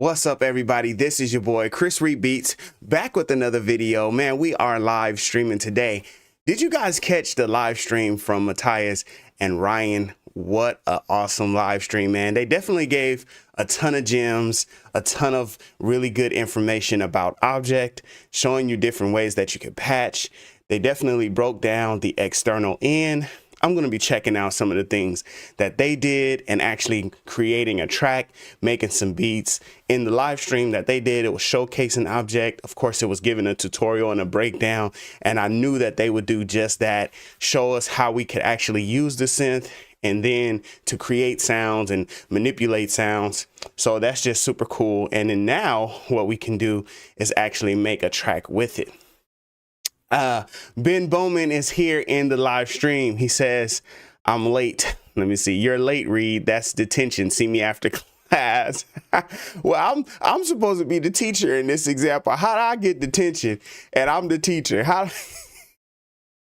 What's up, everybody? This is your boy Chris Reed Beats, back with another video. Man, we are live streaming today. Did you guys catch the live stream from Matthias and Ryan? What an awesome live stream, man. They definitely gave a ton of gems, a ton of really good information about Objekt, showing you different ways that you could patch. They definitely broke down the external end. I'm going to be checking out some of the things that they did and actually creating a track, making some beats. In the live stream that they did, it was showcasing Objekt. Of course, it was giving a tutorial and a breakdown, and I knew that they would do just that, show us how we could actually use the synth and then to create sounds and manipulate sounds. So that's just super cool. And then now what we can do is actually make a track with it. Ben Bowman is here in the live stream. He says, I'm late. Let me see. You're late, Reed. That's detention. See me after class. Well, I'm supposed to be the teacher in this example. How do I get detention? And I'm the teacher. How'd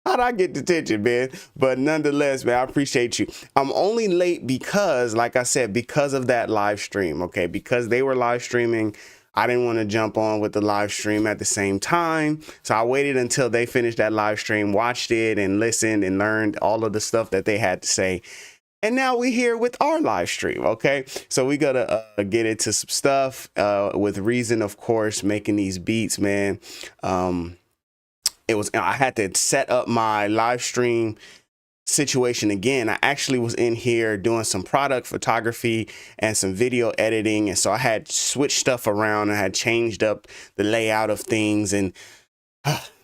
I get detention, man? But nonetheless, man, I appreciate you. I'm only late because, like I said, because of that live stream, okay? Because they were live streaming, I didn't want to jump on with the live stream at the same time. So I waited until they finished that live stream, watched it and listened and learned all of the stuff that they had to say. And now we're here with our live stream, okay? So we gotta get into some stuff with Reason, of course, making these beats, man. I had to set up my live stream situation again. I actually was in here doing some product photography and some video editing, and so I had switched stuff around. I had changed up the layout of things, and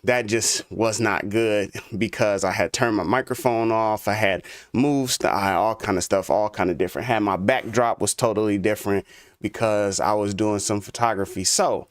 that just was not good because I had turned my microphone off. I had moved all kind of stuff, all kind of different. Had my backdrop was totally different because I was doing some photography. So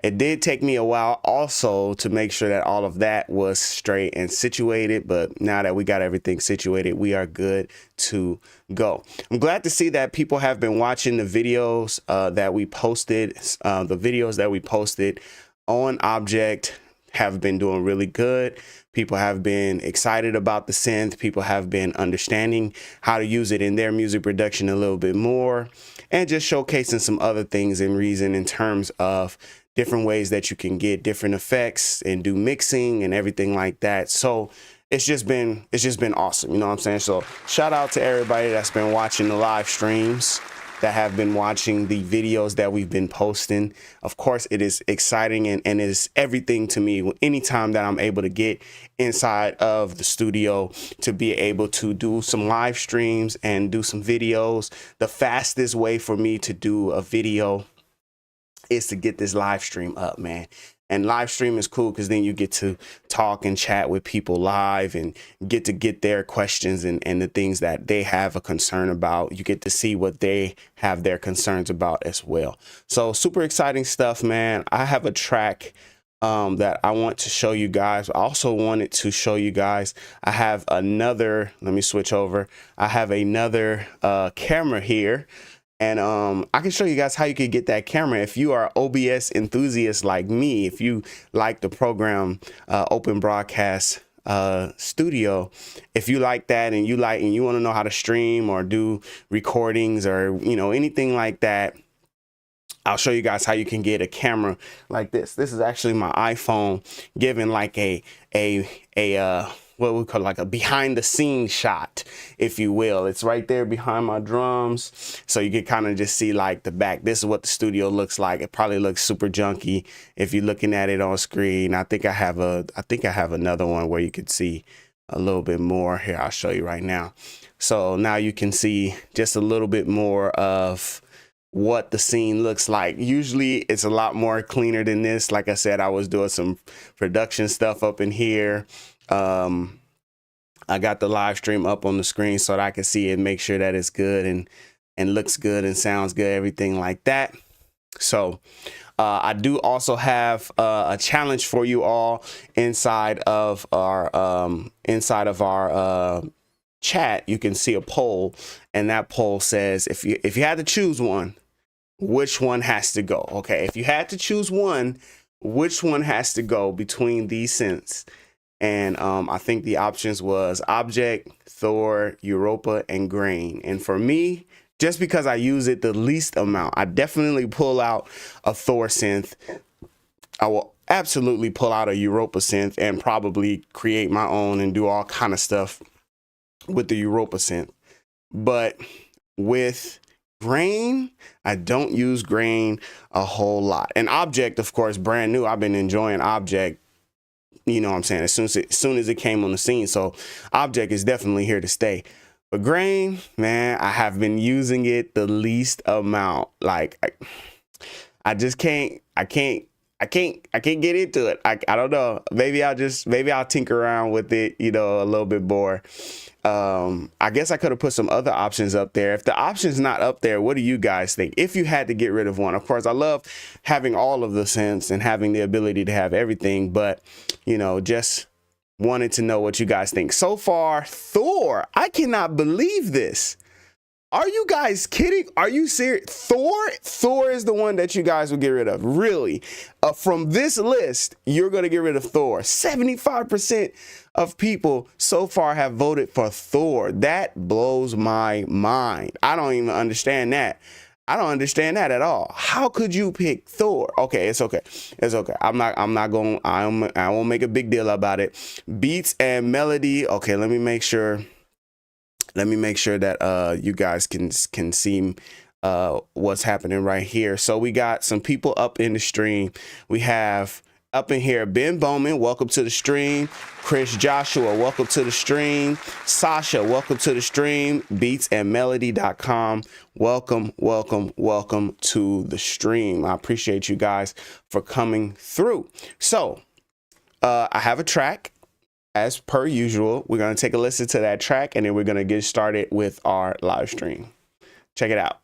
it did take me a while also to make sure that all of that was straight and situated, but now that we got everything situated, we are good to go. I'm glad to see that people have been watching the videos that we posted. The videos that we posted on Objekt have been doing really good. People have been excited about the synth. People have been understanding how to use it in their music production a little bit more, and just showcasing some other things in Reason in terms of different ways that you can get different effects and do mixing and everything like that. So it's just been awesome. You know what I'm saying? So shout out to everybody that's been watching the live streams, that have been watching the videos that we've been posting. Of course, it is exciting and it is everything to me anytime that I'm able to get inside of the studio to be able to do some live streams and do some videos. The fastest way for me to do a video is to get this live stream up, man. And live stream is cool because then you get to talk and chat with people live and get to get their questions and the things that they have a concern about. You get to see what they have their concerns about as well. So super exciting stuff, man. I have a track that I want to show you guys. I also wanted to show you guys, I have another, let me switch over. I have another camera here. And I can show you guys how you could get that camera. If you are OBS enthusiasts like me, if you like the program Open Broadcast Studio, if you like that and you want to know how to stream or do recordings or anything like that, I'll show you guys how you can get a camera like this. This is actually my iPhone giving like a what we call like a behind the scenes shot, if you will. It's right there behind my drums, so you can kind of just see like the back. This is what the studio looks like. It probably looks super junky if you're looking at it on screen. I think I have another one where you could see a little bit more. Here, I'll show you right now. So now you can see just a little bit more of what the scene looks like. Usually it's a lot more cleaner than this. Like I said, I was doing some production stuff up in here. I got the live stream up on the screen so that I can see it, make sure that it's good and looks good and sounds good, everything like that. So I do also have a challenge for you all inside of our chat. You can see a poll, and that poll says if you had to choose one, which one has to go? Okay, if you had to choose one, which one has to go between these synths? And I think the options was Objekt, Thor, Europa, and Grain. And for me, just because I use it the least amount. I definitely pull out a Thor synth. I will absolutely pull out a Europa synth and probably create my own and do all kind of stuff with the Europa synth. But with grain, I don't use grain a whole lot. And Objekt, of course, brand new. I've been enjoying Objekt, you know what I'm saying, as soon as it came on the scene. So Objekt is definitely here to stay. But grain, man, I have been using it the least amount. Like I just can't get into it. I don't know. Maybe I'll tinker around with it, you know, a little bit more. I guess I could have put some other options up there. If the option's not up there, what do you guys think? If you had to get rid of one, of course, I love having all of the synths and having the ability to have everything, but you know, just wanted to know what you guys think. So far, Thor, I cannot believe this. Are you guys kidding? Are you serious? Thor is the one that you guys will get rid of. Really? From this list, you're going to get rid of Thor. 75% of people so far have voted for Thor. That blows my mind. I don't even understand that. I don't understand that at all. How could you pick Thor? Okay, it's okay. It's okay. I won't make a big deal about it. Beats and melody. Okay, let me make sure that you guys can see what's happening right here. So we got some people up in the stream. We have up in here Ben Bowman, welcome to the stream. Chris Joshua, welcome to the stream. Sasha, welcome to the stream. Beatsandmelody.com, welcome to the stream. I appreciate you guys for coming through. So I have a track. As per usual, we're going to take a listen to that track and then we're going to get started with our live stream. Check it out.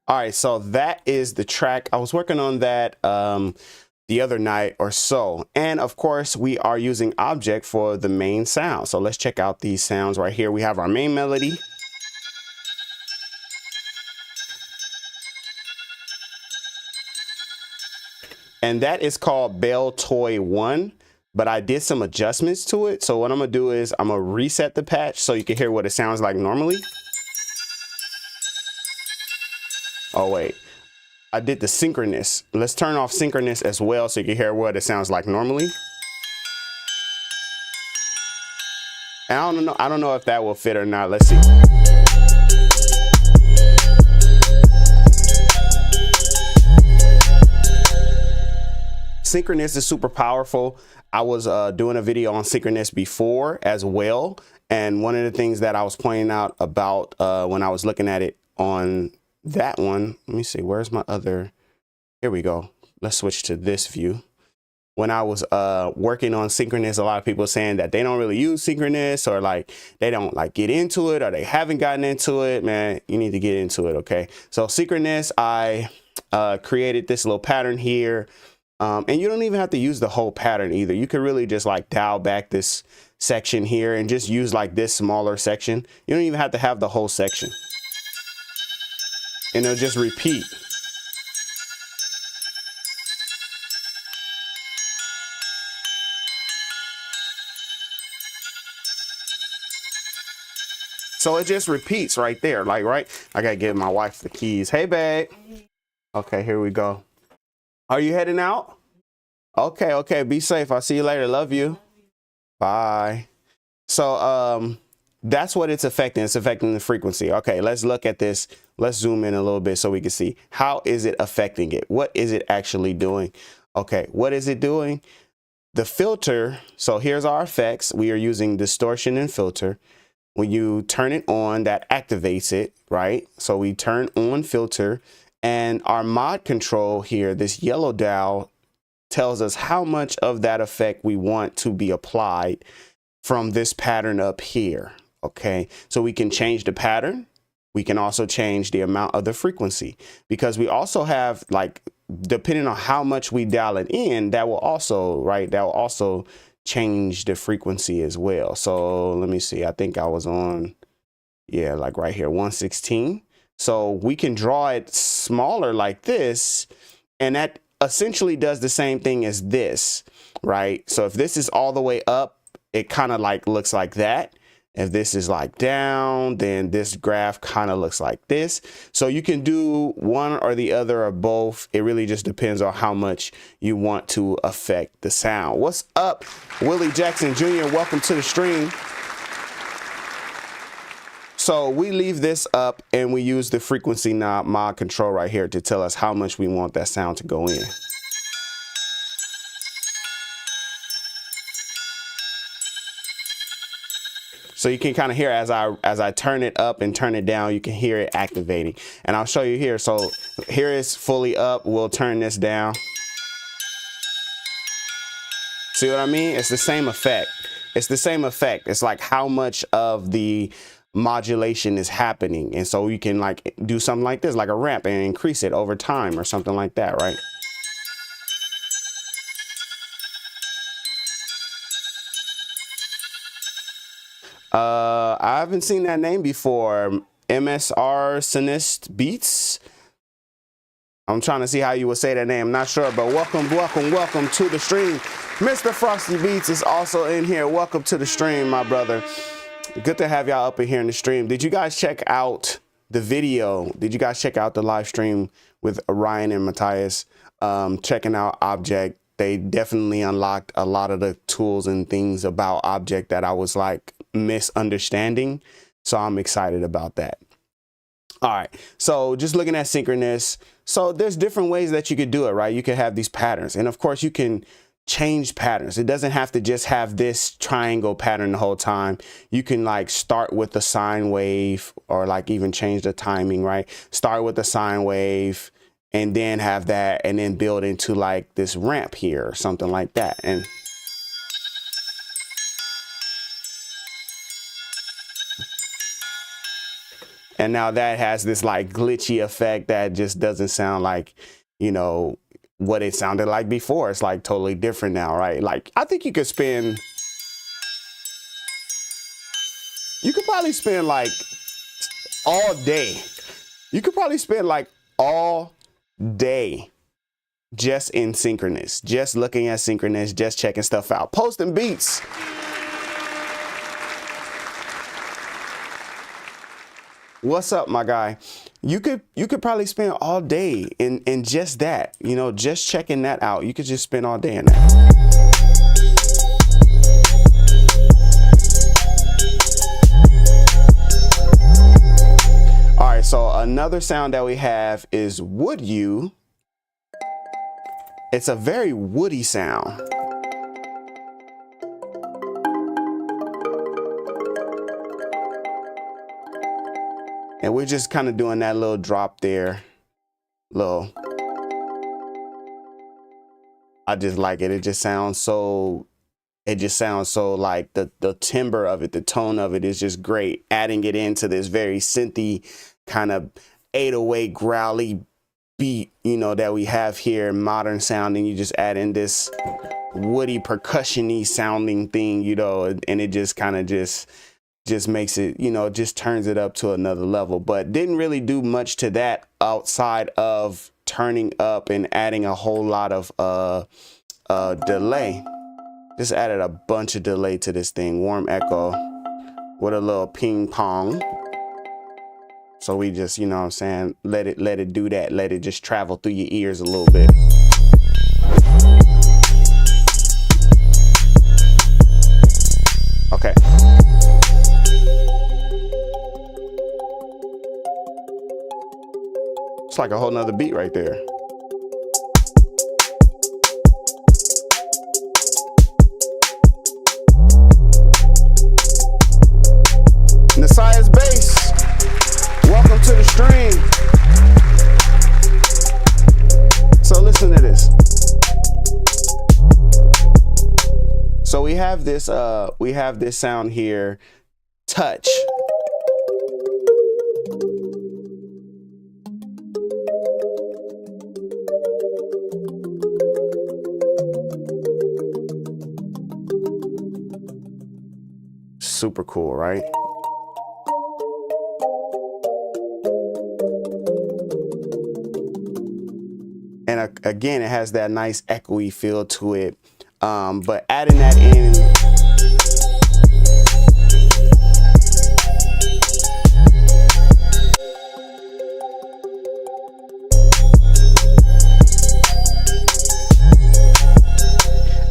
All right, so that is the track. I was working on that the other night or so. And of course, we are using Objekt for the main sound. So let's check out these sounds right here. We have our main melody. And that is called Bell Toy 1, but I did some adjustments to it. So what I'm gonna do is I'm gonna reset the patch so you can hear what it sounds like normally. Oh wait, I did the synchronous. Let's turn off synchronous as well so you can hear what it sounds like normally. And I don't know if that will fit or not. Let's see. Synchronous is super powerful. I was doing a video on synchronous before as well. And one of the things that I was pointing out about when I was looking at it on that one, let me see, where's my other, here we go. Let's switch to this view. When I was working on synchronous, a lot of people saying that they don't really use synchronous, or like they don't like get into it, or they haven't gotten into it. Man, you need to get into it. Okay, so synchronous, I created this little pattern here. And you don't even have to use the whole pattern either. You could really just like dial back this section here and just use like this smaller section. You don't even have to have the whole section. And it'll just repeat. So it just repeats right there. Like, right? I gotta give my wife the keys. Hey, babe. Okay, here we go. Are you heading out? Okay, okay. Be safe. I'll see you later. Love you. Bye. So that's what it's affecting. It's affecting the frequency. Okay, let's look at this. Let's zoom in a little bit so we can see. How is it affecting it? What is it actually doing? Okay, what is it doing? The filter. So here's our effects. We are using distortion and filter. When you turn it on, that activates it, right? So we turn on filter. And our mod control here, this yellow dial, tells us how much of that effect we want to be applied from this pattern up here. Okay, so we can change the pattern. We can also change the amount of the frequency, because we also have, like, depending on how much we dial it in, that will also, right, that will also change the frequency as well. So let me see, I think I was on, yeah, like right here, 116. So we can draw it smaller like this, and that essentially does the same thing as this, right? So if this is all the way up, it kind of like looks like that. If this is like down, then this graph kind of looks like this. So you can do one or the other or both. It really just depends on how much you want to affect the sound. What's up, Willie Jackson Jr.? Welcome to the stream. So we leave this up and we use the frequency knob mod control right here to tell us how much we want that sound to go in. So you can kind of hear as I turn it up and turn it down, you can hear it activating. And I'll show you here. So here it's fully up. We'll turn this down. See what I mean? It's the same effect. It's the same effect. It's like how much of the modulation is happening. And so you can like do something like this, like a ramp, and increase it over time or something like that, right? I haven't seen that name before. MSR Sinist Beats. I'm trying to see how you would say that name. I'm not sure, but welcome to the stream. Mr. Frosty Beats is also in here. Welcome to the stream, my brother. Good to have y'all up in here in the stream. Did you guys check out the video? Did you guys check out the live stream with Ryan and Matthias checking out Objekt? They definitely unlocked a lot of the tools and things about Objekt that I was like misunderstanding. So I'm excited about that. All right, so just looking at synchronous. So there's different ways that you could do it, right? You could have these patterns, and of course you can change patterns. It doesn't have to just have this triangle pattern the whole time. You can like start with the sine wave, or like even change the timing, right? Start with the sine wave and then have that, and then build into like this ramp here or something like that. And now that has this like glitchy effect that just doesn't sound like, you know, what it sounded like before. It's like totally different now, right? Like I think you could probably spend like all day. You could probably spend like all day just in synchronous, just looking at synchronous, just checking stuff out, posting beats. What's up, my guy? You could probably spend all day in just that, you know, just checking that out. You could just spend all day in that. All right, so another sound that we have is would you. It's a very woody sound. And we're just kind of doing that little drop there. I just like it. It just sounds so like the timbre of it, the tone of it is just great. Adding it into this very synthy kind of 808 growly beat, you know, that we have here, modern sounding. You just add in this woody percussion-y sounding thing, you know, and it just kind of just makes it, you know, just turns it up to another level. But didn't really do much to that outside of turning up and adding a whole lot of delay. Just added a bunch of delay to this thing. Warm echo with a little ping pong. So we just, you know what I'm saying, let it do that. Let it just travel through your ears a little bit. Okay. It's like a whole nother beat right there. Nasiah's bass. Welcome to the stream. So listen to this. So we have this sound here, touch. Super cool, right? And again, it has that nice echoey feel to it. But adding that in,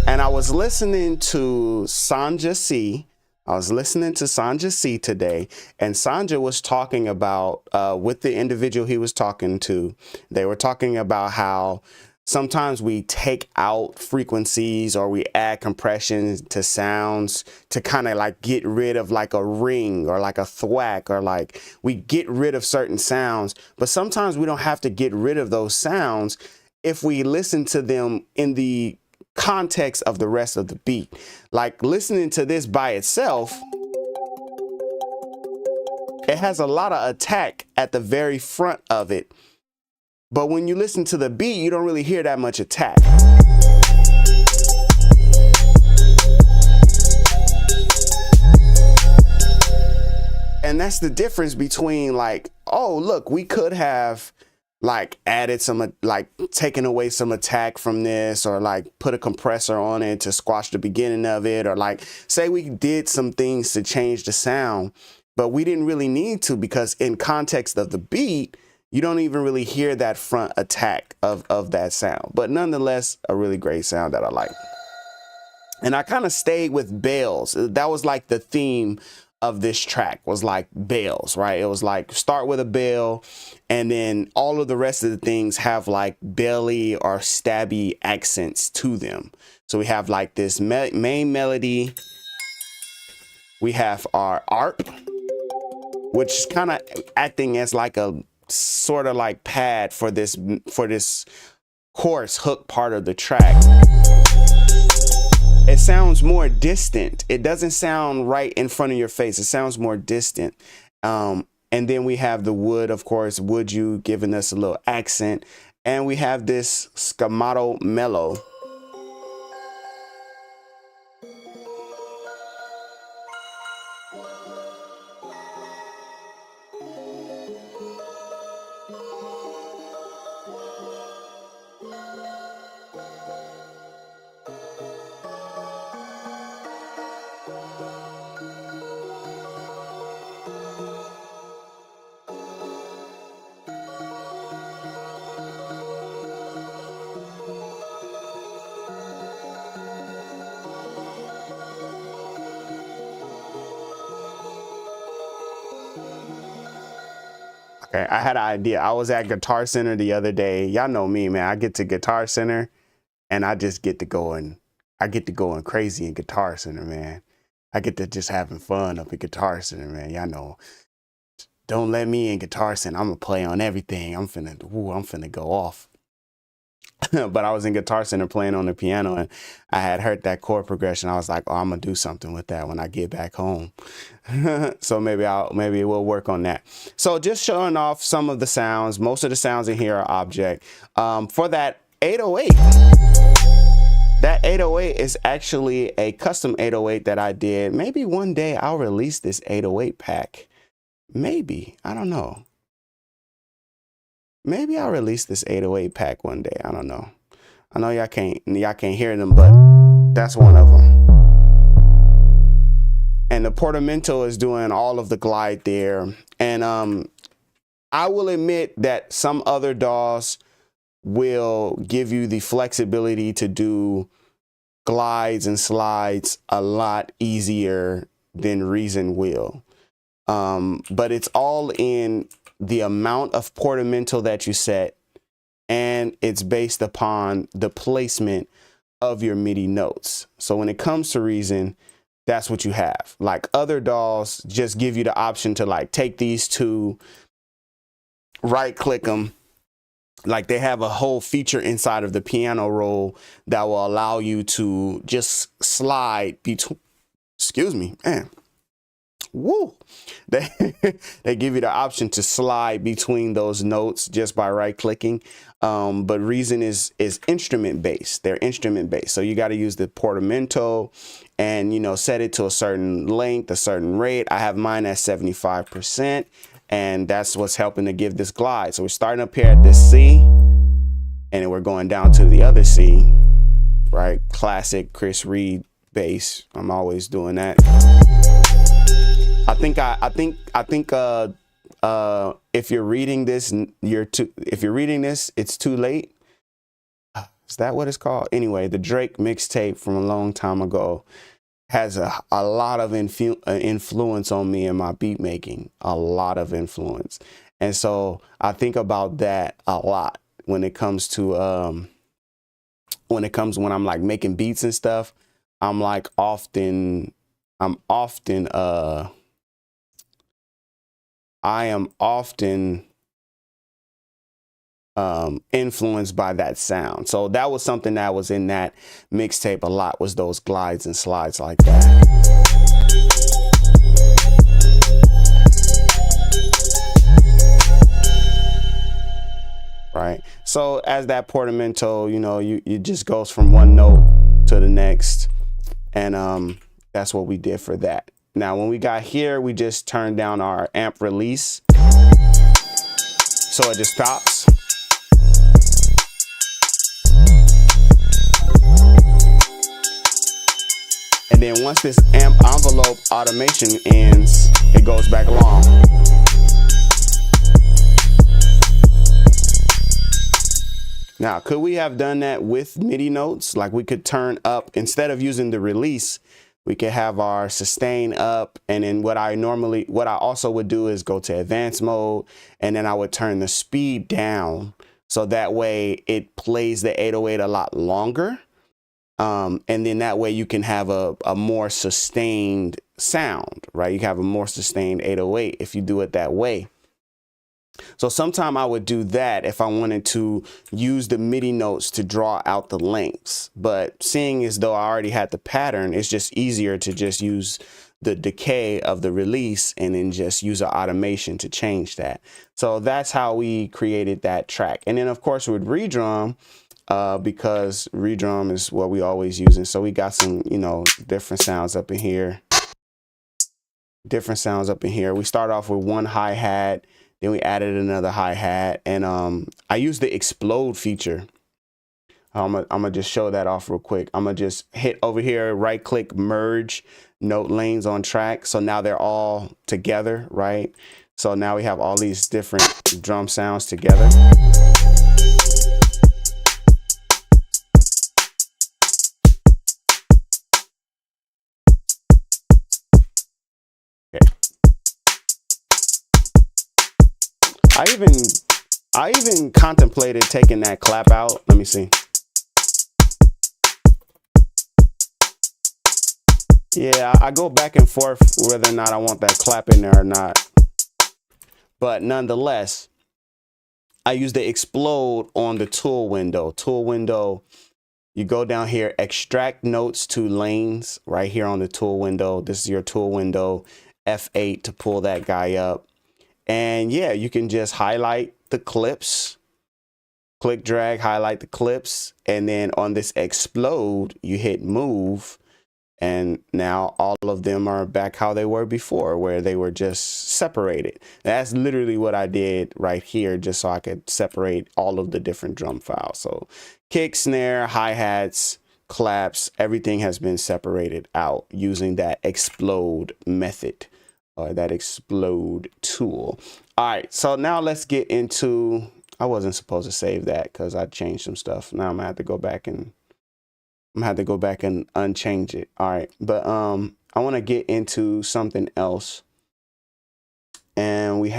and I was listening to Sanja C. Today, and Sanja was talking about, with the individual he was talking to, they were talking about how sometimes we take out frequencies or we add compressions to sounds to kind of like get rid of like a ring or like a thwack, or like we get rid of certain sounds. But sometimes we don't have to get rid of those sounds if we listen to them in the context of the rest of the beat. Like listening to this by itself, it has a lot of attack at the very front of it, but when you listen to the beat, you don't really hear that much attack. And that's the difference between like, oh look, we could have like added some, like taken away some attack from this, or like put a compressor on it to squash the beginning of it, or like say we did some things to change the sound, but we didn't really need to, because in context of the beat, you don't even really hear that front attack of that sound. But nonetheless, a really great sound that I like. And I kind of stayed with bells. That was like the theme of this track, was like bells, right? It was like start with a bell, and then all of the rest of the things have like belly or stabby accents to them. So we have like this main melody. We have our ARP, which is kind of acting as like a sort of like pad for this chorus hook part of the track. It sounds more distant. It doesn't sound right in front of your face. It sounds more distant. And then we have the wood, of course, would you, giving us a little accent. And we have this scamato mellow. Okay, I had an idea. I was at Guitar Center the other day. Y'all know me, man. I get to Guitar Center and I just get to going. I get to going crazy in Guitar Center, man. I get to just having fun up at Guitar Center, man. Y'all know. Don't let me in Guitar Center. I'm gonna play on everything. I'm finna go off. But I was in Guitar Center playing on the piano, and I had heard that chord progression. I was like, oh, I'm gonna do something with that when I get back home. So maybe we'll work on that. So just showing off some of the sounds. Most of the sounds in here are Objekt. For that 808, that 808 is actually a custom 808 that I did. Maybe one day I'll release this 808 pack. Maybe, I don't know. Maybe I'll release this 808 pack one day. I don't know. I know y'all can't hear them, but that's one of them. And the portamento is doing all of the glide there. And I will admit that some other DAWs will give you the flexibility to do glides and slides a lot easier than Reason will. But it's all in the amount of portamento that you set, and it's based upon the placement of your MIDI notes. So when it comes to Reason, that's what you have. Like other DAWs just give you the option to like take these two, right click them. Like they have a whole feature inside of the piano roll that will allow you to just slide between, excuse me, man. Woo! They give you the option to slide between those notes just by right clicking. But Reason is instrument based. They're instrument based. So you got to use the portamento and, you know, set it to a certain length, a certain rate. I have mine at 75%, and that's what's helping to give this glide. So we're starting up here at this C, and then we're going down to the other C, right? Classic Chris Reed bass. I'm always doing that. I think if you're reading this, it's too late. Is that what it's called? Anyway, the Drake mixtape from a long time ago has a lot of influence on me in my beat making, a lot of influence. And so I think about that a lot when it comes to, when I'm like making beats and stuff. I am often influenced by that sound. So that was something that was in that mixtape a lot, was those glides and slides like that. Right. So as that portamento, you know, it just goes from one note to the next. And that's what we did for that. Now, when we got here, we just turned down our amp release, so it just stops. And then once this amp envelope automation ends, it goes back along. Now, could we have done that with MIDI notes? Like we could turn up, instead of using the release, we could have our sustain up, and then what I also would do is go to advanced mode, and then I would turn the speed down so that way it plays the 808 a lot longer. And then that way you can have a more sustained sound, right? You can have a more sustained 808 if you do it that way. So sometime I would do that if I wanted to use the MIDI notes to draw out the lengths. But seeing as though I already had the pattern, it's just easier to just use the decay of the release and then just use an automation to change that. So that's how we created that track. And then of course with Redrum, because Redrum is what we always using. So we got some, you know, different sounds up in here. We start off with one hi-hat. Then we added another hi-hat, and I used the explode feature. I'm gonna just show that off real quick. I'm gonna just hit over here, right click, merge note lanes on track. So now they're all together, right? So now we have all these different drum sounds together. Okay. I even contemplated taking that clap out. Let me see. Yeah, I go back and forth whether or not I want that clap in there or not. But nonetheless, I use the explode on the tool window. Tool window, you go down here, extract notes to lanes right here on the tool window. This is your tool window, F8 to pull that guy up. And yeah, you can just highlight the clips, click, drag, highlight the clips. And then on this explode, you hit move. And now all of them are back how they were before, where they were just separated. That's literally what I did right here, just so I could separate all of the different drum files. So kick, snare, hi-hats, claps, everything has been separated out using that explode method or that explode tool. All right, so now let's get into, I wasn't supposed to save that because I changed some stuff. Now I'm gonna have to go back and unchange it. All right, but I want to get into something else. And we've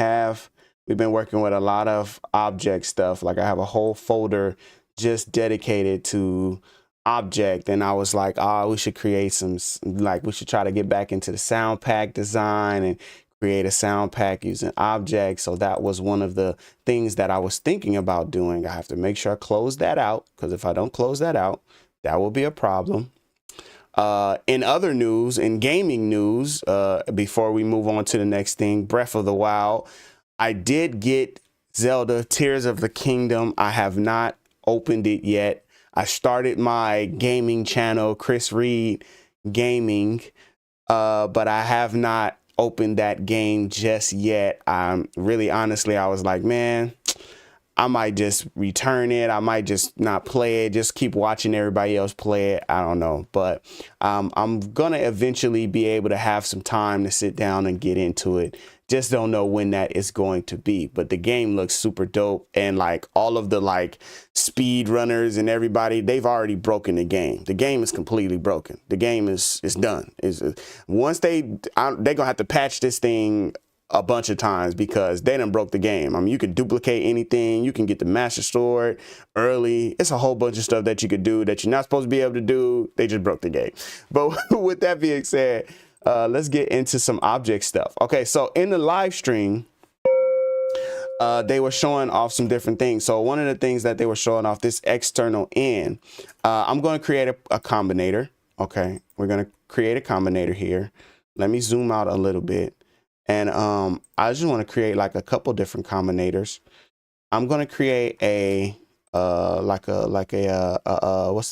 been working with a lot of object stuff. Like I have a whole folder just dedicated to Objekt, and I was like, oh, we should create some, like we should try to get back into the sound pack design and create a sound pack using Objekt. So that was one of the things that I was thinking about doing. I have to make sure I close that out, because if I don't close that out, that will be a problem. In other news, in gaming news, before we move on to the next thing, Breath of the Wild, I did get Zelda Tears of the Kingdom. I have not opened it yet. I started my gaming channel, Chris Reed Gaming, but I have not opened that game just yet. Really, honestly, I was like, man, I might just return it. I might just not play it. Just keep watching everybody else play it. I don't know. But I'm going to eventually be able to have some time to sit down and get into it. Just don't know when that is going to be. But the game looks super dope. And like all of the like speed runners and everybody, they've already broken the game. The game is completely broken. The game is done. Once they're going to have to patch this thing a bunch of times, because they done broke the game. I mean, you can duplicate anything. You can get the master sword early. It's a whole bunch of stuff that you could do that you're not supposed to be able to do. They just broke the game. But with that being said, let's get into some Objekt stuff. Okay, so in the live stream, they were showing off some different things. So one of the things that they were showing off, this external in, I'm going to create a combinator. Okay, we're going to create a combinator here. Let me zoom out a little bit. And I just want to create like a couple different combinators. I'm going to create a what's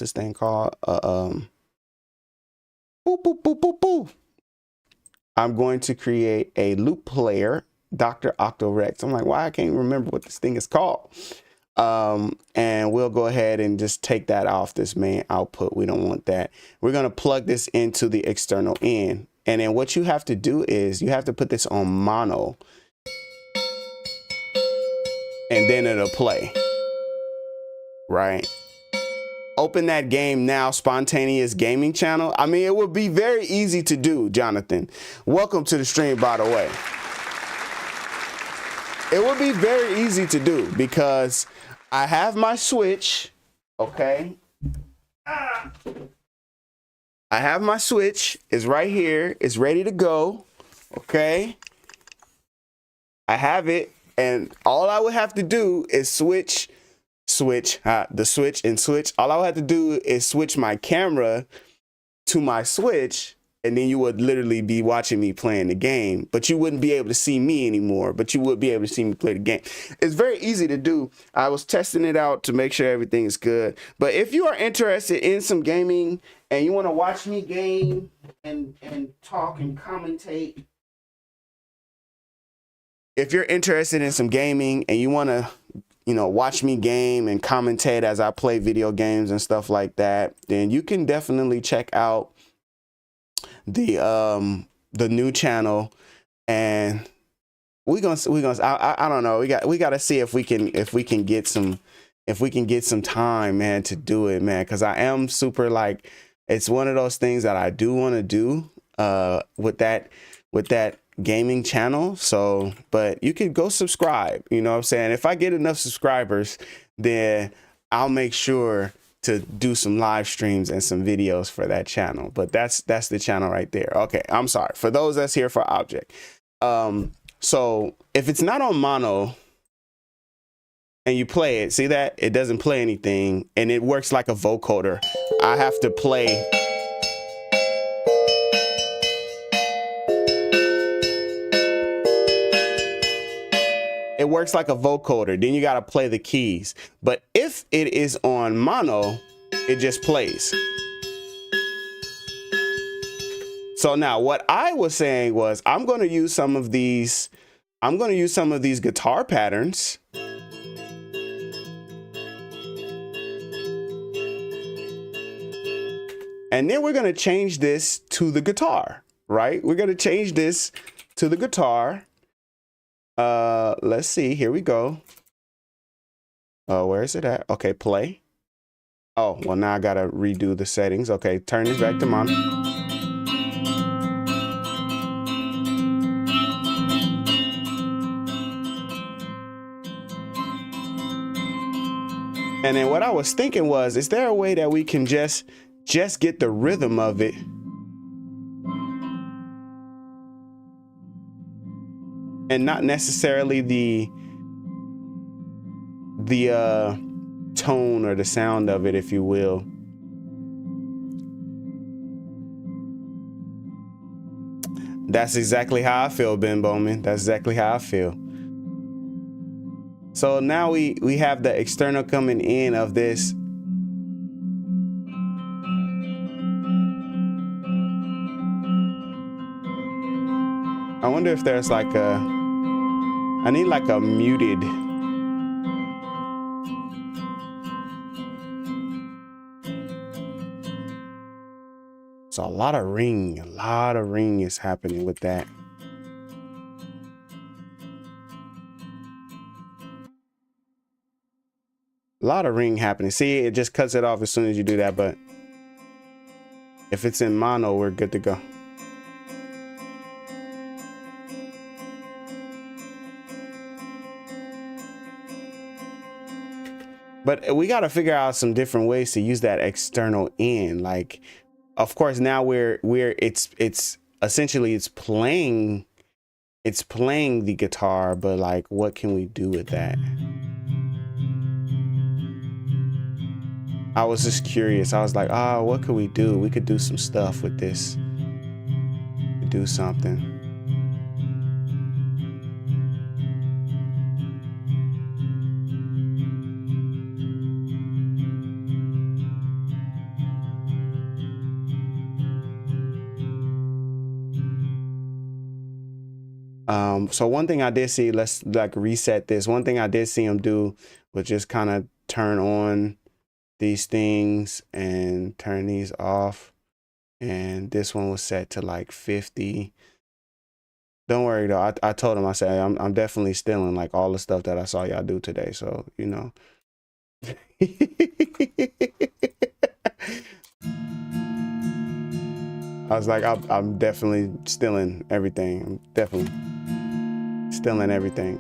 this thing called? Boop, boop, boop, boop, boop. I'm going to create a loop player, Dr. Octorex. I'm like, why I can't remember what this thing is called. And we'll go ahead and just take that off this main output. We don't want that. We're going to plug this into the external in. And then what you have to do is you have to put this on mono, and then it'll play, right? Open that game now, spontaneous gaming channel. I mean, it would be very easy to do, Jonathan. Welcome to the stream, by the way. It would be very easy to do because I have my Switch, okay? I have my Switch. It's right here. It's ready to go. Okay. I have it. And all I would have to do is switch. All I would have to do is switch my camera to my Switch. And then you would literally be watching me playing the game, but you wouldn't be able to see me anymore, but you would be able to see me play the game. It's very easy to do. I was testing it out to make sure everything is good. But if you are interested in some gaming and you want to watch me game and talk and commentate, if you're interested in some gaming and you want to, watch me game and commentate as I play video games and stuff like that, then you can definitely check out the new channel. And I don't know, we got to see if we can get some time, man, to do it, man, because I am super, like, it's one of those things that I do want to do with that gaming channel. So, but you could go subscribe, you know what I'm saying? If I get enough subscribers, then I'll make sure to do some live streams and some videos for that channel. But that's the channel right there. Okay, I'm sorry for those that's here for Objekt. So if it's not on mono and you play it, see that it doesn't play anything, and it works like a vocoder. I have to play. It works like a vocoder. Then you got to play the keys. But if it is on mono, it just plays. So now what I was saying was I'm going to use some of these. I'm going to use some of these guitar patterns. And then we're going to change this to the guitar, right? We're going to change this to the guitar. Let's see. Here we go. Where is it at? Okay, play. Oh, well, now I got to redo the settings. Okay, turn this back to mono. And then what I was thinking was, is there a way that we can just get the rhythm of it? And not necessarily the tone or the sound of it, if you will. That's exactly how I feel, Ben Bowman. That's exactly how I feel. So now we have the external coming in of this. I wonder if there's like I need like a muted. So a lot of ring is happening with that. A lot of ring happening. See, it just cuts it off as soon as you do that, but if it's in mono, we're good to go. But we got to figure out some different ways to use that external in. Like, of course, now it's essentially it's playing the guitar, but like, what can we do with that? I was just curious. I was like, oh, what could we do? We could do some stuff with this. Do something. So one thing I did see, let's like reset this. One thing I did see him do was just kind of turn on these things and turn these off. And this one was set to like 50. Don't worry though. I told him, I said, I'm definitely stealing like all the stuff that I saw y'all do today. So, you know. I was like, I'm definitely stealing everything. I'm definitely stealing everything.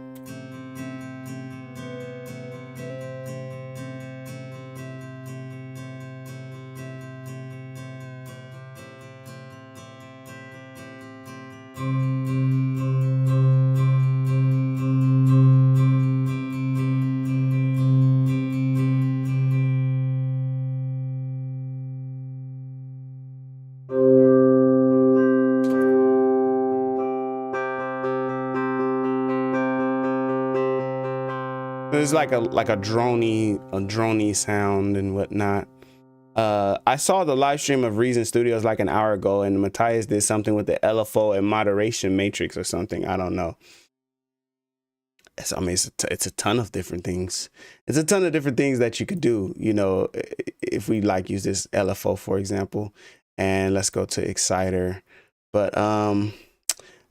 It's like a drony sound and whatnot. I saw the live stream of Reasonstudios like an hour ago, and Matthias did something with the LFO and moderation matrix or something. I don't know. I mean, it's a ton of different things. It's a ton of different things that you could do. You know, if we like use this LFO, for example, and let's go to Exciter. But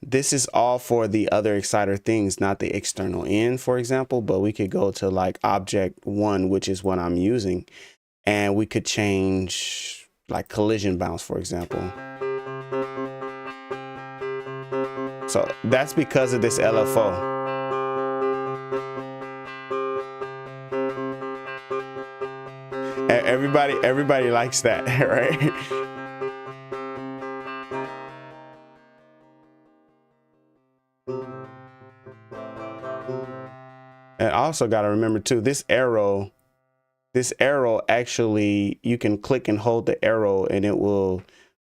this is all for the other Exciter things, not the external in, for example, but we could go to like Objekt 1, which is what I'm using. And we could change like collision bounce, for example. So that's because of this LFO. Everybody likes that, right? And also got to remember too, this arrow actually, you can click and hold the arrow and it will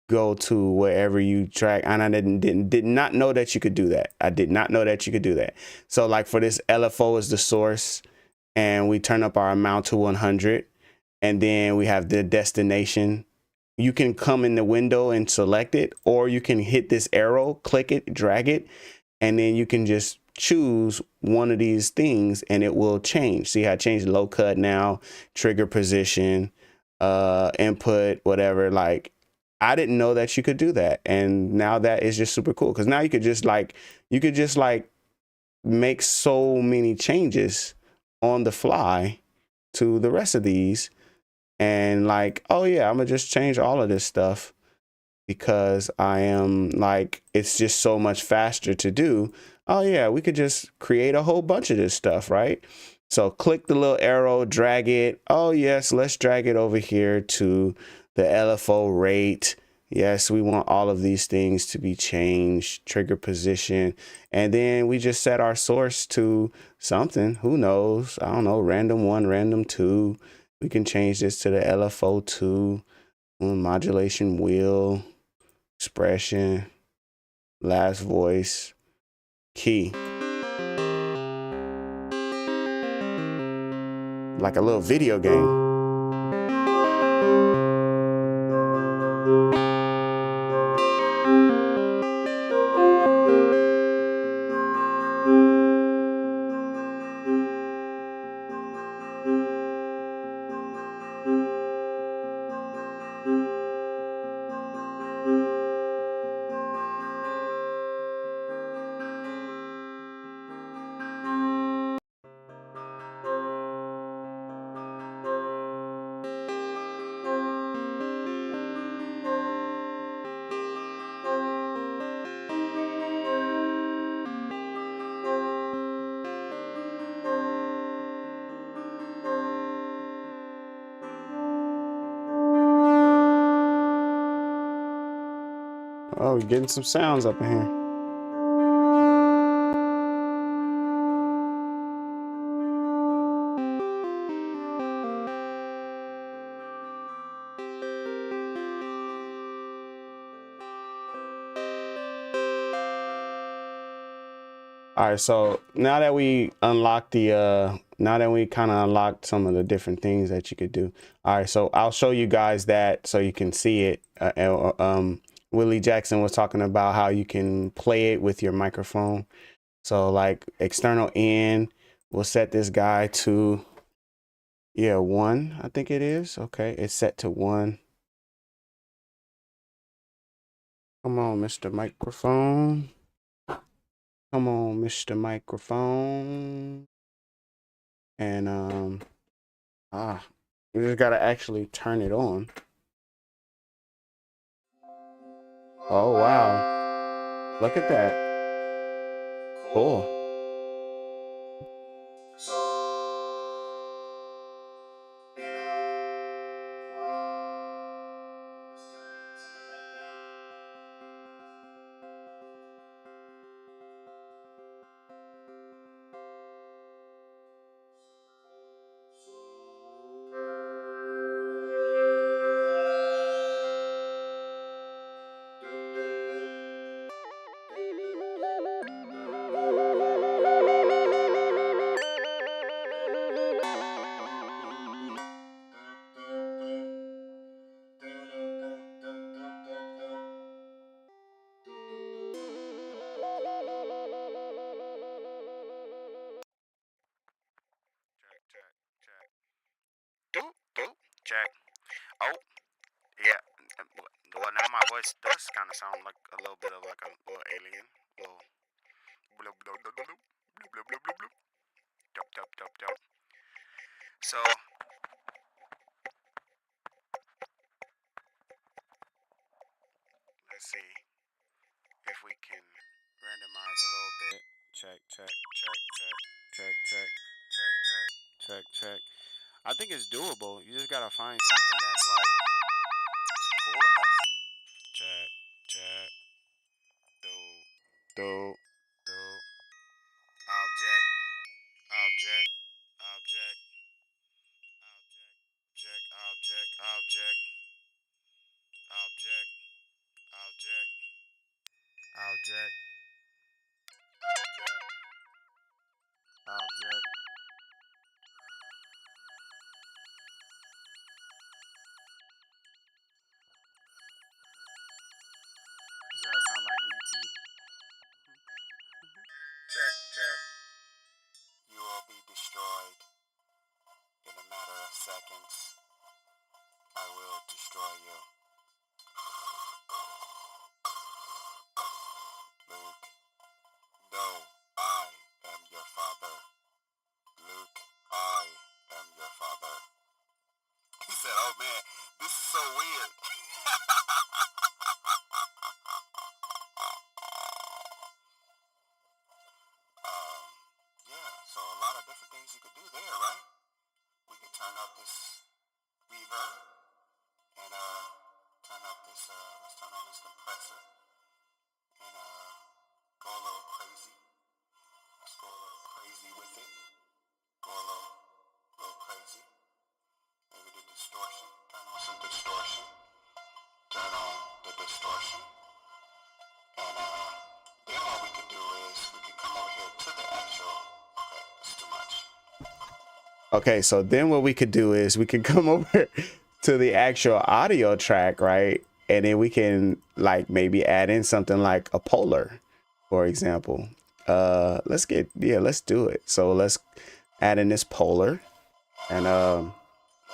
go to wherever you track. And I did not know that you could do that. I did not know that you could do that. So like for this, LFO is the source, and we turn up our amount to 100, and then we have the destination. You can come in the window and select it, or you can hit this arrow, click it, drag it, and then you can just choose one of these things and it will change. See how I changed low cut now, trigger position, input, whatever. Like, I didn't know that you could do that. And now that is just super cool, because now you could just like make so many changes on the fly to the rest of these. And like, oh yeah, I'm gonna just change all of this stuff because I am like, it's just so much faster to do. Oh yeah, we could just create a whole bunch of this stuff, right? So click the little arrow, drag it. Oh yes, let's drag it over here to the LFO rate. Yes, we want all of these things to be changed, trigger position. And then we just set our source to something, who knows? I don't know, random 1, random 2. We can change this to the LFO 2, modulation wheel, expression, last voice, key. Like a little video game. Oh, we're getting some sounds up in here. All right, so now that we unlocked the, now that we kind of unlocked some of the different things that you could do. All right, so I'll show you guys that so you can see it. Willie Jackson was talking about how you can play it with your microphone. So like external in, we'll set this guy to, yeah, 1, I think it is. Okay, it's set to 1. Come on, Mr. Microphone. Come on, Mr. Microphone. And we just gotta actually turn it on. Oh wow, look at that. Cool. Check. Oh, yeah. Well, now my voice does kind of sound like a little bit of like a little alien. Little bloop, bloop, bloop, bloop, bloop, bloop, bloop, bloop, bloop. Dup, dup, dup, dup. So, let's see if we can check, check. I think it's doable. You just gotta find something that's like cool enough. Check, check. Do, do. Object, object, object, object, object, object, object, object, object, object. Does that sound like ET? Check, check. You will be destroyed in a matter of seconds. I will destroy you. Luke, no, I am your father. Luke, I am your father. He said, oh man, this is so weird. Yeah, so a lot of different things you could do there, right? We could turn up this reverb and turn up this, let's turn on this compressor and go a little crazy. Let's go a little crazy with it. Go a little crazy. Maybe the distortion. Turn on some distortion. Turn on the distortion. And then what we could do is we could come over here to the actual. Okay, that's too much. Okay, so then what we could do is we could come over to the actual audio track, right? And then we can like maybe add in something like a polar, for example. Let's do it. So let's add in this polar and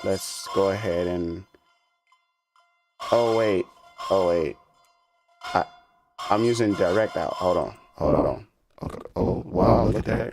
let's go ahead and oh wait, I'm using direct out. Hold on. Okay. Oh wow, look at that.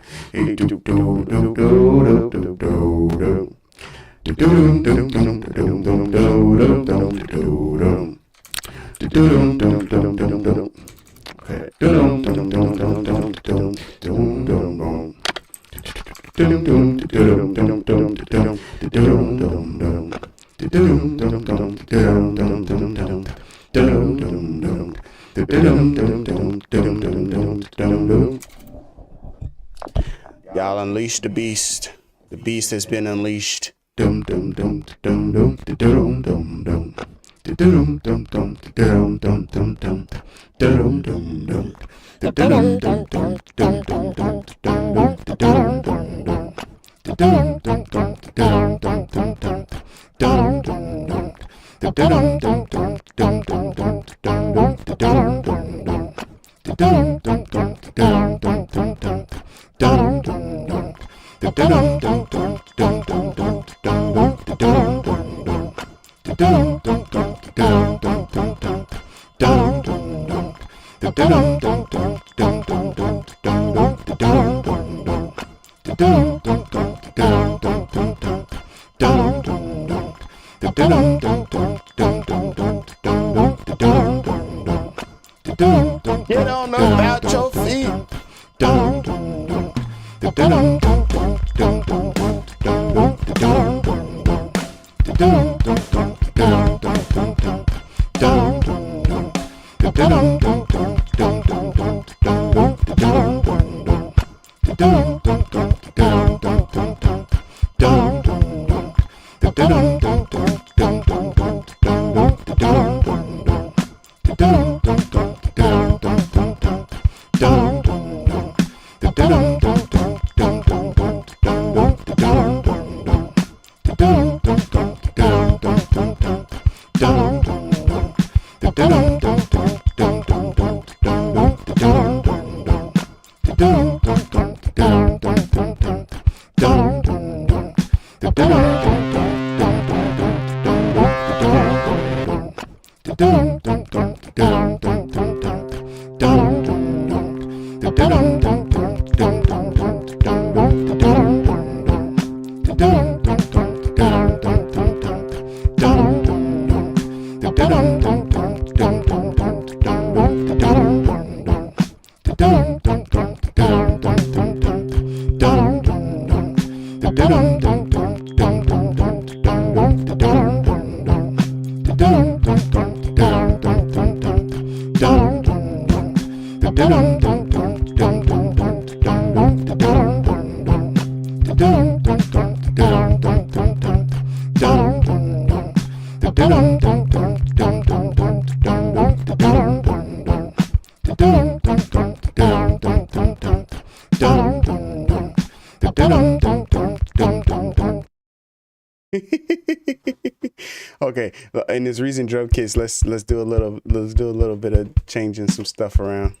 Y'all unleash the beast. The beast has been unleashed. Get on about your feet. Okay, in this Reason drum kits, let's do a little bit of changing some stuff around.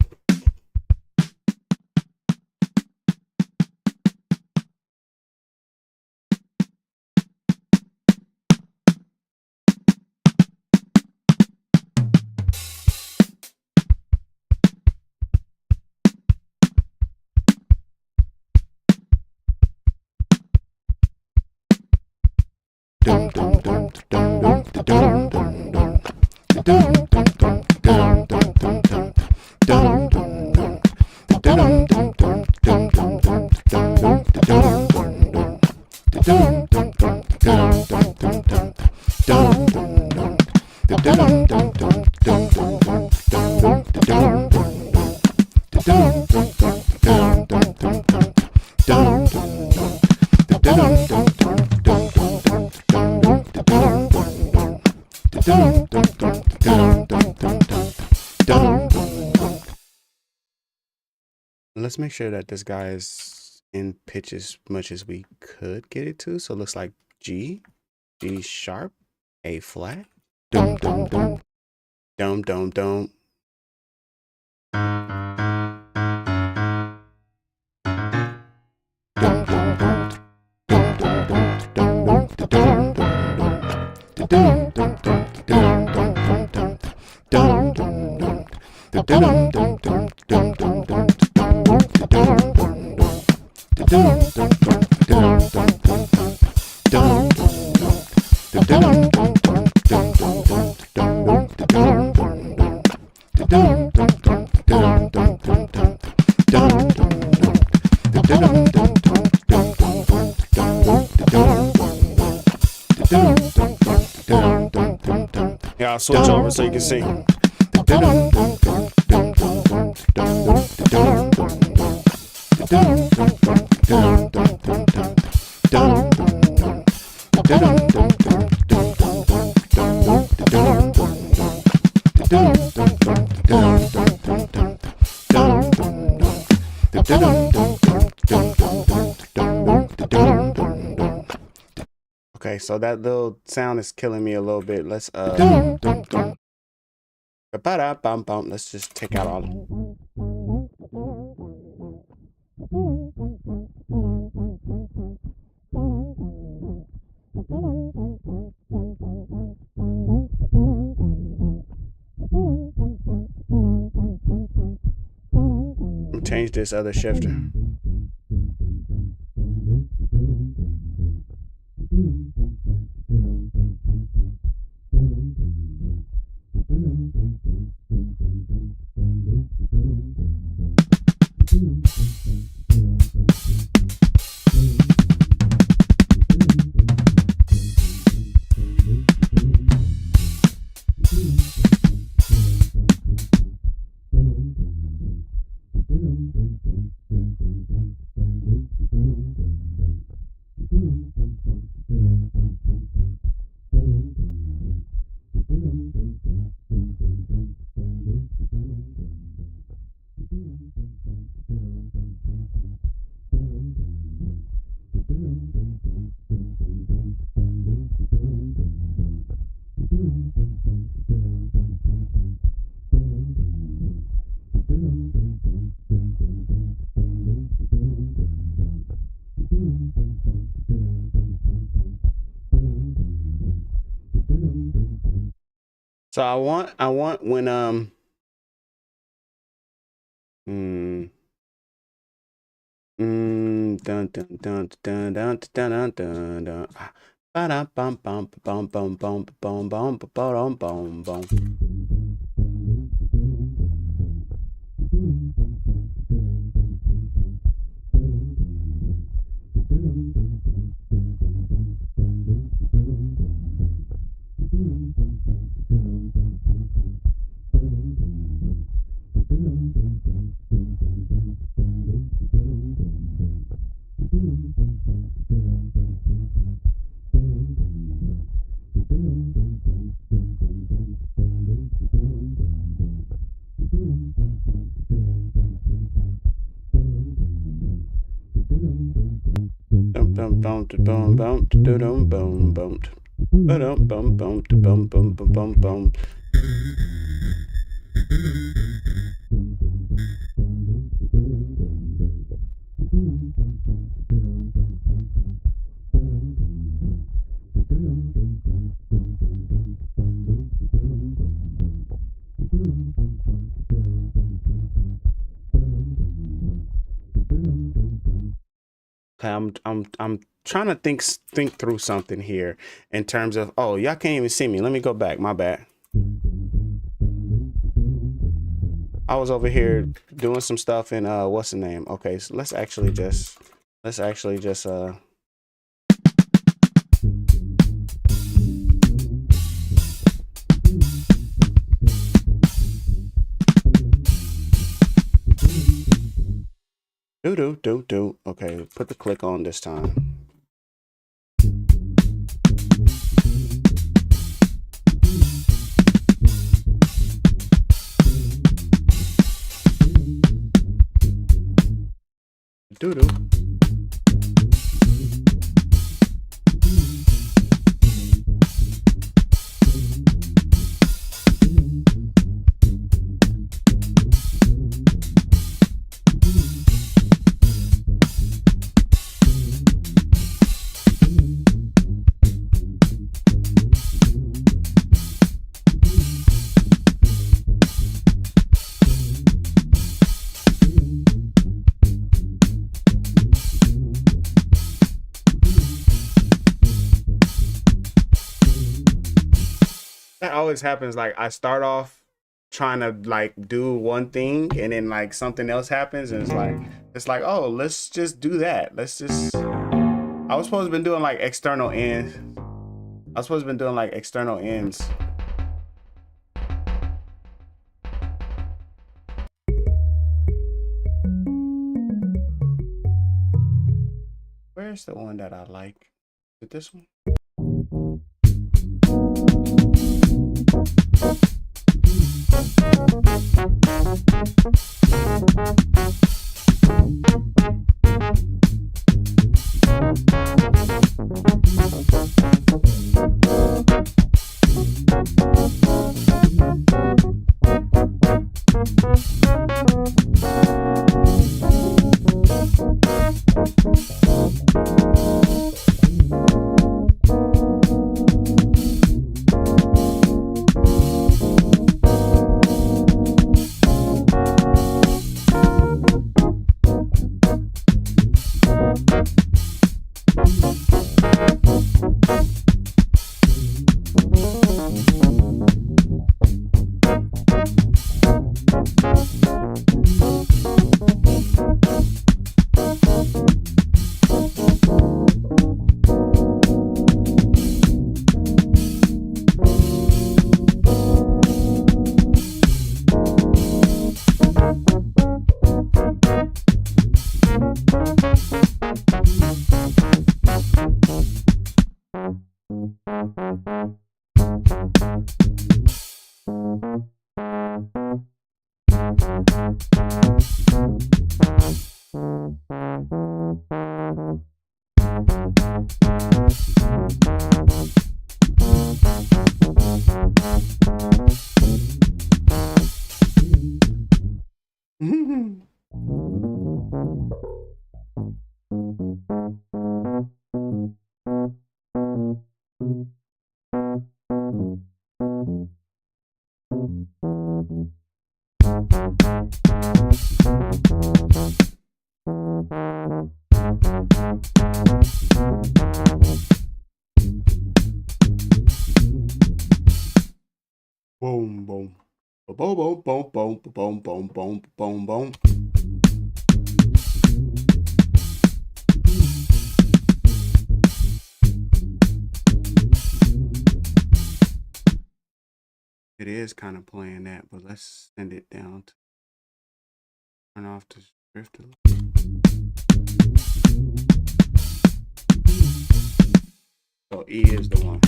Let's make sure that this guy is in pitch as much as we could get it to. So it looks like G, G sharp, A flat, dum dum dum, dum dum dum. Yeah, I'll switch over so you can see. Okay, so that little sound is killing me a little bit. Let's let's just take out all. Change this other shifter. So I want when dun dun dun dun dun dun dun dun. Ba bum bum bum bum bum bum bum bum bum bum. bum bum bum bum bum bum bum bum bum bum bum bum. Okay, I'm trying to think through something here in terms of, oh, y'all can't even see me. Let me go back. My bad. I was over here doing some stuff in what's the name? Okay, so let's actually just do. Okay, put the click on this time. Do. That always happens. Like, I start off trying to like do one thing and then like something else happens and it's like, oh, let's just do that. Let's just, I was supposed to been doing like external ends. Where's the one that I like? Is it this one? Boom, boom. Boom, boom, boom, boom, boom, boom, boom, boom, boom. It is kind of playing that, but let's send it down to turn off the drift a little. So E is the one.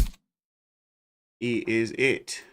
E is it.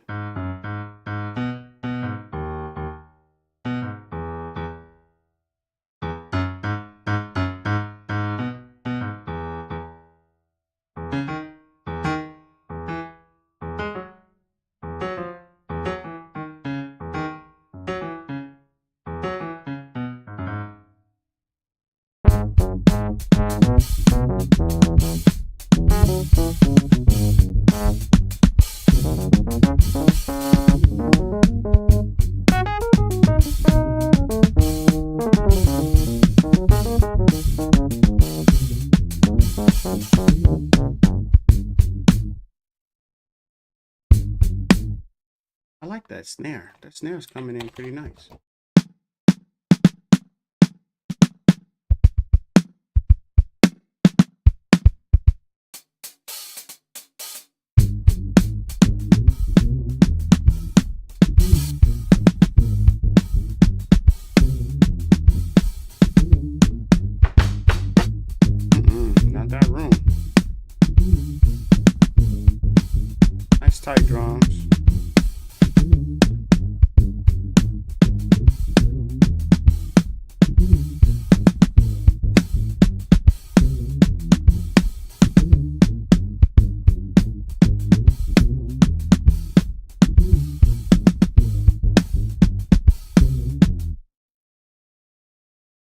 I like that snare. That snare's coming in pretty nice. Not that room. Nice tight drums.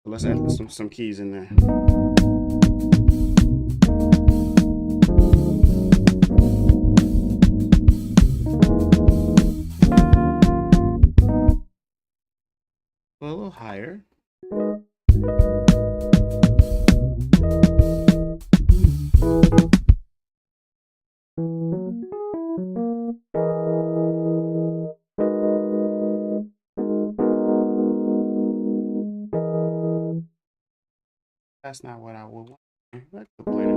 Let's add some keys in there. A little higher. That's not what I would want. Let's play it.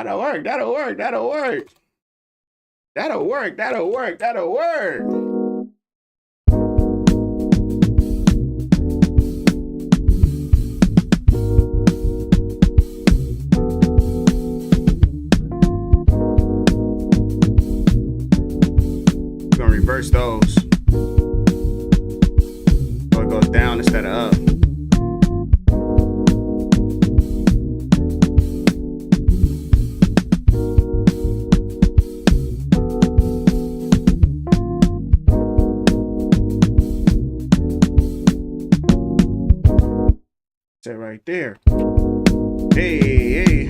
That'll work. That'll work. That'll work. That'll work. That'll work. That'll work. We're gonna reverse those. So it goes down instead of up. Right there. Hey,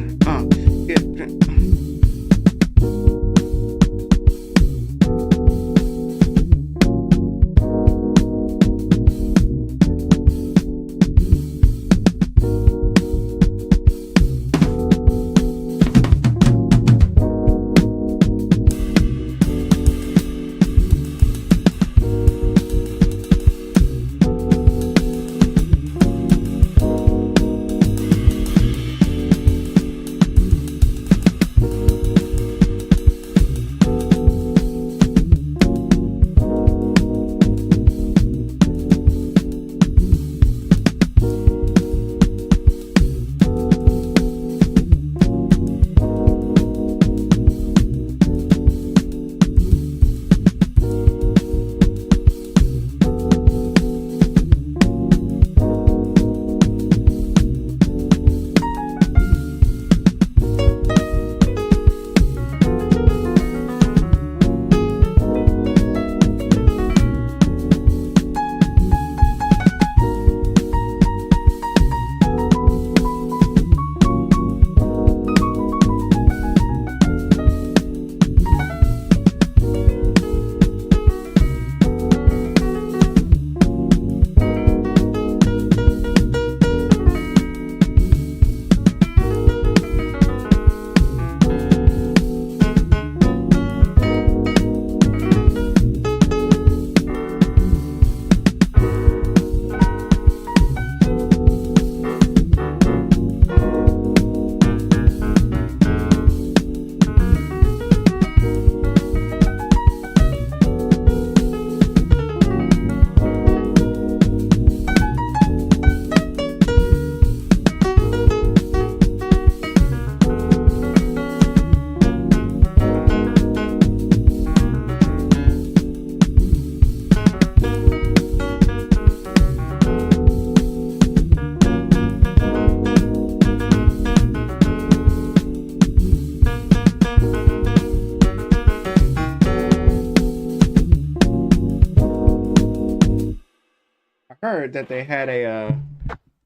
heard that they had a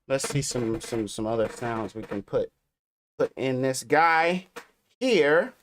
let's see some other sounds we can put in this guy here.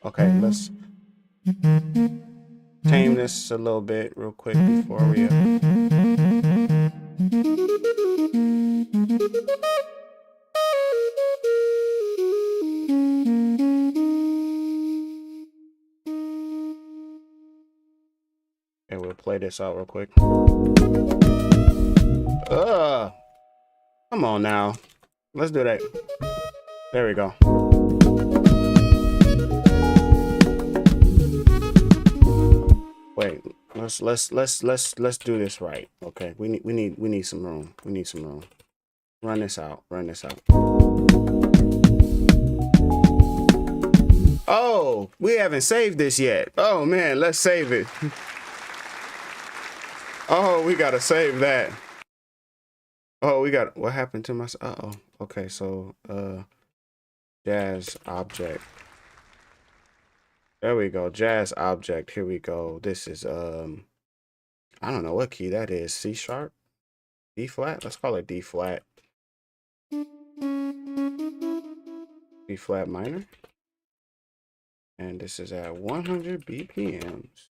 Okay, let's tame this a little bit real quick before we and we'll play this out real quick. Come on now. Let's do that. There we go. Wait, let's do this right. Okay, we need some room. We need some room. Run this out. Run this out. Oh, we haven't saved this yet. Oh man, let's save it. Oh, we gotta save that. Oh, we got, what happened to my, uh-oh. Okay, so jazz object. There we go. Jazz object. Here we go. This is I don't know what key that is. C sharp? D flat? Let's call it D flat. B flat minor. And this is at 100 BPMs.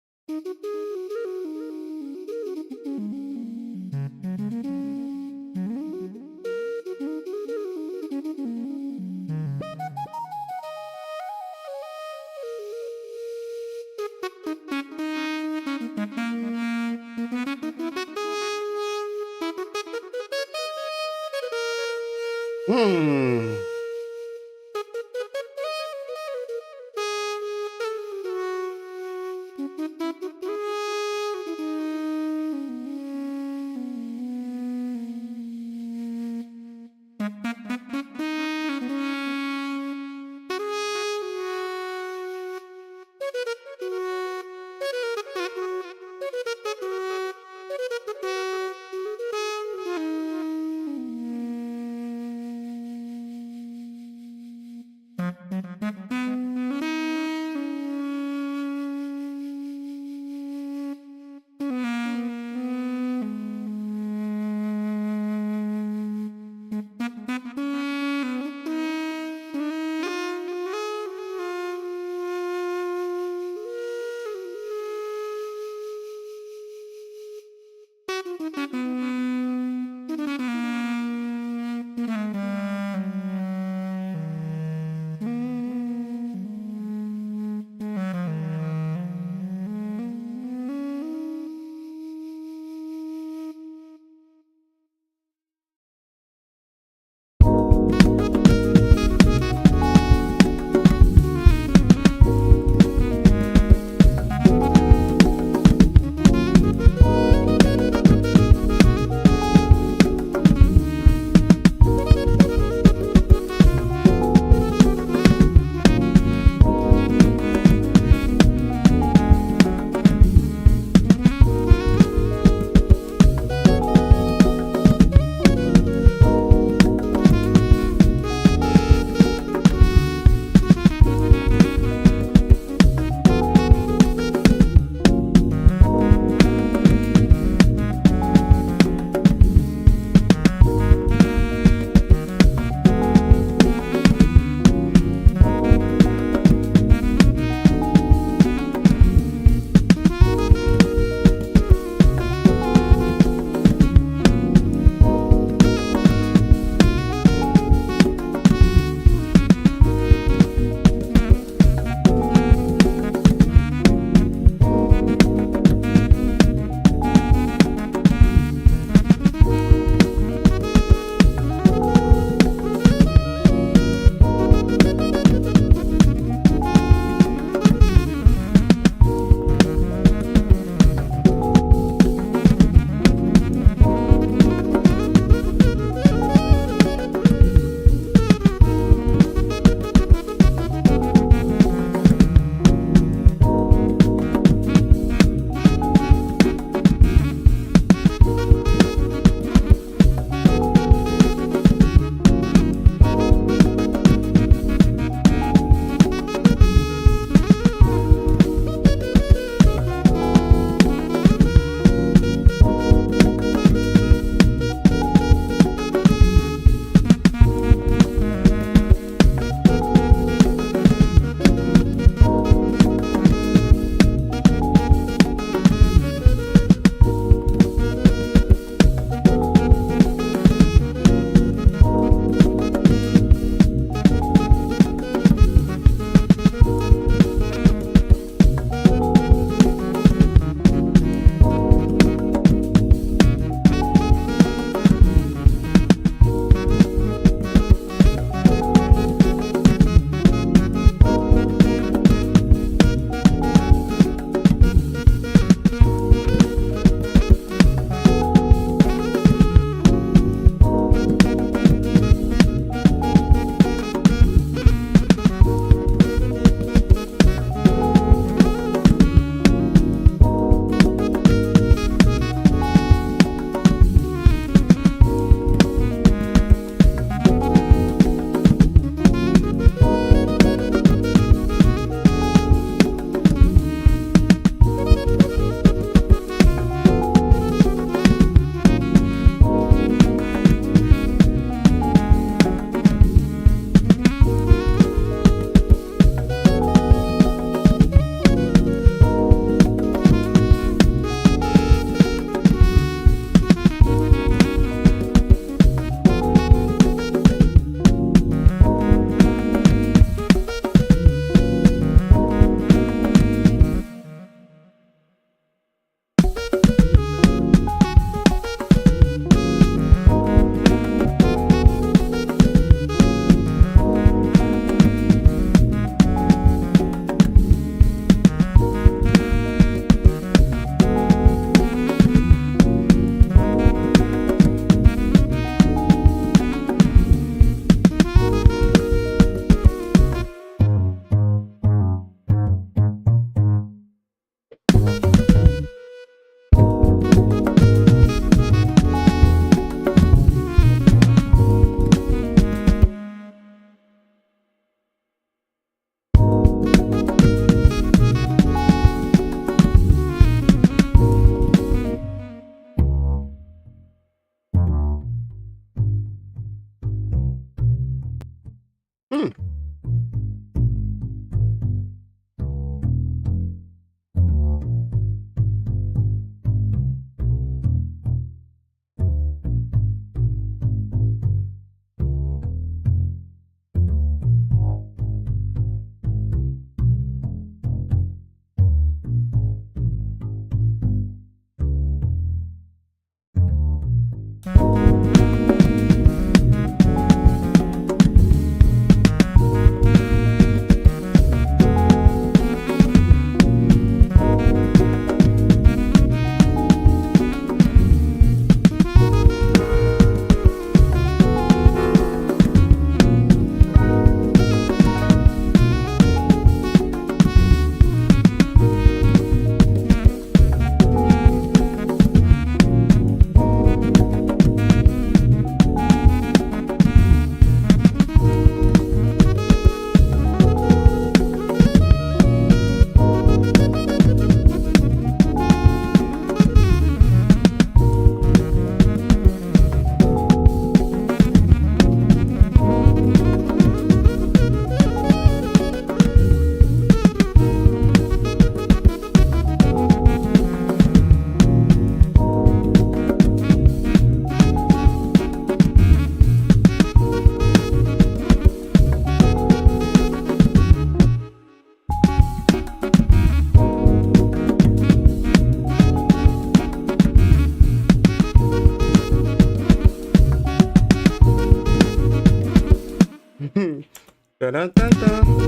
Dun, dun, dun, dun.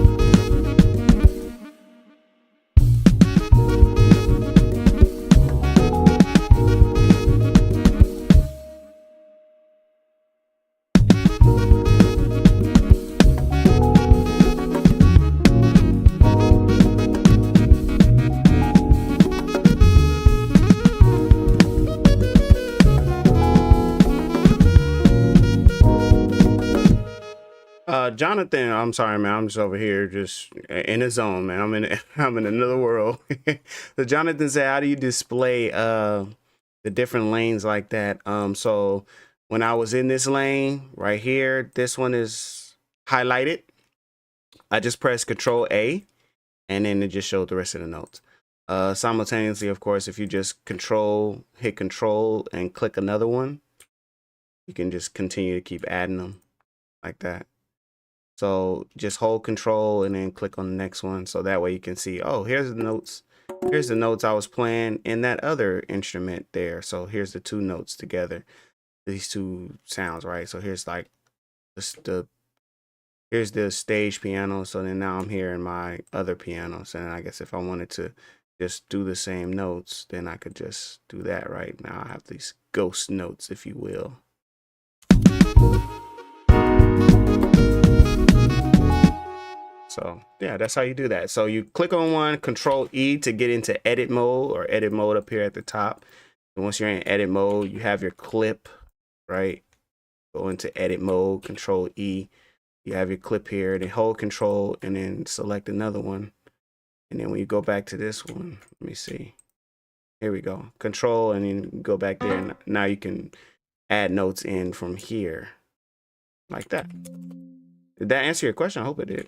Jonathan, I'm sorry, man. I'm just over here, just in a zone, man. I'm in another world. So Jonathan said, "How do you display the different lanes like that?" So when I was in this lane right here, this one is highlighted. I just press Control A, and then it just showed the rest of the notes. Simultaneously, of course, if you just hit Control and click another one, you can just continue to keep adding them like that. So just hold Control and then click on the next one. So that way you can see, oh, here's the notes. Here's the notes I was playing in that other instrument there. So here's the two notes together, these two sounds, right? So here's like here's the stage piano. So then now I'm here in my other piano. So then I guess if I wanted to just do the same notes, then I could just do that right now. I have these ghost notes, if you will. So yeah, that's how you do that. So you click on one, Control E to get into edit mode, or edit mode up here at the top. And once you're in edit mode, you have your clip, right? Go into edit mode, Control E. You have your clip here, then hold Control and then select another one. And then when you go back to this one, let me see. Here we go. Control, and then go back there. And now you can add notes in from here like that. Did that answer your question? I hope it did.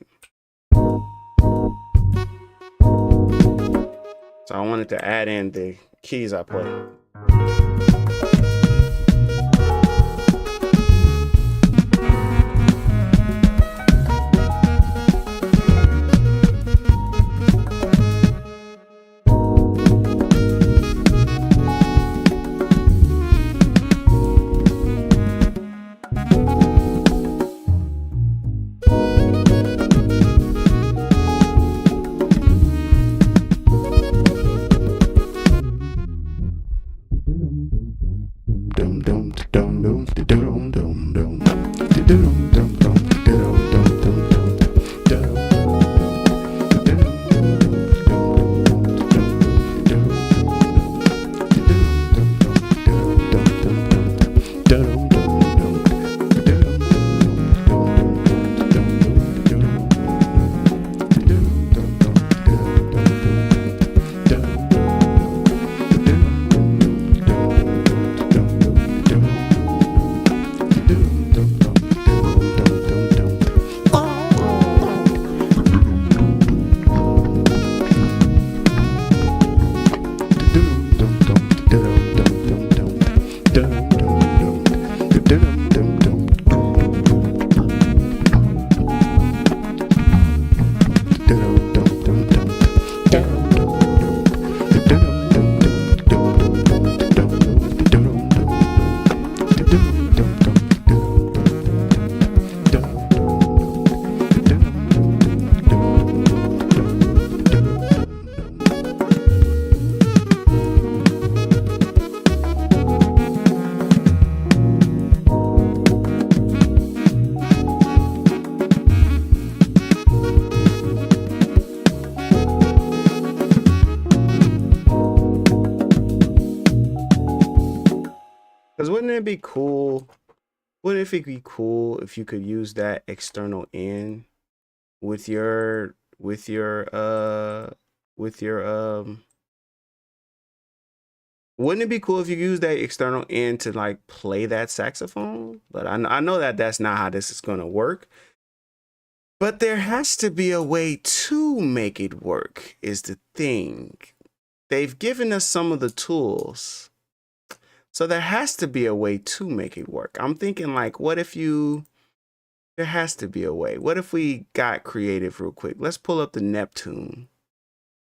So I wanted to add in the keys I play. Because wouldn't it be cool? Wouldn't it be cool if you could use that external in with your wouldn't it be cool if you use that external in to like play that saxophone? But I know that that's not how this is going to work. But there has to be a way to make it work is the thing. They've given us some of the tools. So there has to be a way to make it work. I'm thinking like, what if there has to be a way. What if we got creative real quick? Let's pull up the Neptune.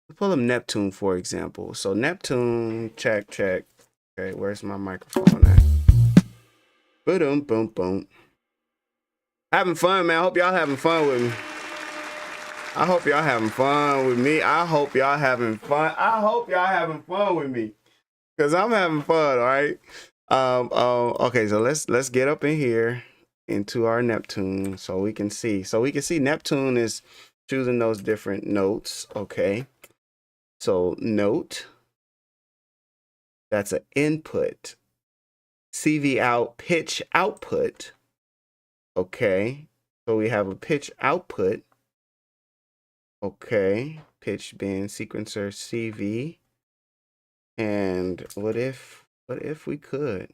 Let's pull up Neptune, for example. So Neptune, check. Okay, where's my microphone at? Boom, boom, boom. Having fun, man. I hope y'all having fun with me. I hope y'all having fun with me. I hope y'all having fun. I hope y'all having fun with me, cause I'm having fun. All right. Okay. So let's get up in here into our Neptune so we can see. So we can see Neptune is choosing those different notes. Okay. So note, that's an input. CV out, pitch output. Okay. So we have a pitch output. Okay. Pitch bend sequencer CV. And what if we could?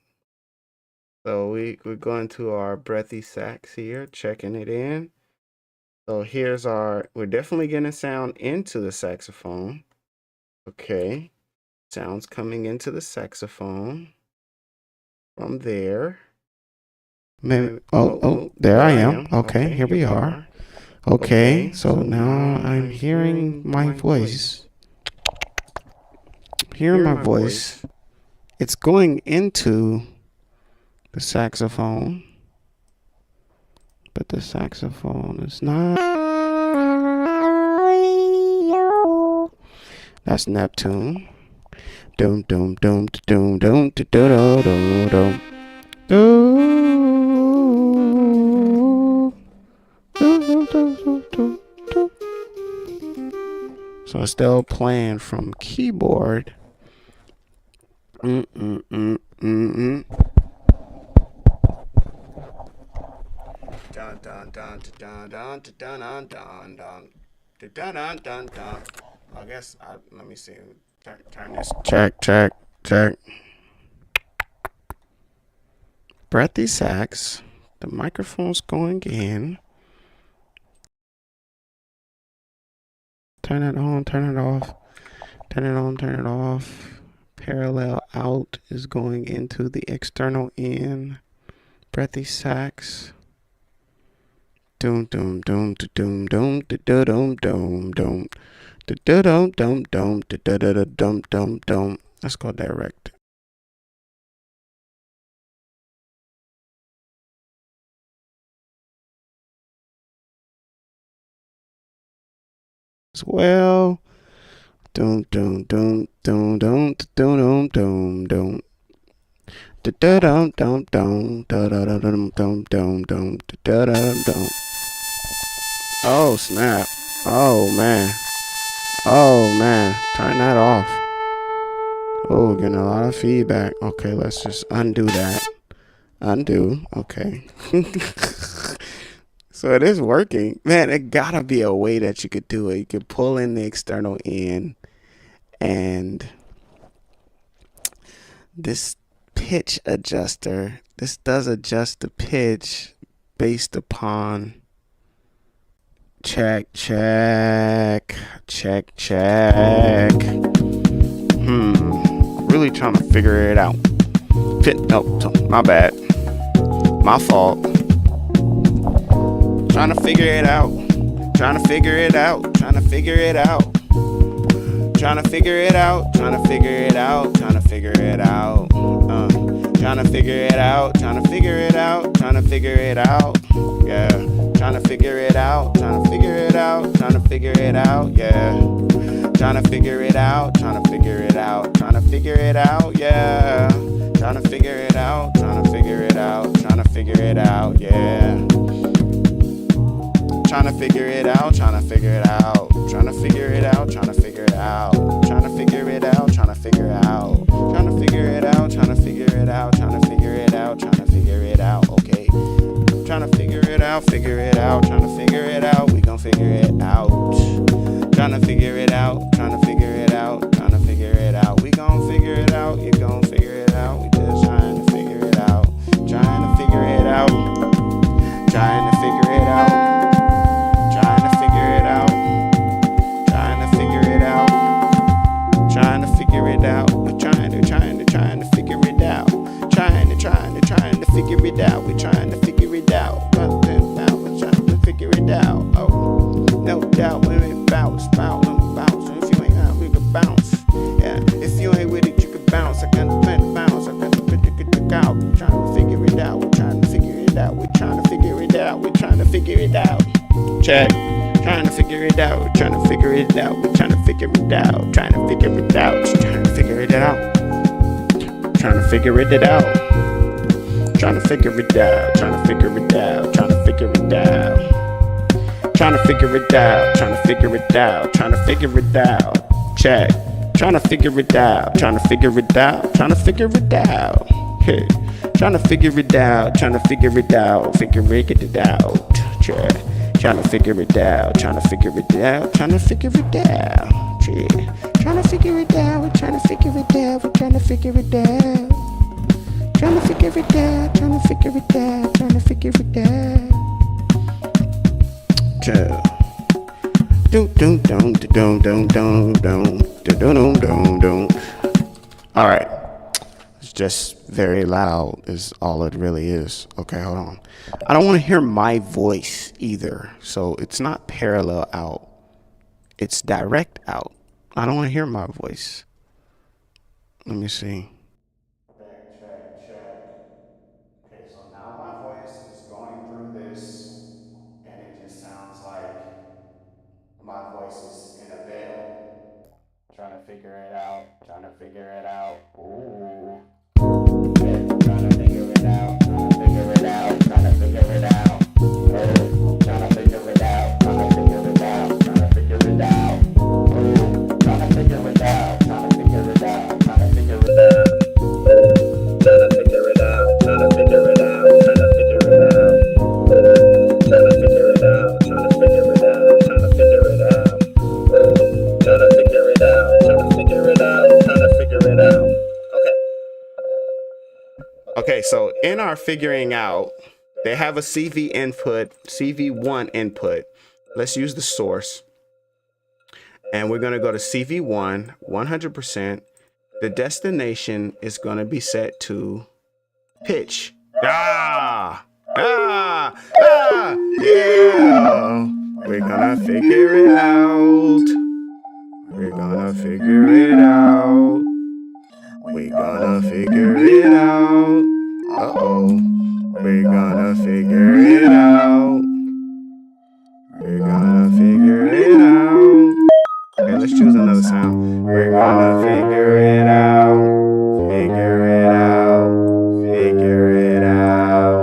So we're going to our breathy sax here, checking it in. So here's we're definitely getting sound into the saxophone. Okay. Sounds coming into the saxophone from there. Maybe, there I am. Okay, here we are. Okay, so now I'm hearing my voice. Hearing my voice. It's going into the saxophone, but the saxophone is not. That's Neptune. Dum dum dum dum dum dum dum dum dum. So it's still playing from keyboard. Dun, dun, dun, dun, dun, dun, dun, dun, dun, dun, dun. I guess let me see. Turn this. Check. Breathy sax. The microphone's going in. Turn it on, turn it off. Turn it on, turn it off. Parallel out is going into the external in. Breathy sax. Doom doom doom doom doom doom doom doom. Dum dum dum dum dum dum. Let's go direct. As well. Dum dum dum dum dum dum dum dum. Dum dum dum dum dum dum. Oh snap! Oh man! Turn that off. Oh, getting a lot of feedback. Okay, let's just undo that. Undo. Okay. So it is working. Man, it gotta be a way that you could do it. You could pull in the external in, and this pitch adjuster, this does adjust the pitch based upon check. Really trying to figure it out. My bad. My fault. Trying to figure it out. Trying to figure it out. Trying to figure it out. Trying to figure it out. Trying to figure it out. Trying to figure it out. Trying to figure it out. Trying to figure it out. Trying to figure it out. Yeah. Trying to figure it out. Trying to figure it out. Trying to figure it out. Yeah. Trying to figure it out. Trying to figure it out. Trying to figure it out. Yeah. Trying to figure it out. Trying to figure it out. Trying to figure it out. Yeah. Trying to figure it out. Trying to figure it out. Trying to figure it out. Trying to figure it out. Trying to figure it out. Trying to figure it out. Trying to figure it out. Trying to figure it out. Trying to figure it out. Trying to figure it out. Okay. Trying to figure it out. Figure it out. Trying to figure it out. We gon' figure it out. Trying to figure it out. Trying to figure it out. Trying to figure it out. We gon' figure it out. You gon' figure it out. We just trying to figure it out. Trying to figure it out. Trying to figure it out. We're trying to figure it out. Trying to figure it out. We're trying to figure it out. We're trying to figure it out. Oh, no doubt when we bounce. If you ain't out, we can bounce. Yeah, if you ain't with it, you can bounce. I got to plan to bounce. I got to pick out. We're trying to figure it out. We're trying to figure it out. We're trying to figure it out. We're trying to figure it out. Check. Trying to figure it out, trying to figure it out, we're trying to figure it out, trying to figure it out, trying to figure it out, trying to figure it out, trying to figure it out, trying to figure it out, trying to figure it out, trying to figure it out, trying to figure it out, trying to figure it out, check, trying to figure it out, trying to figure it out, trying to figure it out, hey, trying to figure it out, trying to figure it out, figure it out, check. Trying to figure it out, trying to figure it out, trying to figure it out, yeah. Trying to figure it out, we're trying to figure it out, we're trying to figure it out. Trying to figure it out, trying to figure it out, trying to figure it out. Yeah. All right. It's just very loud is all it really is. Okay, hold on. I don't want to hear my voice either. So it's not parallel out. It's direct out. I don't want to hear my voice. Let me see. Check. Okay, so now my voice is going through this and it just sounds like my voice is in a veil. Trying to figure it out. Trying to figure it out. Ooh. Trying to figure it out, trying to figure it out, trying to figure it out. Trying to figure it out, trying to figure it out, trying to figure it out. Trying to figure it out, trying to figure it out, trying to figure it out. Trying to figure it out, trying to figure it out, trying to figure it out. Trying to figure it out, trying to figure it out, trying to figure it out. Trying to figure it out, trying to figure it out, trying to figure it out. Okay, so in our figuring out, they have a CV input, CV1 input. Let's use the source. And we're going to go to CV1, 100%. The destination is going to be set to pitch. Yeah. We're going to figure it out. We're going to figure it out. We're gonna figure it out. Uh-oh. We're gonna figure it out. We're gonna figure it out. Okay, let's choose another sound. We're gonna figure it out. Figure it out. Figure it out.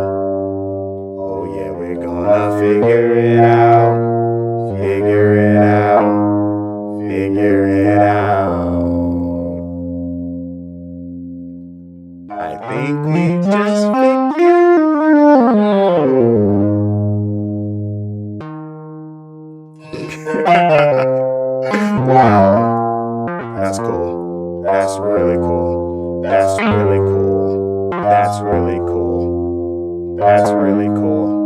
Oh yeah, we're gonna figure it out. Figure it out. Figure it out. I think we just figured Wow. That's cool. That's really cool. That's really cool. That's really cool. That's really cool.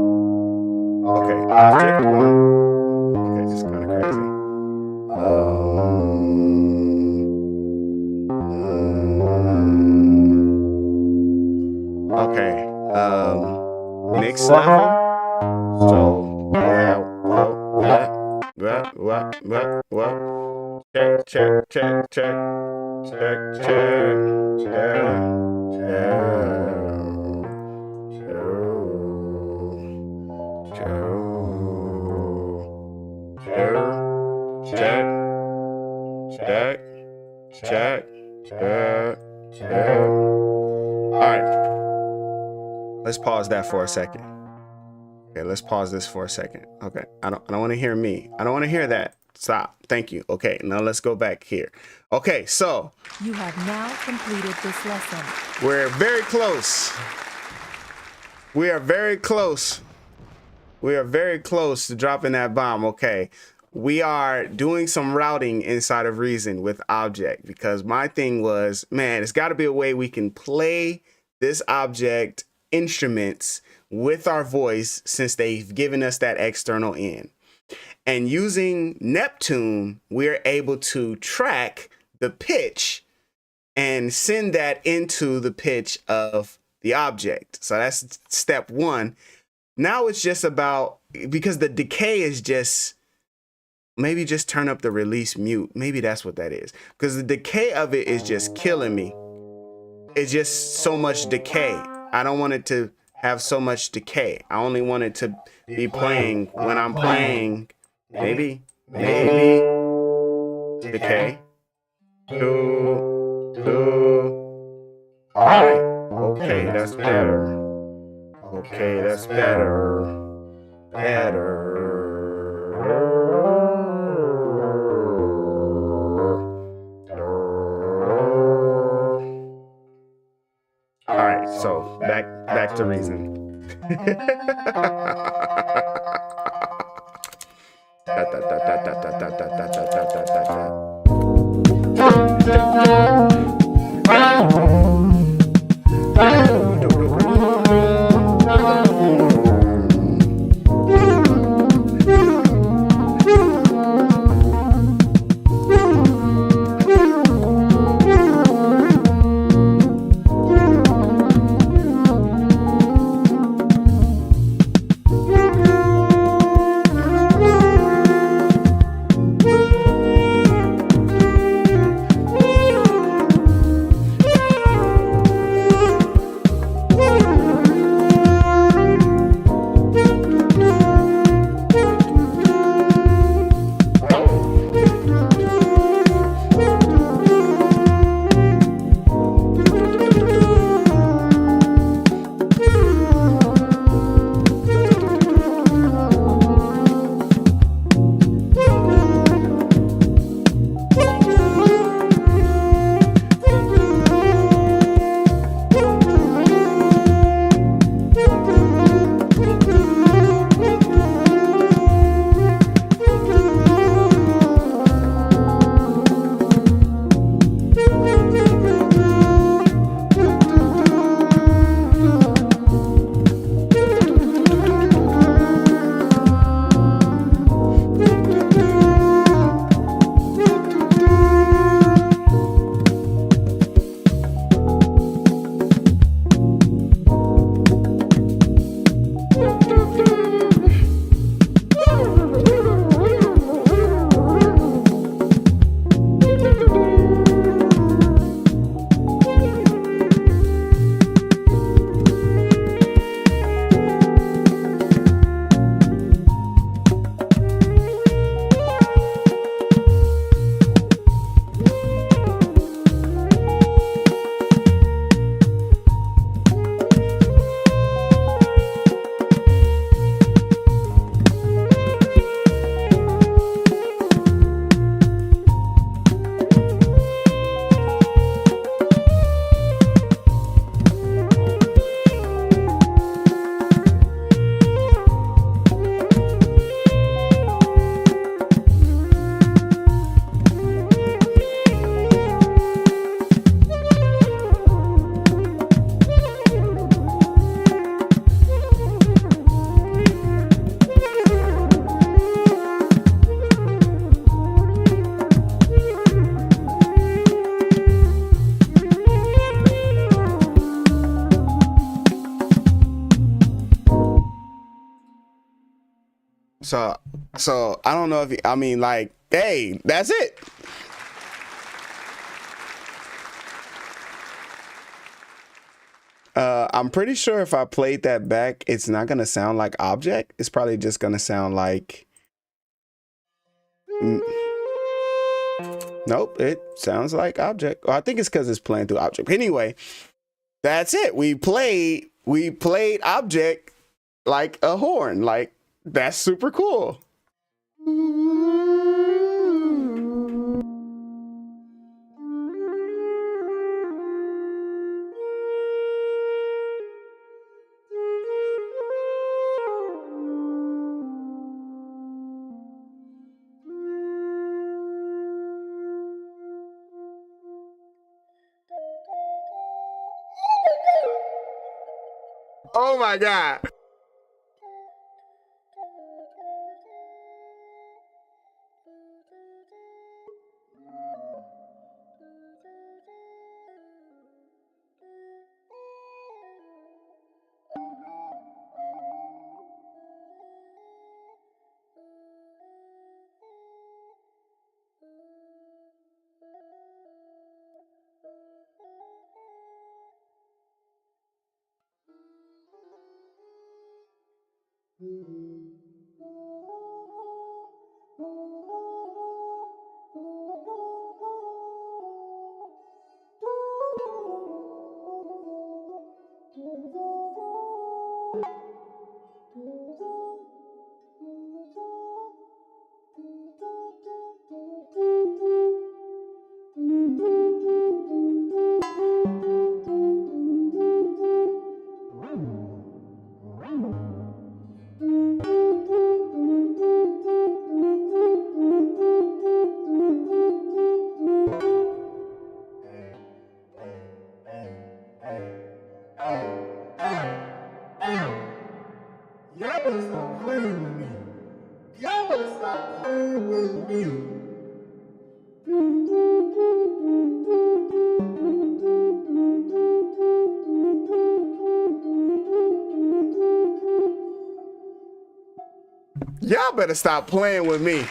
Okay, object one. Okay, it's kind of crazy. Okay, mix level. So, what? Check. All right. Let's pause that for a second. Okay, let's pause this for a second. Okay, I don't want to hear me. I don't want to hear that. Stop. Thank you. Okay, now let's go back here. Okay, so you have now completed this lesson. We're very close. We are very close. We are very close to dropping that bomb. Okay, we are doing some routing inside of Reason with Object, because my thing was, man, it's got to be a way we can play this Object instruments with our voice, since they've given us that external in. And using Neptune, we're able to track the pitch and send that into the pitch of the object. So that's step one. Now it's just about, because the decay is just, maybe just turn up the release mute. Maybe that's what that is. Because the decay of it is just killing me. It's just so much decay. I don't want it to have so much decay. I only want it to be playing when I'm playing. Maybe maybe decay. All right. Okay, that's better. Okay, that's better. All right, so back to reason. So I don't know if I mean, like, hey, that's it. I'm pretty sure if I played that back, it's not gonna sound like Object. It's probably just gonna sound like. Nope, it sounds like Object. Well, I think it's because it's playing through Object. Anyway, that's it. We played Object like a horn. Like, that's super cool. Oh my God. Y'all better stop playing with me. Y'all better stop playing with me. Y'all better stop playing with me.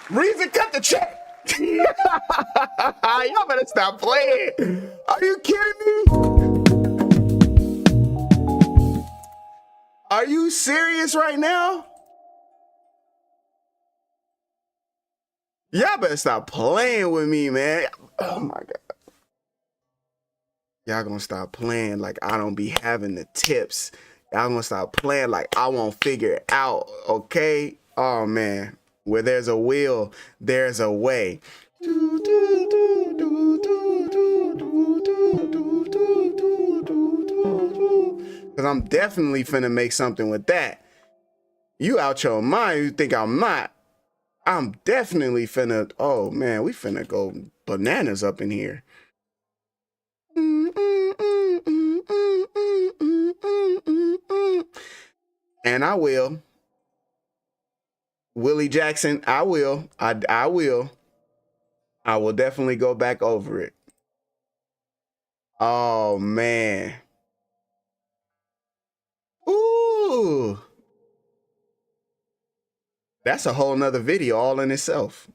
Reason, cut the check. Y'all better stop playing. Are you kidding me? Are you serious right now? Y'all better stop playing with me, man. Oh my God. Y'all gonna stop playing like I don't be having the tips. Y'all gonna stop playing like I won't figure it out, okay? Oh man, where there's a will, there's a way. Cause I'm definitely finna make something with that. You out your mind, you think I'm not. I'm definitely finna, oh man, we finna go bananas up in here. And I will. Willie Jackson, I will. I will. I will definitely go back over it. Oh man. Ooh. That's a whole nother video all in itself.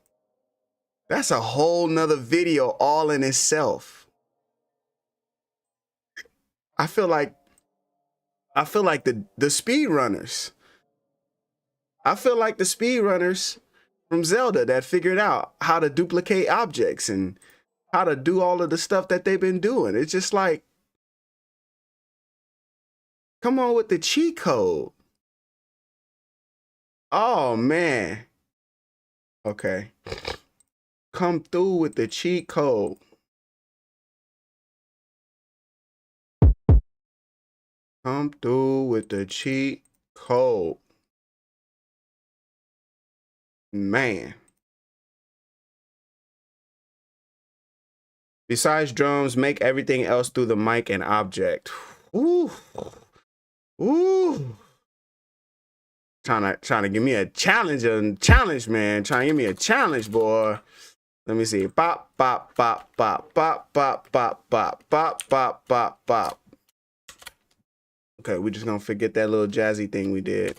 That's a whole nother video all in itself. I feel like the speedrunners. I feel like the speedrunners from Zelda that figured out how to duplicate objects and how to do all of the stuff that they've been doing. It's just like, come on with the cheat code. Oh man. Okay. Come through with the cheat code. Come through with the cheat code. Man. Besides drums, make everything else through the mic and object. Ooh. Ooh. Trying to give me a challenge, man. Trying to give me a challenge, boy. Let me see. Bop, bop, bop, bop, bop, bop, bop, bop, bop, bop, bop, bop. Okay, we're just gonna forget that little jazzy thing we did.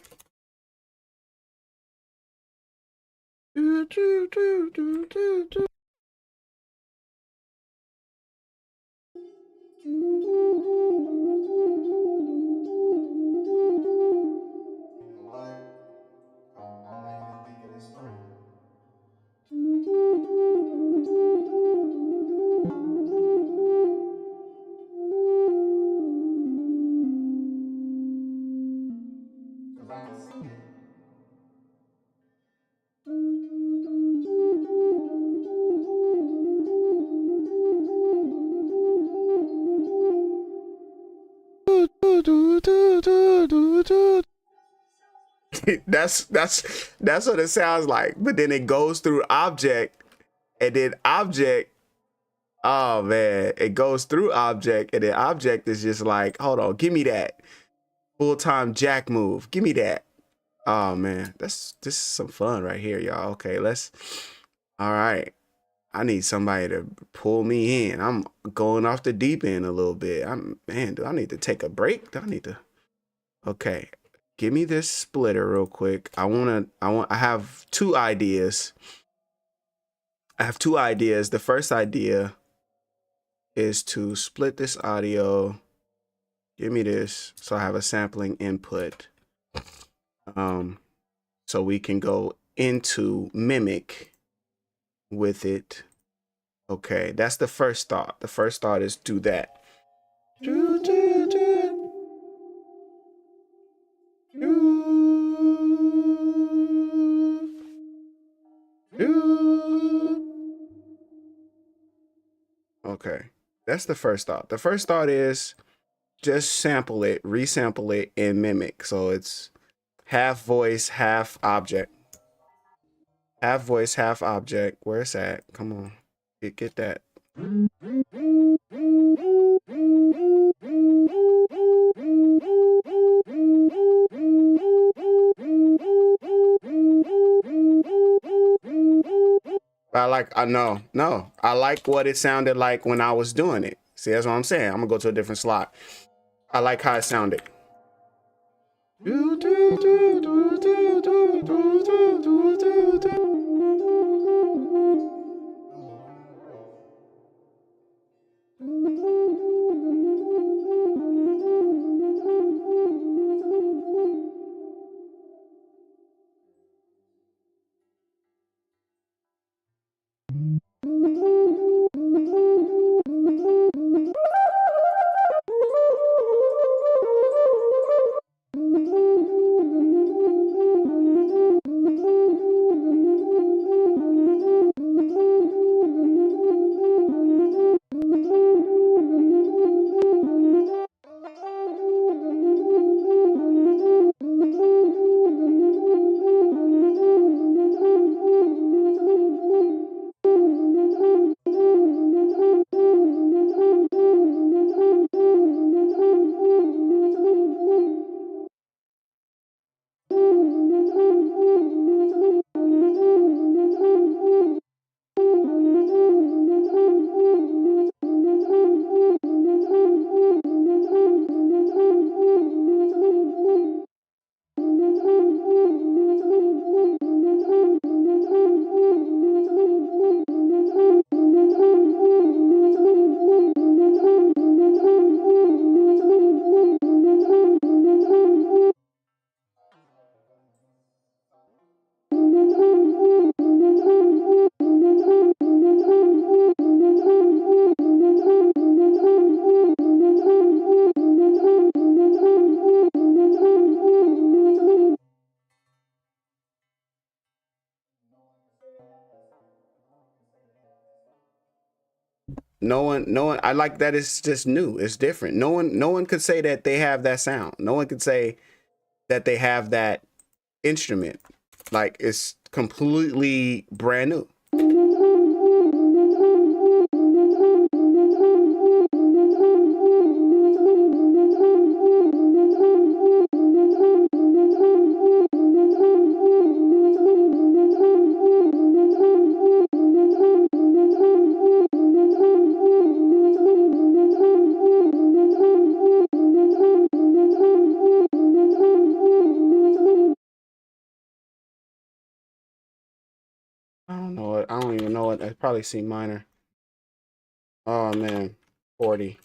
That's what it sounds like. But then it goes through object, and then object, oh man, it goes through object, and then object is just like, hold on, give me that full-time jack move, give me that. Oh man, this is some fun right here, y'all. Okay, all right. I need somebody to pull me in. I'm going off the deep end a little bit. Man, do I need to take a break? Okay. Give me this splitter real quick. I have two ideas. The first idea is to split this audio. Give me this so I have a sampling input. So we can go into mimic with it. Okay, that's the first thought. The first thought is do that. Do, do, do. Okay, that's the first thought. The first thought is just sample it, resample it, and mimic. So it's half voice, half object. Half voice, half object. Where's that? Come on, get that. I like what it sounded like when I was doing it. See, that's what I'm saying. I'm gonna go to a different slot. I like how it sounded. No one, I like that it's just new. It's different. No one could say that they have that sound. No one could say that they have that instrument. Like, it's completely brand new. I don't know it. I don't even know it. I probably C minor. Oh man, 40.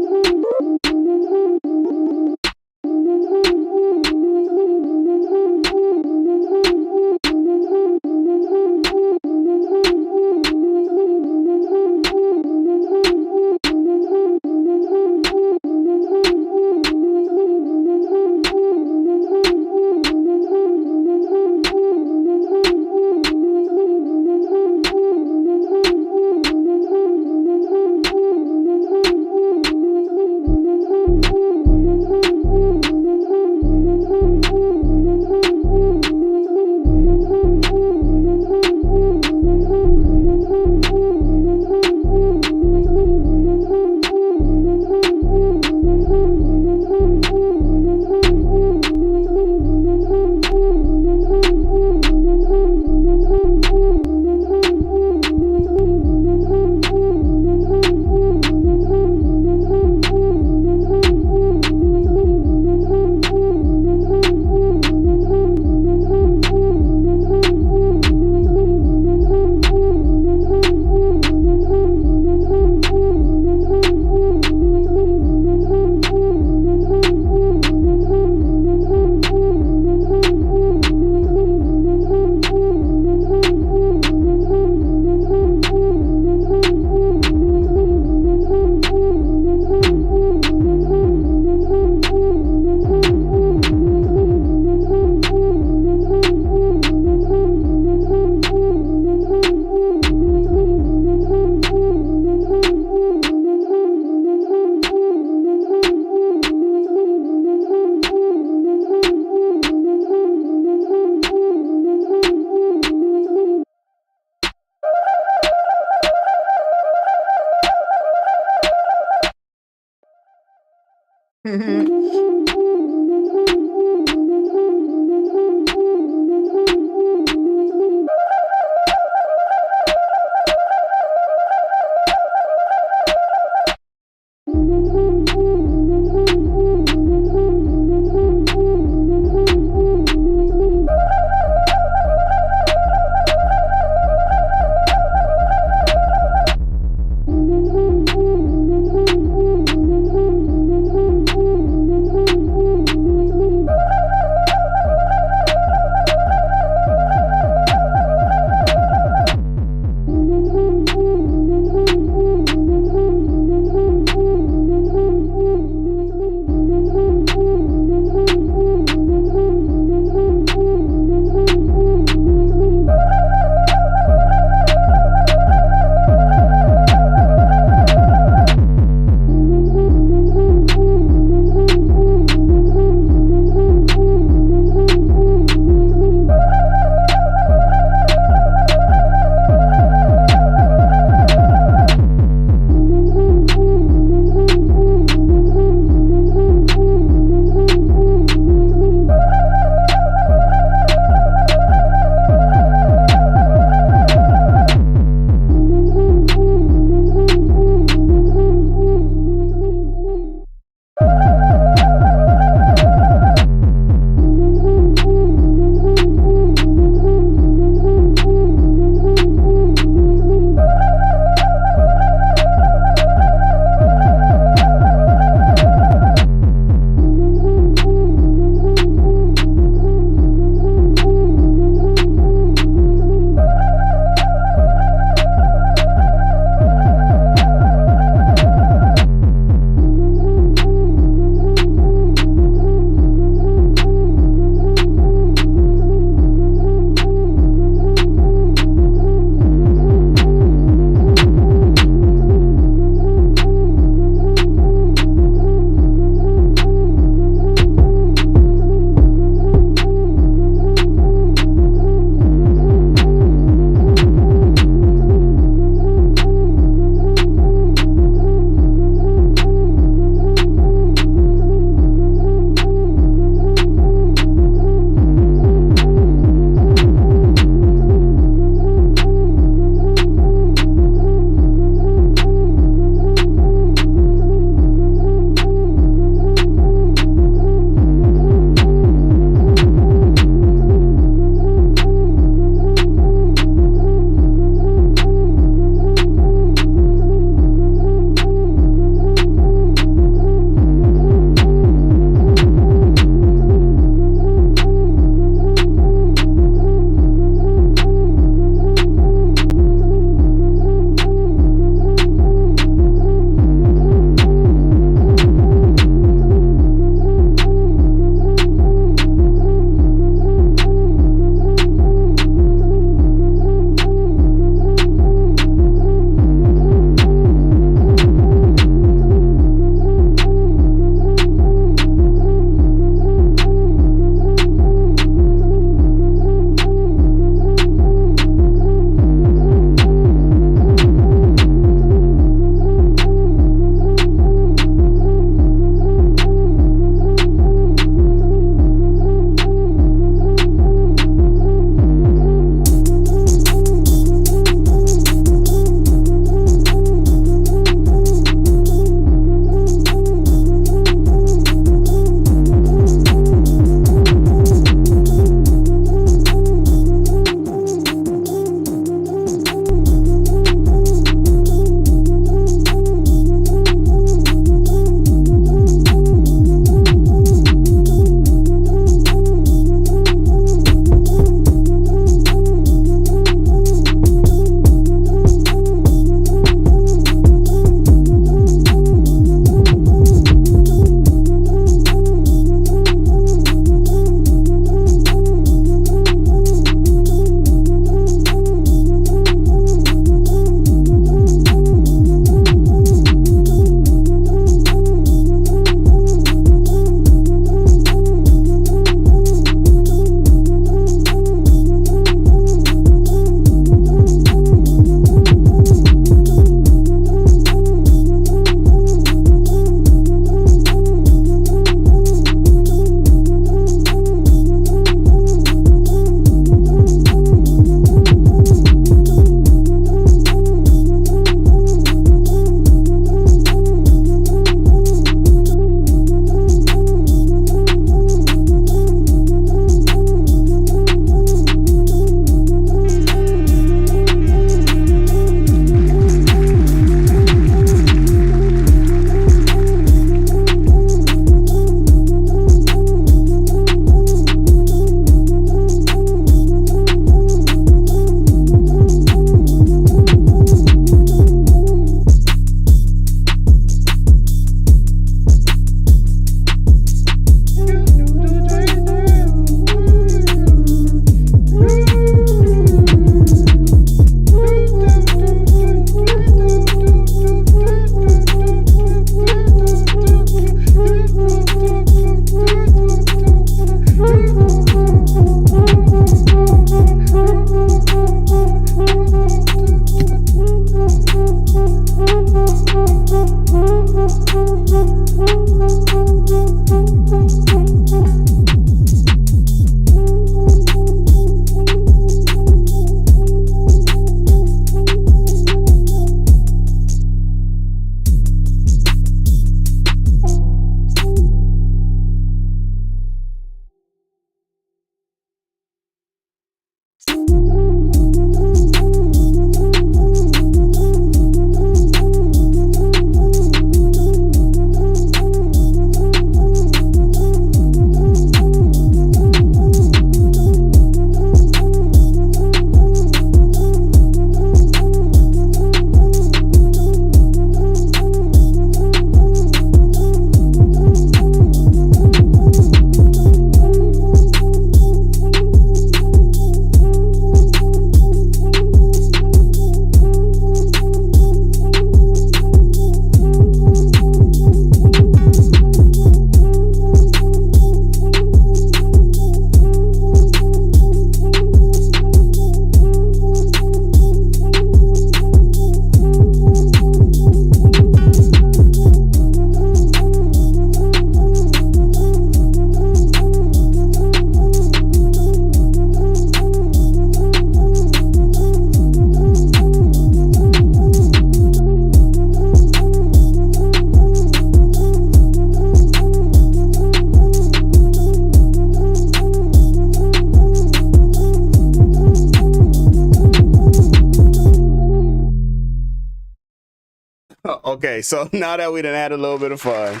Okay, so now that we done had a little bit of fun.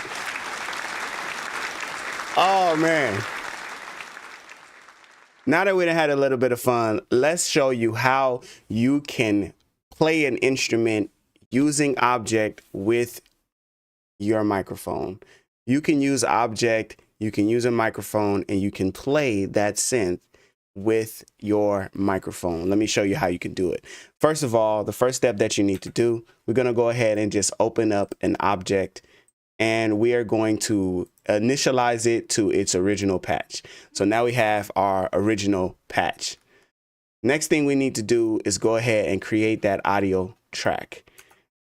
Oh man. Now that we done had a little bit of fun, let's show you how you can play an instrument using Objekt with your microphone. You can use Objekt, you can use a microphone, and you can play that synth with your microphone. Let me show you how you can do it. First of all, the first step that you need to do, we're going to go ahead and just open up an object, and we are going to initialize it to its original patch. So now we have our original patch. Next thing we need to do is go ahead and create that audio track.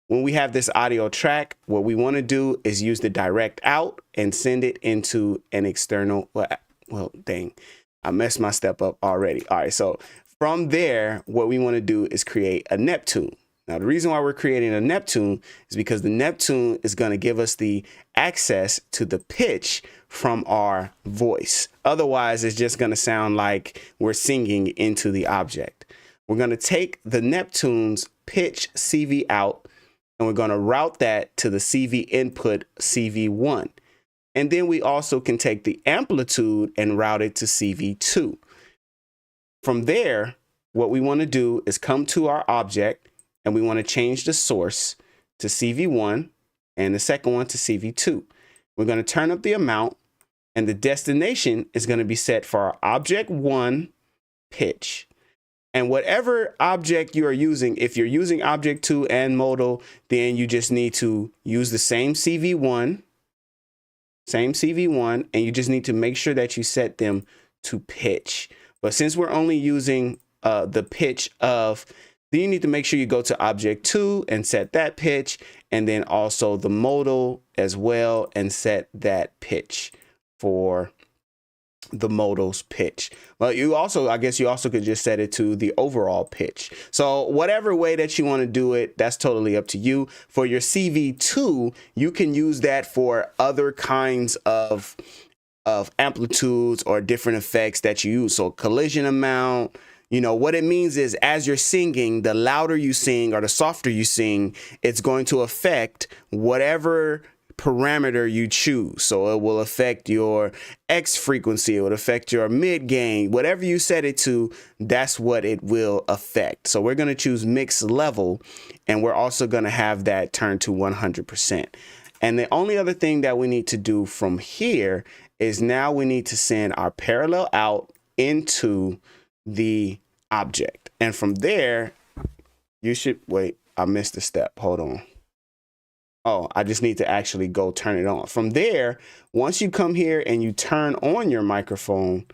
When we have this audio track, what we want to do is use the direct out and send it into an external, well, dang, I messed my step up already. All right, so from there, what we want to do is create a Neptune. Now, the reason why we're creating a Neptune is because the Neptune is going to give us the access to the pitch from our voice. Otherwise, it's just going to sound like we're singing into the object. We're going to take the Neptune's pitch CV out, and we're going to route that to the CV input CV1. And then we also can take the amplitude and route it to CV2. From there, what we want to do is come to our object, and we want to change the source to CV1 and the second one to CV2. We're going to turn up the amount, and the destination is going to be set for our object 1 pitch. And whatever object you are using, if you're using object 2 and modal, then you just need to use the same CV1, and you just need to make sure that you set them to pitch. But since we're only using the pitch of, then you need to make sure you go to object 2 and set that pitch, and then also the modal as well and set that pitch for the modal's pitch. Well, you also, I guess you also could just set it to the overall pitch. So whatever way that you want to do it, that's totally up to you. For your CV2, you can use that for other kinds of amplitudes or different effects that you use. So collision amount, you know, what it means is as you're singing, the louder you sing or the softer you sing, it's going to affect whatever parameter you choose. So it will affect your X frequency, it would affect your mid gain, whatever you set it to, that's what it will affect. So we're going to choose mix level, and we're also going to have that turned to 100%. And the only other thing that we need to do from here is now we need to send our parallel out into the object. And from there, you should wait. I missed a step. Hold on. Oh, I just need to actually go turn it on. From there, once you come here and you turn on your microphone,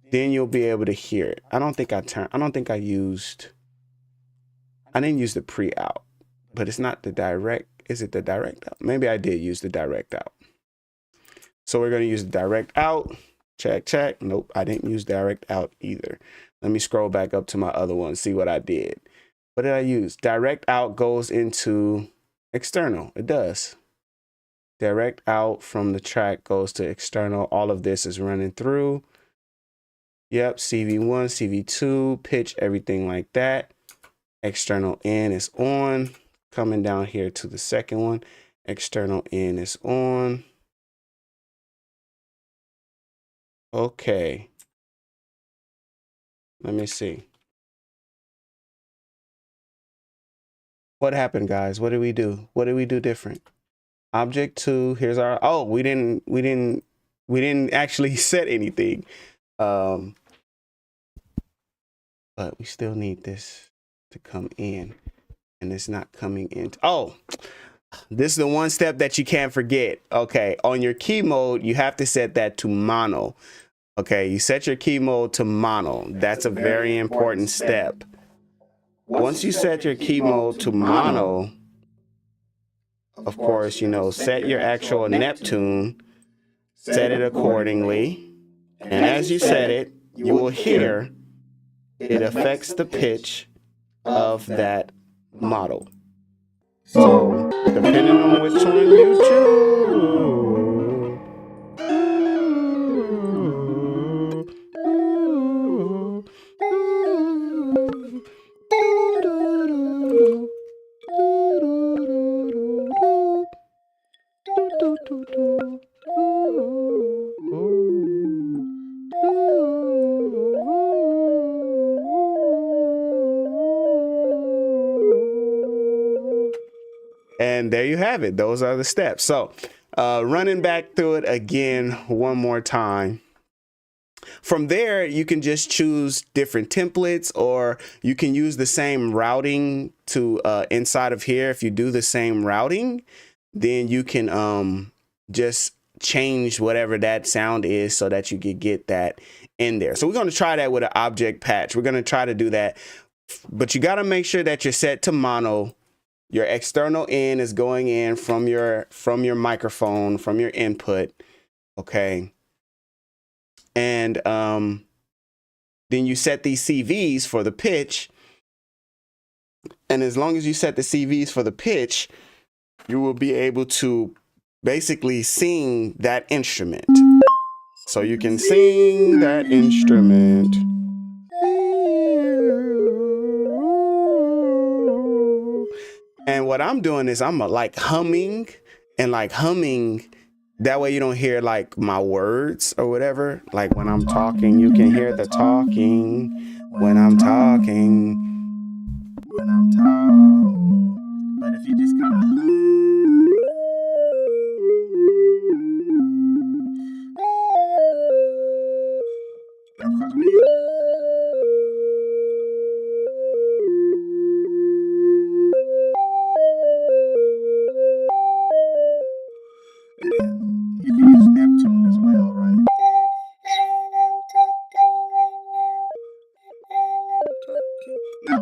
then you'll be able to hear it. I didn't use the pre-out, but it's not the direct. Is it the direct out? Maybe I did use the direct out. So we're going to use the direct out. Check, check. Nope, I didn't use direct out either. Let me scroll back up to my other one, see what I did. What did I use? Direct out goes into external. It does. Direct out from the track goes to external. All of this is running through. Yep, CV1, CV2, pitch, everything like that. External in is on. Coming down here to the second one. External in is on. Okay. Let me see. What happened, guys? What did we do? What did we do different? Object 2, here's our, oh, we didn't actually set anything. But we still need this to come in, and it's not coming in. Oh, this is the one step that you can't forget. Okay, on your key mode, you have to set that to mono. Okay, you set your key mode to mono. That's a very important step. Once you set your key mode to mono, of course, you know, set your actual Neptune, set it accordingly. And as you set it, you will hear it affects the pitch of that model. So, depending on which one you choose. And there you have it. Those are the steps. So running back through it again one more time. From there, you can just choose different templates, or you can use the same routing to inside of here. If you do the same routing, then you can just change whatever that sound is so that you can get that in there. So we're going to try that with an object patch. We're going to try to do that, but you got to make sure that you're set to mono. Your external in is going in from your microphone, from your input. Okay. And then you set these CVs for the pitch. And as long as you set the CVs for the pitch, you will be able to basically sing that instrument. So you can sing that instrument. And what I'm doing is I'm like humming and like humming. That way you don't hear like my words or whatever. Like when I'm talking, you can hear the talking. When I'm talking. When I'm talking. But if you just kind of you can use Neptune as well, right? Now,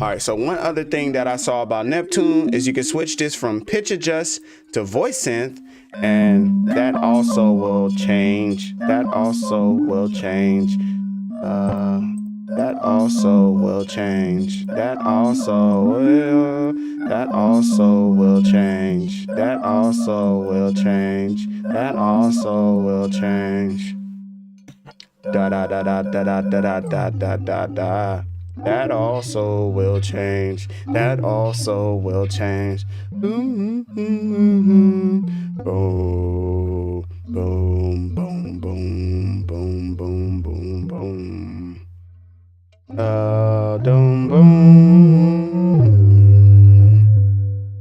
all right, so one other thing that I saw about Neptune is you can switch this from pitch adjust to voice synth, and that also will change. That also will change. That also will change. That also will. That also will change. That also will change. That also will change. Da da da da da da da da da da da. That also will change. That also will change. Boom, boom, boom, boom, boom, boom, boom, boom, boom. Boom, boom, boom,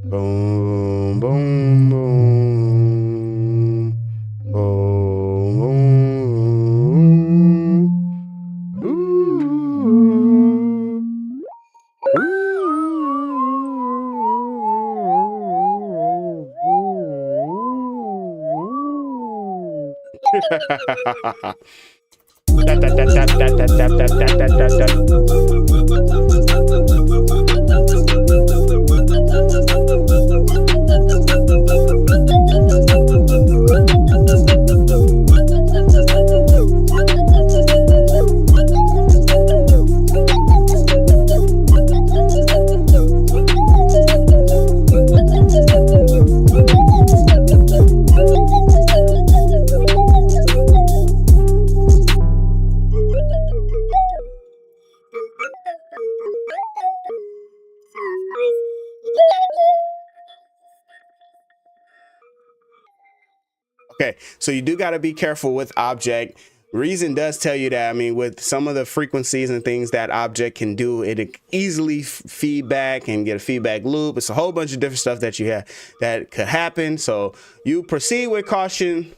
boom, boom, Okay, so you do got to be careful with Objekt. Reason does tell you that, I mean, with some of the frequencies and things that Objekt can do, it easily feedback and get a feedback loop. It's a whole bunch of different stuff that you have that could happen. So you proceed with caution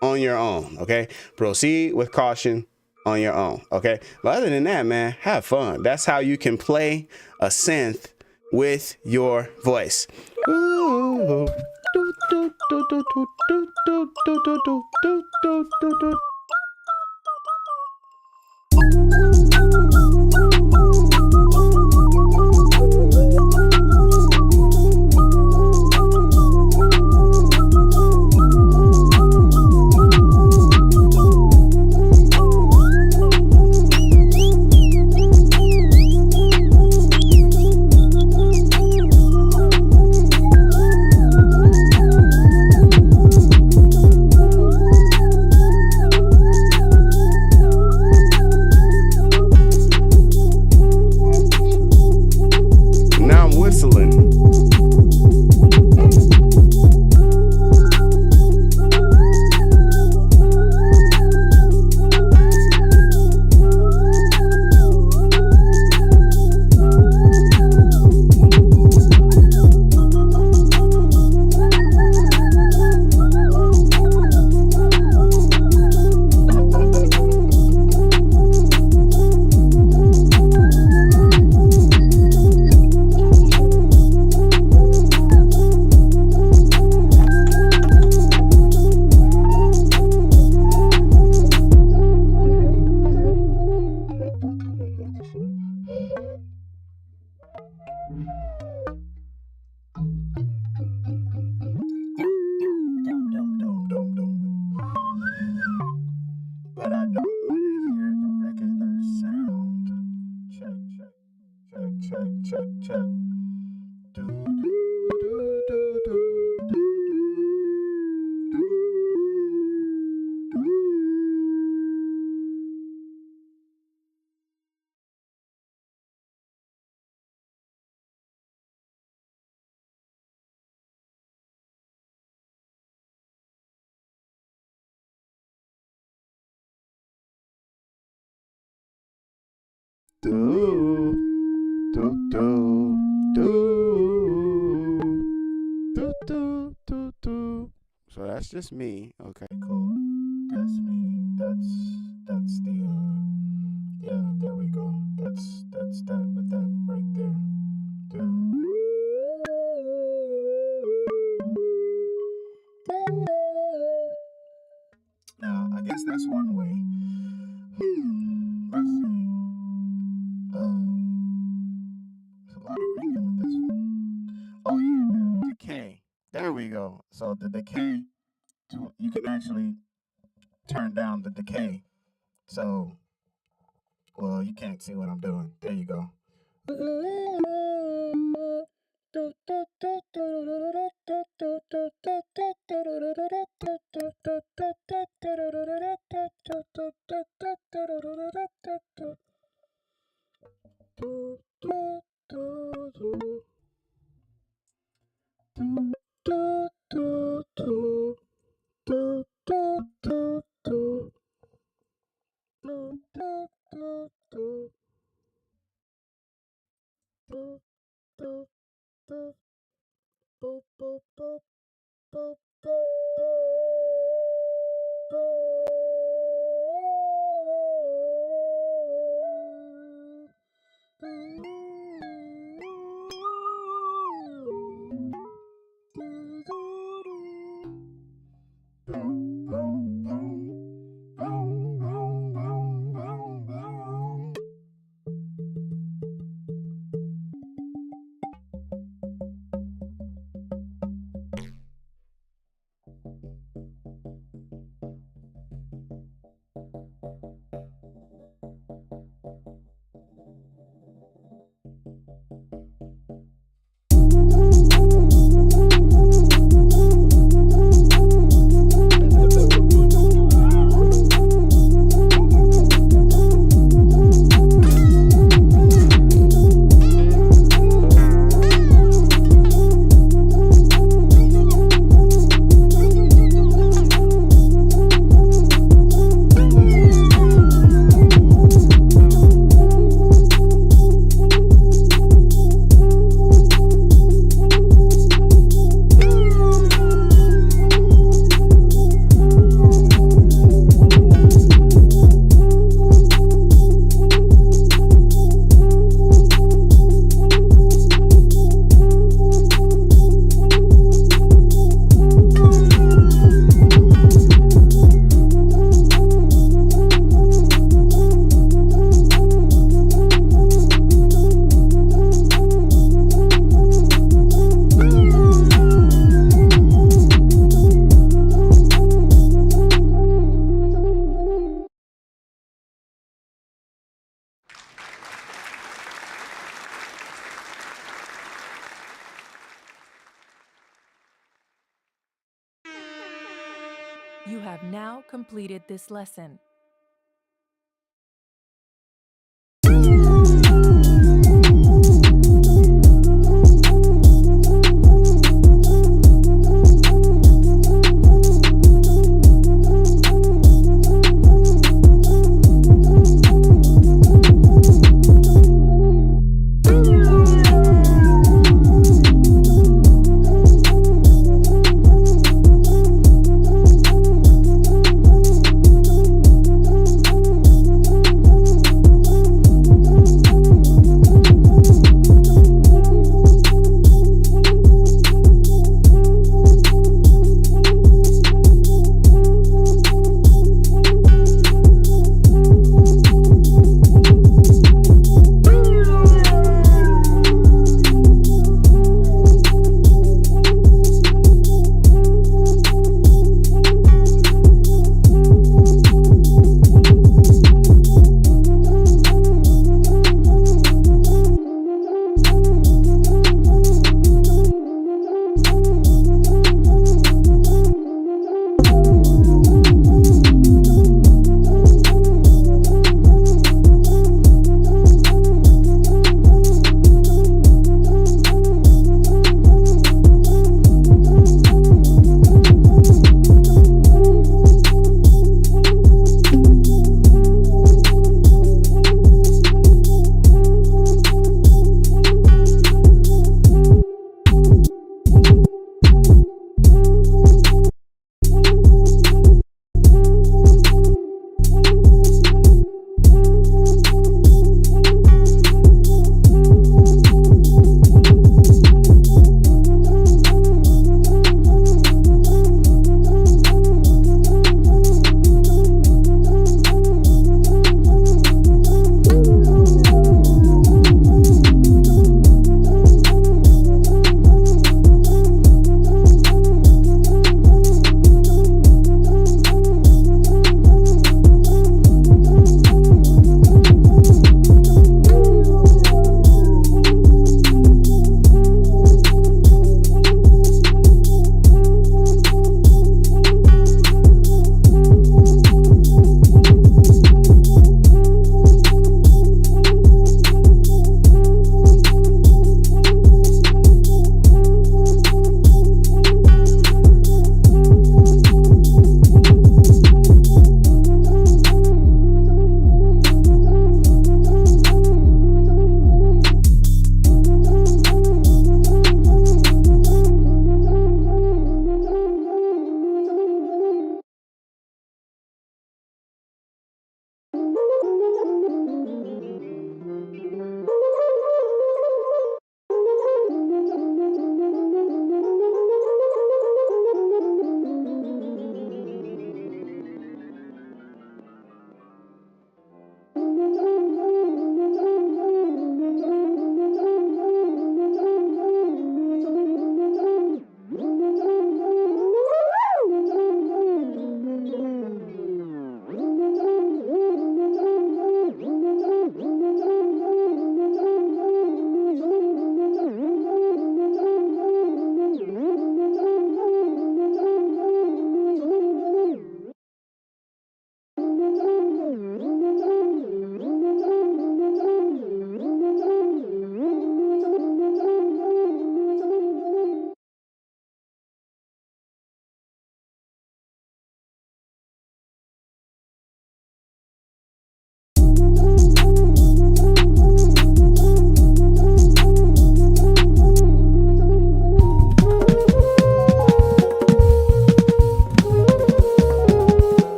on your own. Okay, proceed with caution on your own. Okay, but other than that, man, have fun. That's how you can play a synth with your voice. Ooh. but I don't want to hear the regular sound. Check, check, check, check, check, check. Do, do, do, do, do, do, do, do. Do, do, do, do, do, do, do, do. So that's just me. Okay, cool. That's me. That's the yeah, there we go. That's that with that right there. Do. Now, I guess that's one way. Let's see. There's a lot of ringing with this one. Oh yeah, the decay. There we go. So the decay, you can actually turn down the decay. So, well, you can't see what I'm doing. There you go. You have now completed this lesson.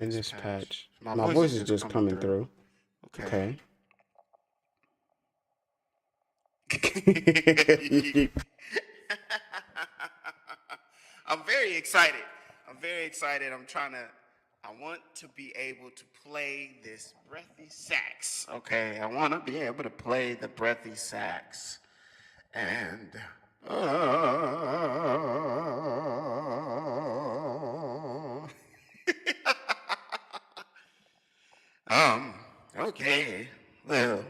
in this patch. My voice is just coming through. Okay. I'm very excited. I want to be able to play this breathy sax. Okay, I want to be able to play the breathy sax. And okay. Well,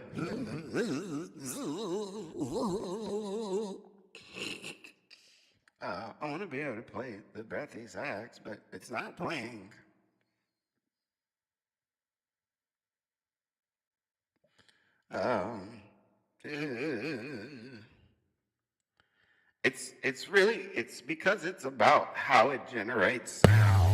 I want to be able to play the breathy sax, but it's not playing. It's because it's about how it generates sound.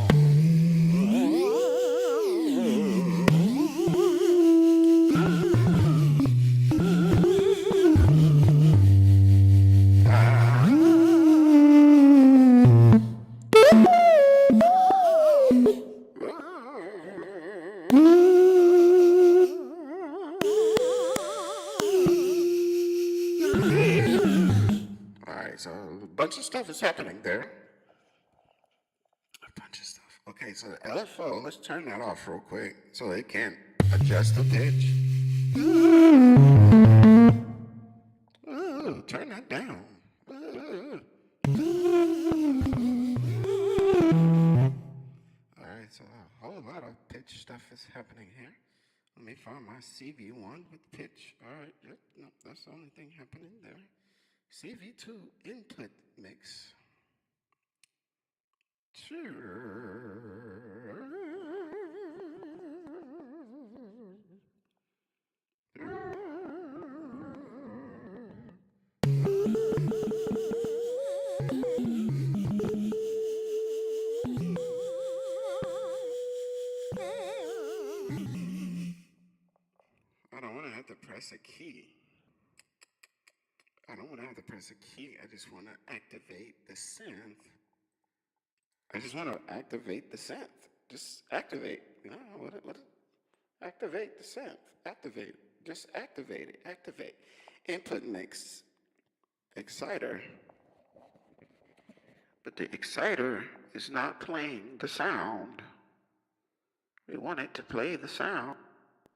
So a bunch of stuff is happening there. A bunch of stuff. Okay, so the LFO, let's turn that off real quick so it can adjust the pitch. Ooh, turn that down. All right, so a whole lot of pitch stuff is happening here. Let me find my CV1 with pitch. All right, yep, no, that's the only thing happening there. CV2 input mix. I don't want to have to press a key. I don't want to have to press a key. I just want to activate the synth. Just activate. You know, what? Activate the synth. Activate. Just activate it. Activate. Input mix. Exciter. But the exciter is not playing the sound. We want it to play the sound.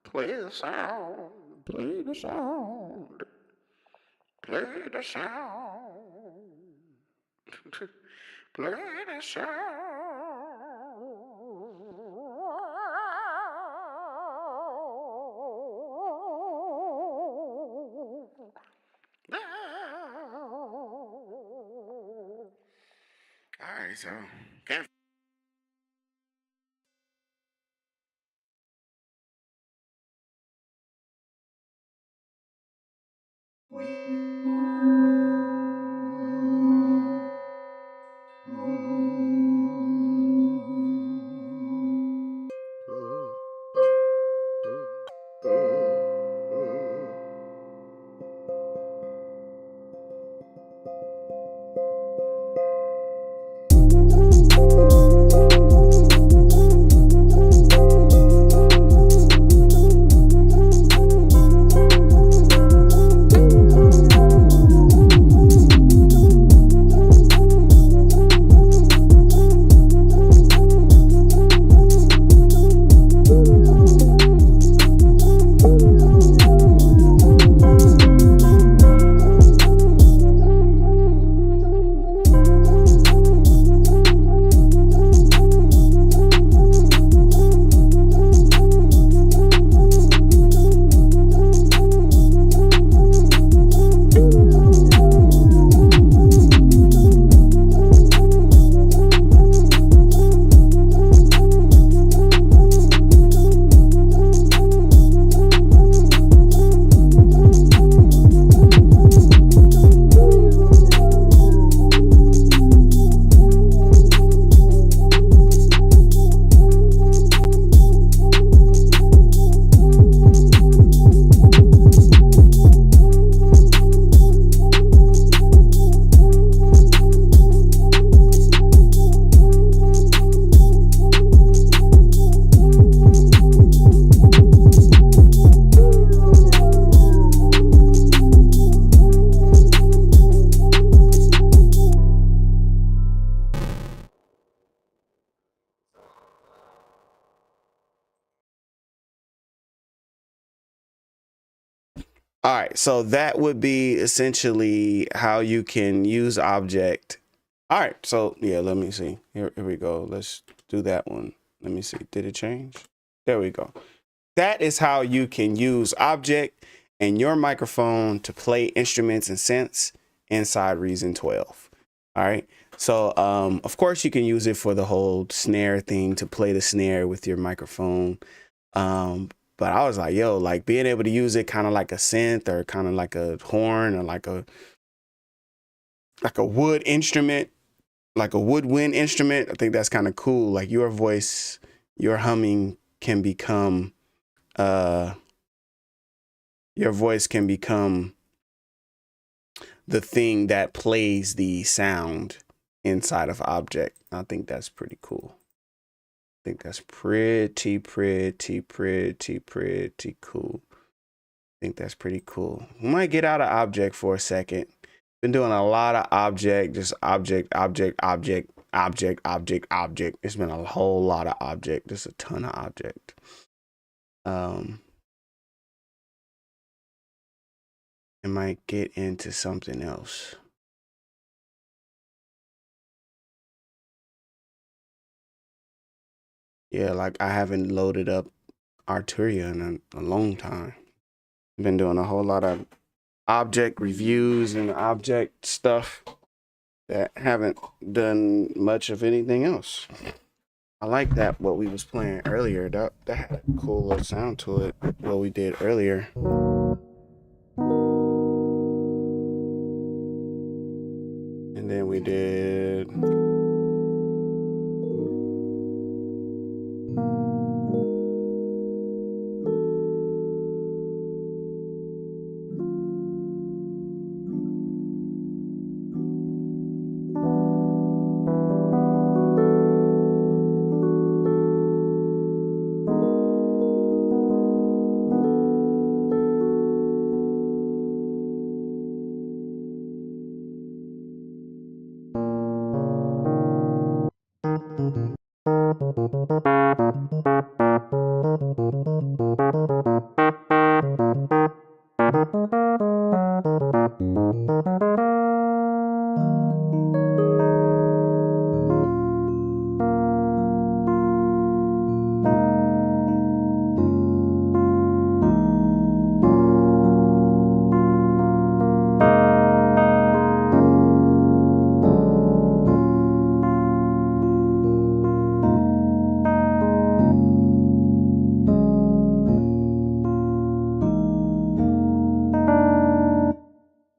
Play the sound. Play the sound. Play the sound. Play the sound. All right, so can't. All right, so that would be essentially how you can use Objekt. All right, so yeah, let me see. Here we go. Let's do that one. Let me see. Did it change? There we go. That is how you can use Objekt and your microphone to play instruments and synths inside Reason 12. All right. So, of course, you can use it for the whole snare thing to play the snare with your microphone. But I was like, yo, like being able to use it kind of like a synth or kind of like a horn or like a wood instrument, like a woodwind instrument. I think that's kind of cool. Like your voice, your humming can become, your voice can become the thing that plays the sound inside of Objekt. I think that's pretty cool. I think that's pretty cool. I think that's pretty cool. We might get out of Objekt for a second. Been doing a lot of Objekt, just Objekt. It's been a whole lot of Objekt, just a ton of Objekt. I might get into something else. Yeah, like I haven't loaded up Arturia in a long time. I've been doing a whole lot of Objekt reviews and Objekt stuff that haven't done much of anything else. I like that what we was playing earlier. That had a cool little sound to it. What we did earlier. And then we did.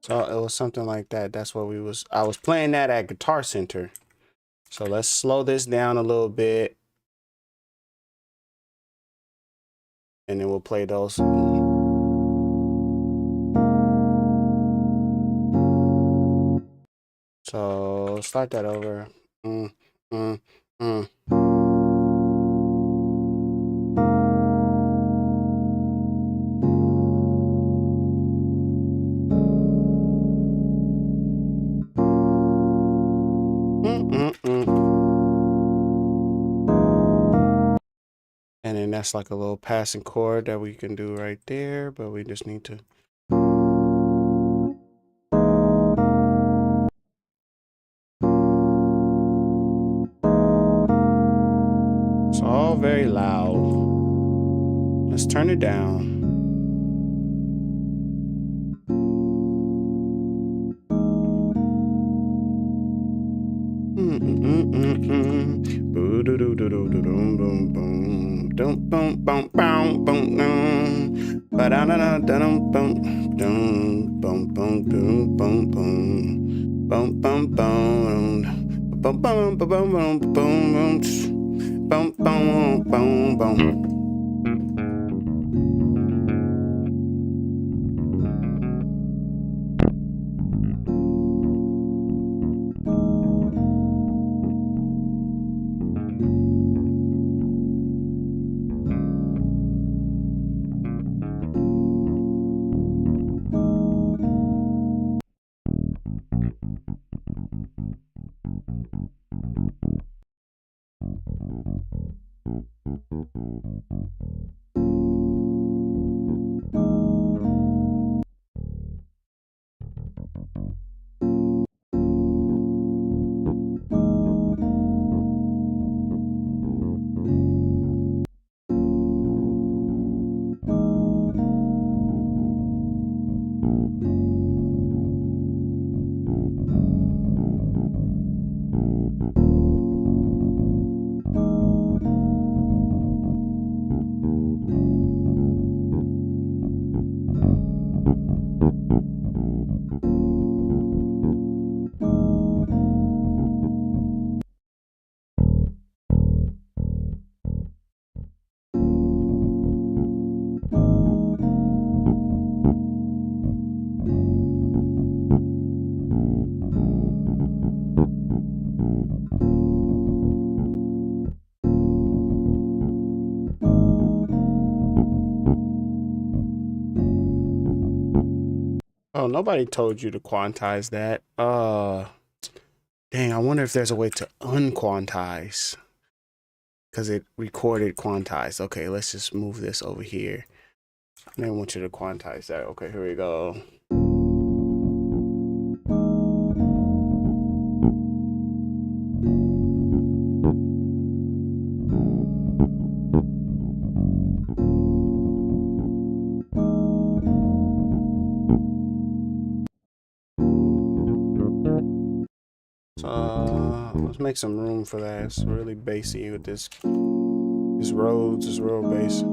So it was something like that. That's what I was playing that at Guitar Center. So let's slow this down a little bit. And then we'll play those. So start that over. And then that's like a little passing chord that we can do right there, but we just need to. It's all very loud. Let's turn it down. Oh, nobody told you to quantize that. Dang, I wonder if there's a way to unquantize because it recorded quantized. Okay, let's just move this over here. I didn't want you to quantize that. Okay, here we go. Let's make some room for that. It's really bassy with this. These roads is real bass.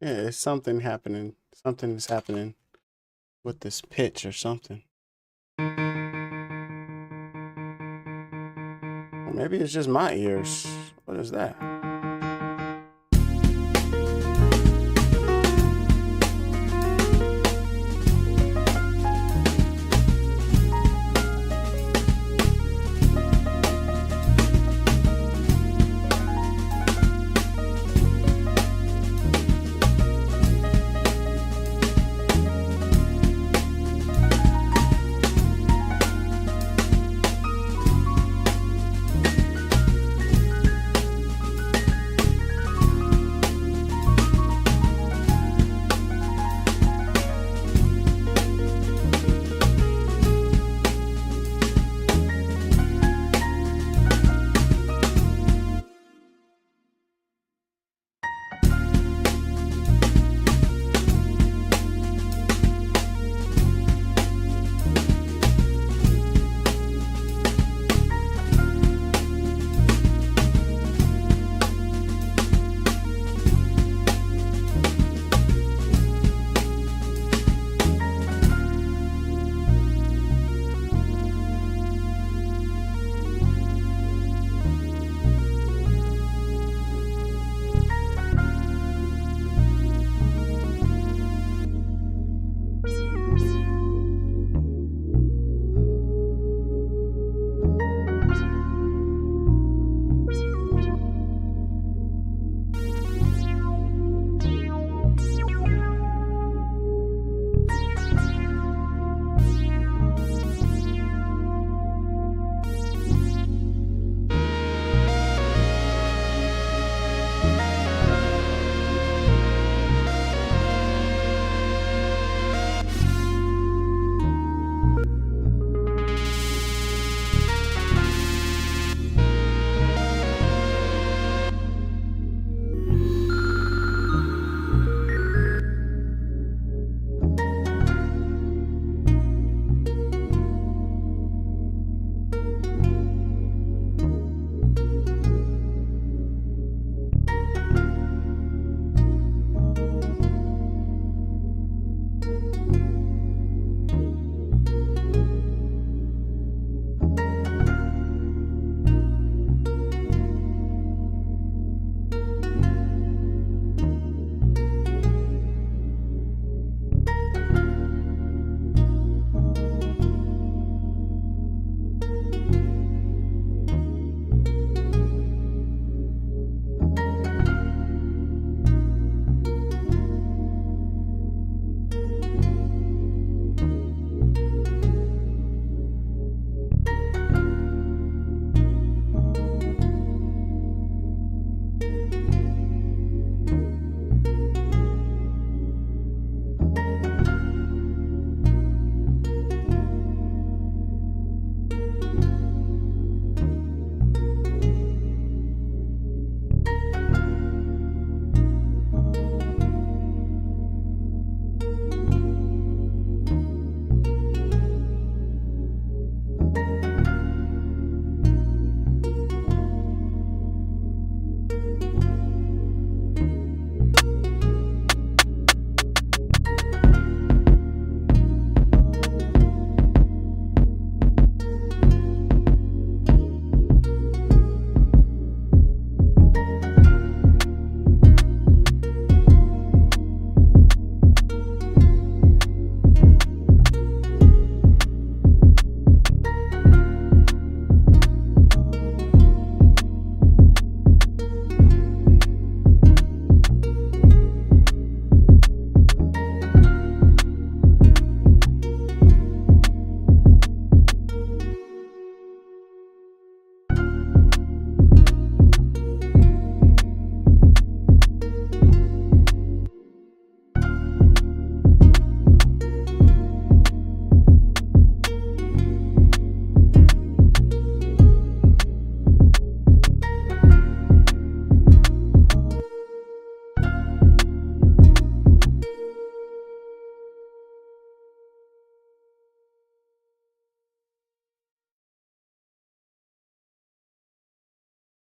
Yeah, it's something happening. Something is happening with this pitch or something. Or maybe it's just my ears. What is that?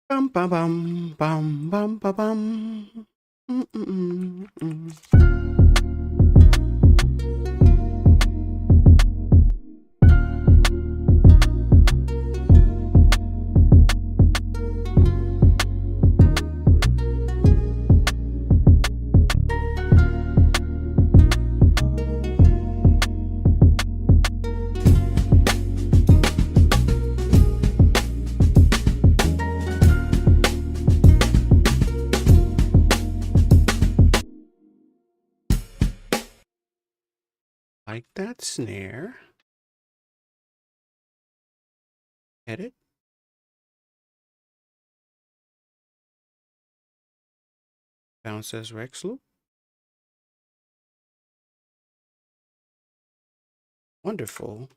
Bum, bum, bum, bum, bum, bum, bum. Like that snare. Edit. Bounce as Rex loop. Wonderful.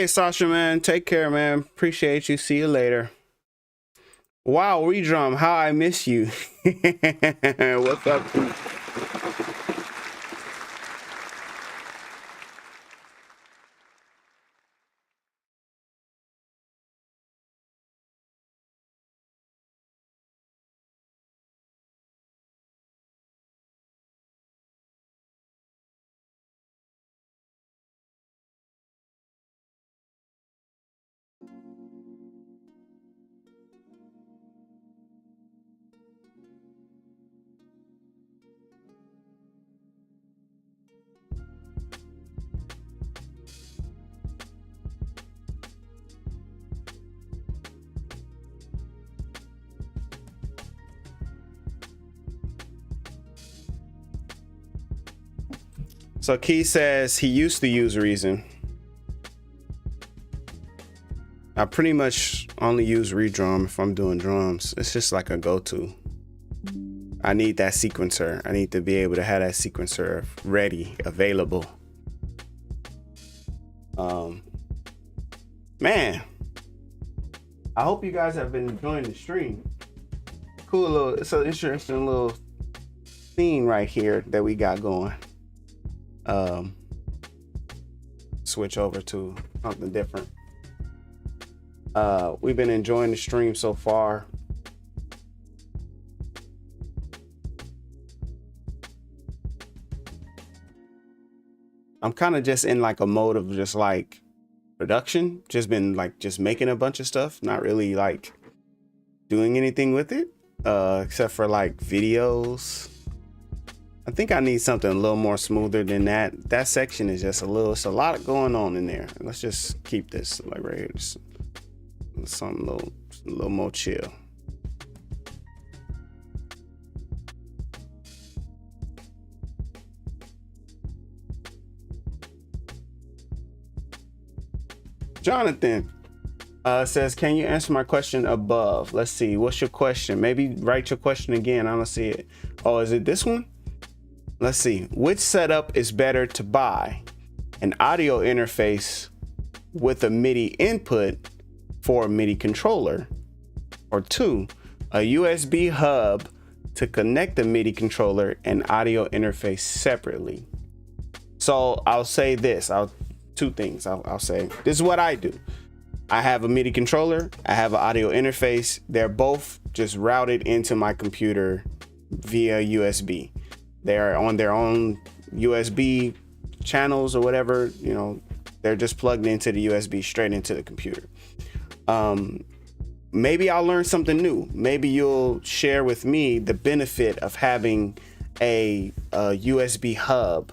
Hey, Sasha, man. Take care, man. Appreciate you. See you later. Wow, Redrum, how I miss you. What's up? So Key says he used to use Reason. I pretty much only use Redrum if I'm doing drums. It's just like a go-to. I need that sequencer. I need to be able to have that sequencer ready, available. Man, I hope you guys have been enjoying the stream. Cool little, it's an interesting little theme right here that we got going. Switch over to something different. We've been enjoying the stream so far. I'm kind of just in like a mode of just like production, just been like just making a bunch of stuff, not really like doing anything with it, except for like videos. I think I need something a little more smoother than that. That section is just it's a lot going on in there. Let's just keep this like right here, just something a little more chill. Jonathan says, can you answer my question above? Let's see. What's your question? Maybe write your question again. I don't see it. Oh, is it this one? Let's see. Which setup is better to buy? An audio interface with a MIDI input for a MIDI controller, or 2, a USB hub to connect the MIDI controller and audio interface separately? So I'll say this. Two things I'll say. This is what I do. I have a MIDI controller. I have an audio interface. They're both just routed into my computer via USB. They're on their own USB channels or whatever, you know, they're just plugged into the USB straight into the computer. Maybe I'll learn something new. Maybe you'll share with me the benefit of having a USB hub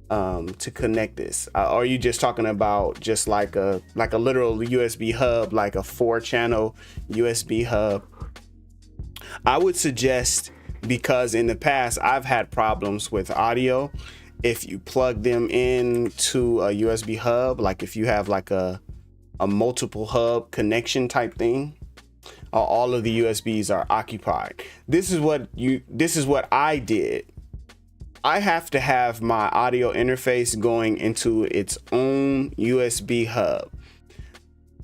to connect this. Are you just talking about just like a literal USB hub, like a 4-channel USB hub? I would suggest, because in the past I've had problems with audio, if you plug them into a USB hub, like if you have like a multiple hub connection type thing, all of the USBs are occupied. This is what I did. I have to have my audio interface going into its own USB hub.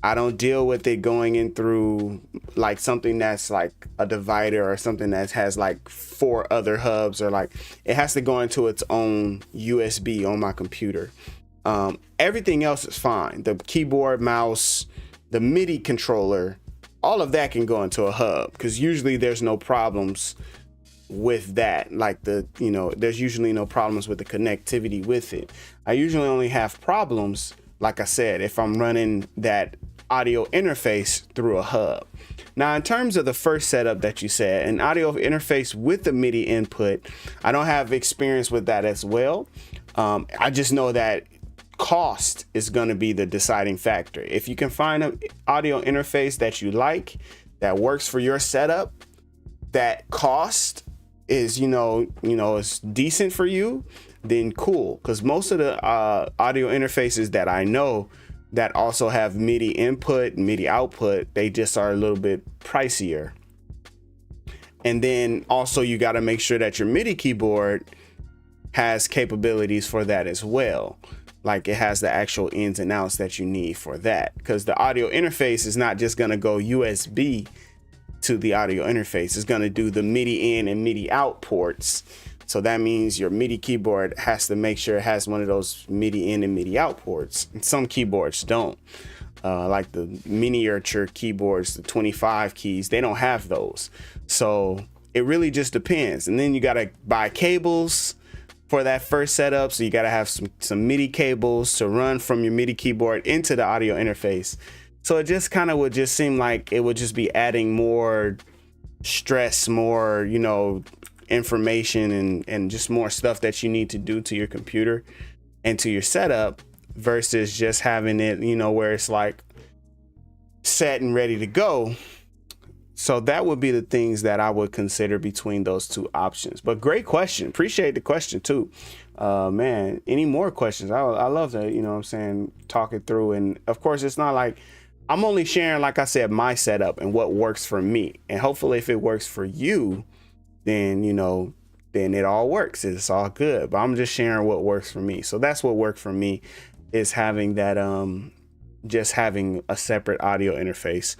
I don't deal with it going in through like something that's like a divider or something that has like 4 other hubs, or like it has to go into its own USB on my computer. Everything else is fine. The keyboard, mouse, the MIDI controller, all of that can go into a hub, because usually there's no problems with that. Like there's usually no problems with the connectivity with it. I usually only have problems, like I said, if I'm running that audio interface through a hub. Now, in terms of the first setup that you said, an audio interface with the MIDI input, I don't have experience with that as well. I just know that cost is going to be the deciding factor. If you can find an audio interface that you like, that works for your setup, that cost is, is decent for you, then cool. Because most of the audio interfaces that I know that also have MIDI input, MIDI output, they just are a little bit pricier. And then also you got to make sure that your MIDI keyboard has capabilities for that as well. Like it has the actual ins and outs that you need for that, because the audio interface is not just going to go USB to the audio interface. It's going to do the MIDI in and MIDI out ports. So that means your MIDI keyboard has to make sure it has one of those MIDI in and MIDI out ports. And some keyboards don't. Like the miniature keyboards, the 25 keys, they don't have those. So it really just depends. And then you got to buy cables for that first setup. So you got to have some MIDI cables to run from your MIDI keyboard into the audio interface. So it just kind of would just seem like it would just be adding more stress, more, you know, information and just more stuff that you need to do to your computer and to your setup, versus just having it, you know, where it's like set and ready to go. So that would be the things that I would consider between those two options. But great question. Appreciate the question too. Man, any more questions? I love to, you know what I'm saying, talk it through. And of course, it's not like I'm only sharing, like I said, my setup and what works for me. And hopefully if it works for you, then, you know, then it all works. It's all good. But I'm just sharing what works for me. So that's what worked for me, is having that, just having a separate audio interface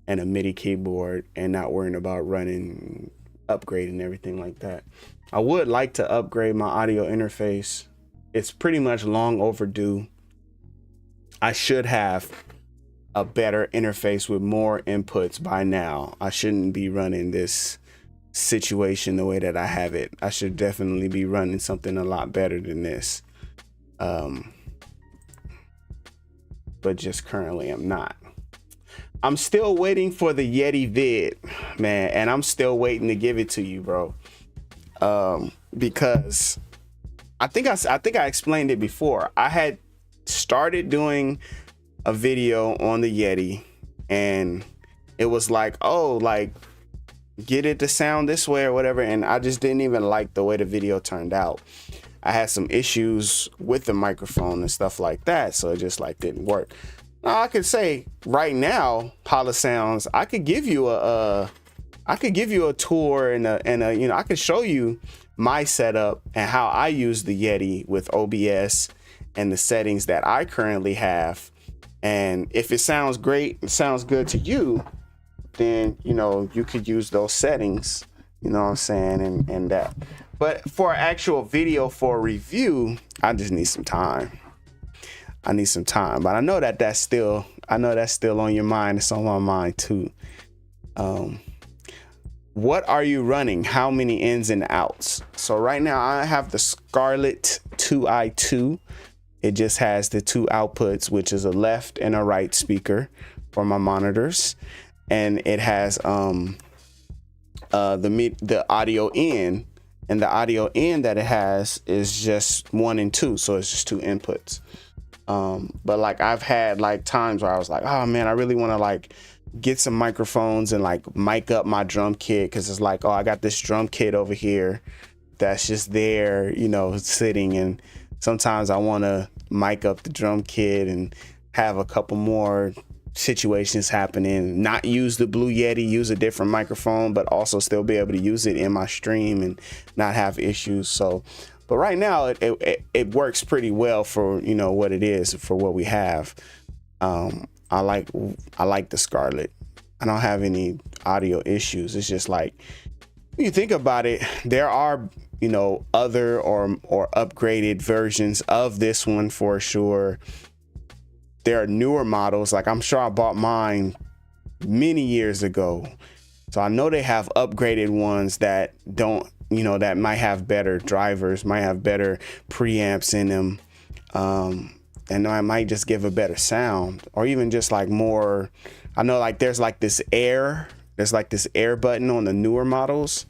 and a MIDI keyboard and not worrying about running, upgrading, everything like that. I would like to upgrade my audio interface. It's pretty much long overdue. I should have a better interface with more inputs by now. I shouldn't be running this situation the way that I have it. I should definitely be running something a lot better than this. But just currently I'm not. I'm still waiting for the Yeti vid, man, and I'm still waiting to give it to you, bro. Because I think I explained it before. I had started doing a video on the Yeti, and it was like, oh, like, get it to sound this way or whatever, and I just didn't even like the way the video turned out. I had some issues with the microphone and stuff like that, so it just like didn't work. Now I could say right now how it sounds. I could give you a tour and a you know, I could show you my setup and how I use the Yeti with OBS and the settings that I currently have. And if it sounds great, it sounds good to you, then, you know, you could use those settings, you know what I'm saying, and that. But for actual video for review, I just need some time. I need some time, but I know that's still on your mind. It's on my mind too. What are you running? How many ins and outs? So right now I have the Scarlett 2i2. It just has the two outputs, which is a left and a right speaker for my monitors. And it has the audio in, and the audio in that it has is just 1 and 2, so it's just 2 inputs. But like I've had like times where I was like, oh man, I really want to like get some microphones and like mic up my drum kit, because it's like, oh, I got this drum kit over here that's just there, you know, sitting, and sometimes I want to mic up the drum kit and have a couple more situations happening, not use the Blue Yeti, use a different microphone, but also still be able to use it in my stream and not have issues. So, but right now it works pretty well for, you know, what it is, for what we have. I like the Scarlett. I don't have any audio issues. It's just like, when you think about it, there are, you know, other or upgraded versions of this one for sure. There are newer models, like I'm sure I bought mine many years ago. So I know they have upgraded ones that don't, you know, that might have better drivers, might have better preamps in them. And I might just give a better sound, or even just like more, I know like there's like this air button on the newer models,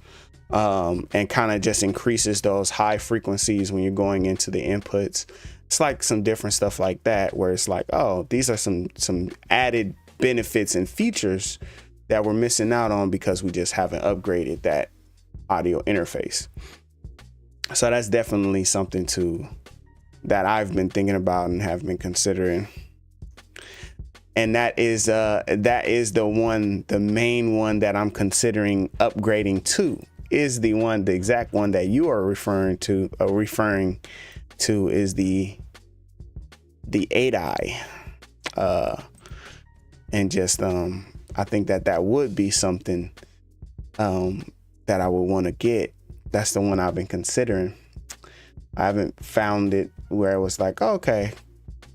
and kind of just increases those high frequencies when you're going into the inputs. It's like some different stuff like that, where it's like, oh, these are some added benefits and features that we're missing out on because we just haven't upgraded that audio interface. So that's definitely something that I've been thinking about and have been considering. And that is the main one that I'm considering upgrading to, is the exact one that you are referring to is the the 8i, and just I think that would be something that I would want to get. That's the one I've been considering. I haven't found it where it was like, okay,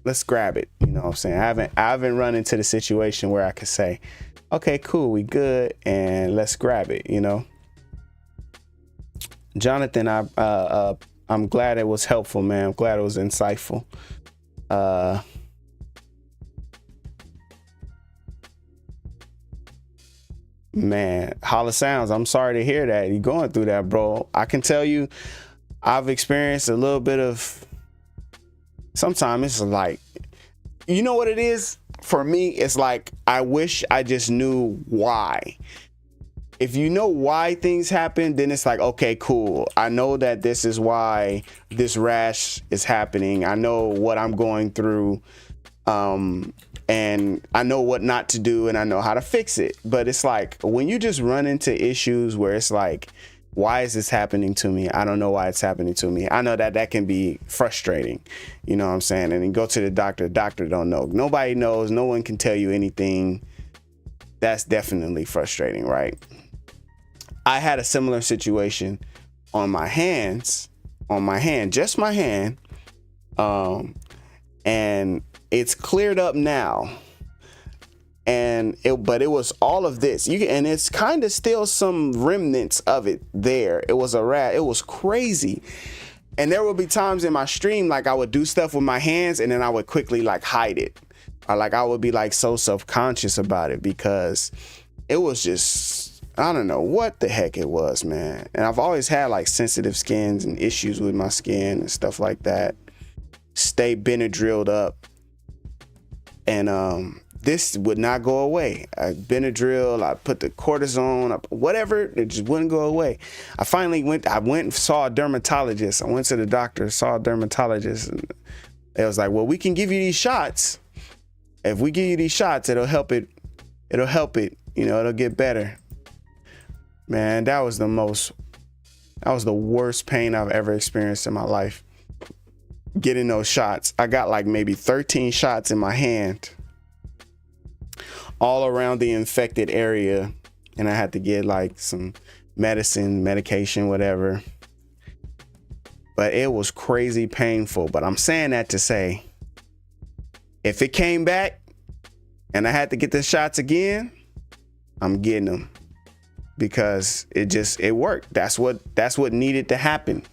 let's grab it. You know what I'm saying? I haven't run into the situation where I could say, okay, cool, we good, and let's grab it, you know. Jonathan, I'm glad it was helpful, man. I'm glad it was insightful. Man, Holla Sounds, I'm sorry to hear that you're going through that, bro. I can tell you, I've experienced a little bit of, sometimes it's like, you know what it is? For me, it's like, I wish I just knew why. If you know why things happen, then it's like, okay, cool. I know that this is why this rash is happening. I know what I'm going through. And I know what not to do, and I know how to fix it. But it's like, when you just run into issues where it's like, why is this happening to me? I don't know why it's happening to me. I know that can be frustrating. You know what I'm saying? And then go to the doctor don't know. Nobody knows. No one can tell you anything. That's definitely frustrating, right? I had a similar situation on my hands, just my hand. And it's cleared up now. But it was all of this. And it's kind of still some remnants of it there. It was it was crazy. And there would be times in my stream, like I would do stuff with my hands and then I would quickly like hide it. Or like I would be like so self-conscious about it because it was just, I don't know what the heck it was, man. And I've always had like sensitive skins and issues with my skin and stuff like that. Stay Benadrylled up. And this would not go away. I Benadryl, I put the cortisone, whatever, it just wouldn't go away. I went and saw a dermatologist. I went to the doctor, saw a dermatologist, and it was like, well, we can give you these shots. If we give you these shots, it'll help it, you know, it'll get better. Man, that was the worst pain I've ever experienced in my life. Getting those shots. I got like maybe 13 shots in my hand all around the infected area, and I had to get like some medication, whatever. But it was crazy painful. But I'm saying that to say, if it came back and I had to get the shots again, I'm getting them because it worked. That's what needed to happen.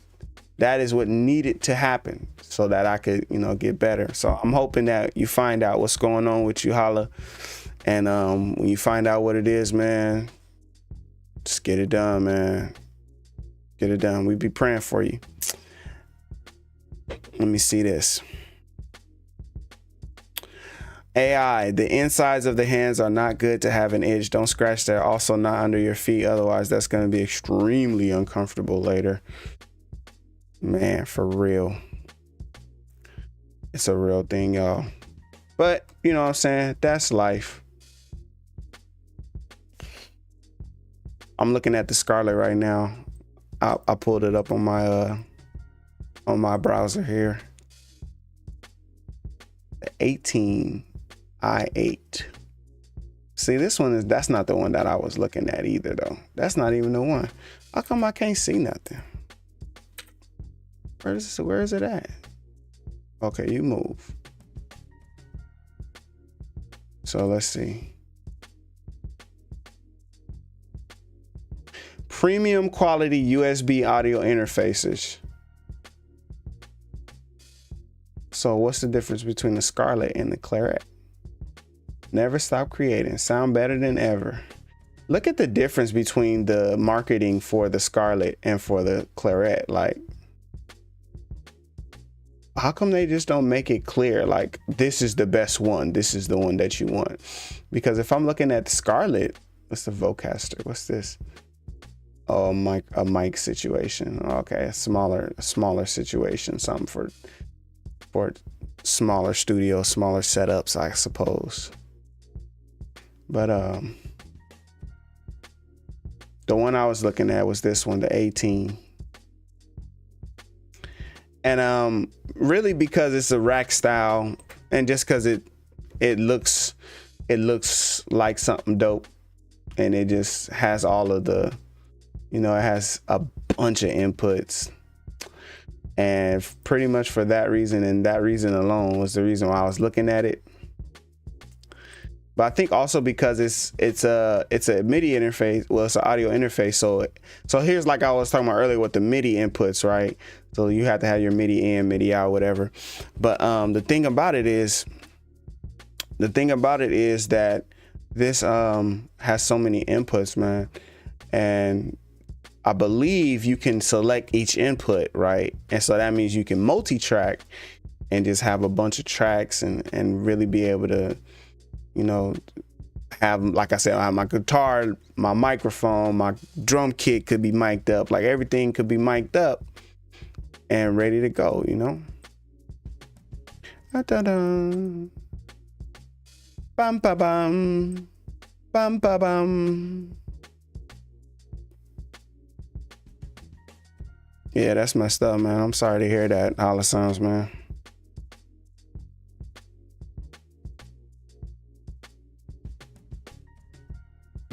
That is what needed to happen so that I could, you know, get better. So I'm hoping that you find out what's going on with you, Holla. And when you find out what it is, man, just get it done, man. Get it done. We be praying for you. Let me see this. AI, the insides of the hands are not good to have an itch. Don't scratch there. Also not under your feet. Otherwise, that's going to be extremely uncomfortable later. Man, for real. It's a real thing, y'all. But, you know what I'm saying? That's life. I'm looking at the Scarlet right now. I pulled it up on my browser here. The 18i8. See, this one that's not the one that I was looking at either, though. That's not even the one. How come I can't see nothing? Where is it at? Okay, you move. So let's see. Premium quality USB audio interfaces. So what's the difference between the Scarlet and the Claret? Never stop creating. Sound better than ever. Look at the difference between the marketing for the Scarlet and for the Claret. Like, how come they just don't make it clear? Like, this is the best one. This is the one that you want. Because if I'm looking at the Scarlet, what's the Vocaster? What's this? Oh, a mic situation. Okay, a smaller situation. Something for smaller studios, smaller setups, I suppose. But the one I was looking at was this one, the 18. And really because it's a rack style, and just because it looks like something dope, and it just has all of the, it has a bunch of inputs. And pretty much for that reason, and that reason alone, was the reason why I was looking at it. But I think also because it's a MIDI interface. Well, it's an audio interface. So here's, like I was talking about earlier with the MIDI inputs, right? So you have to have your MIDI in, MIDI out, whatever. But the thing about it is that this has so many inputs, man. And I believe you can select each input, right? And so that means you can multi-track and just have a bunch of tracks and really be able to, have, like I said, I have my guitar, my microphone, my drum kit could be mic'd up, like everything could be mic'd up and ready to go, Da-da-dum. Bum ba bum. Bum ba bum. Yeah, that's messed up, man. I'm sorry to hear that, all the sounds, man.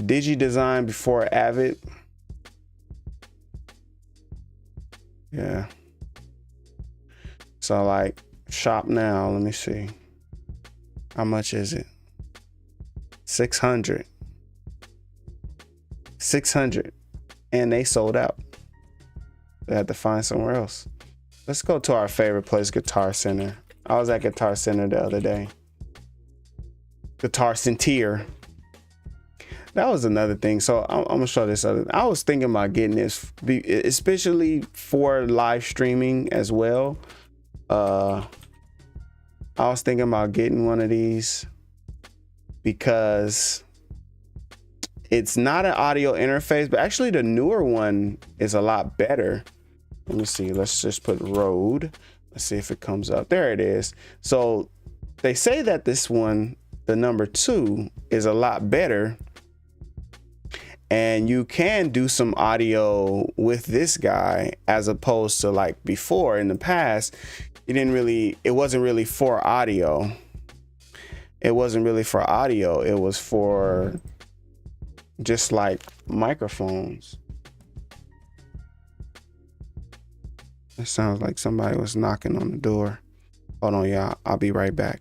Did you design before Avid? Yeah. So like shop now, let me see. How much is it? 600. 600. And they sold out. They had to find somewhere else. Let's go to our favorite place, Guitar Center. I was at Guitar Center the other day. Guitar Center. That was another thing. So I'm gonna show this other. I was thinking about getting this, especially for live streaming as well. I was thinking about getting one of these because it's not an audio interface, but actually the newer one is a lot better. Let me see. Let's just put Rode. Let's see if it comes up. There it is. So they say that this one, the number 2, is a lot better. And you can do some audio with this guy as opposed to like before in the past. It wasn't really for audio. It wasn't really for audio. It was for just like microphones. It sounds like somebody was knocking on the door. Hold on, y'all. I'll be right back.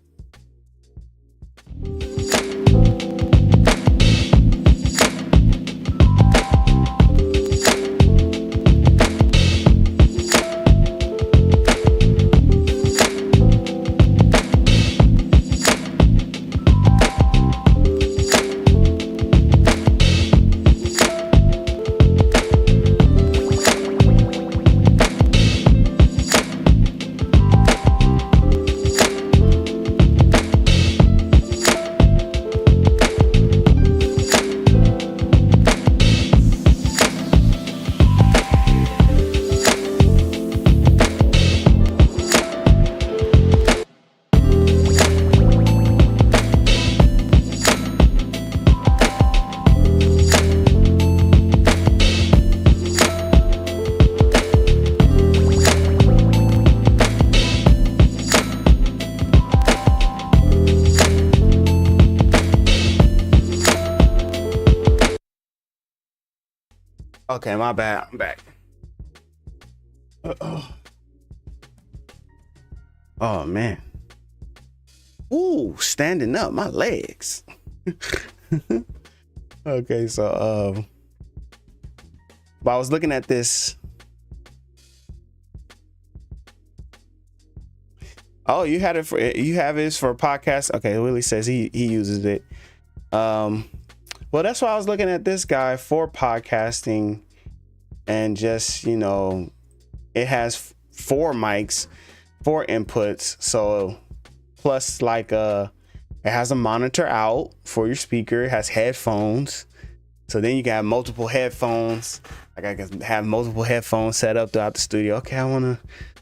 Okay, my bad. I'm back. Oh man. Ooh, standing up, my legs. Okay, so but I was looking at this. Oh, you have it for a podcast? Okay, Willie says he uses it. Well, that's why I was looking at this guy for podcasting, and just, it has 4 mics, 4 inputs. So plus like it has a monitor out for your speaker. It has headphones. So then you can have multiple headphones. Like I can have multiple headphones set up throughout the studio. Okay, I want to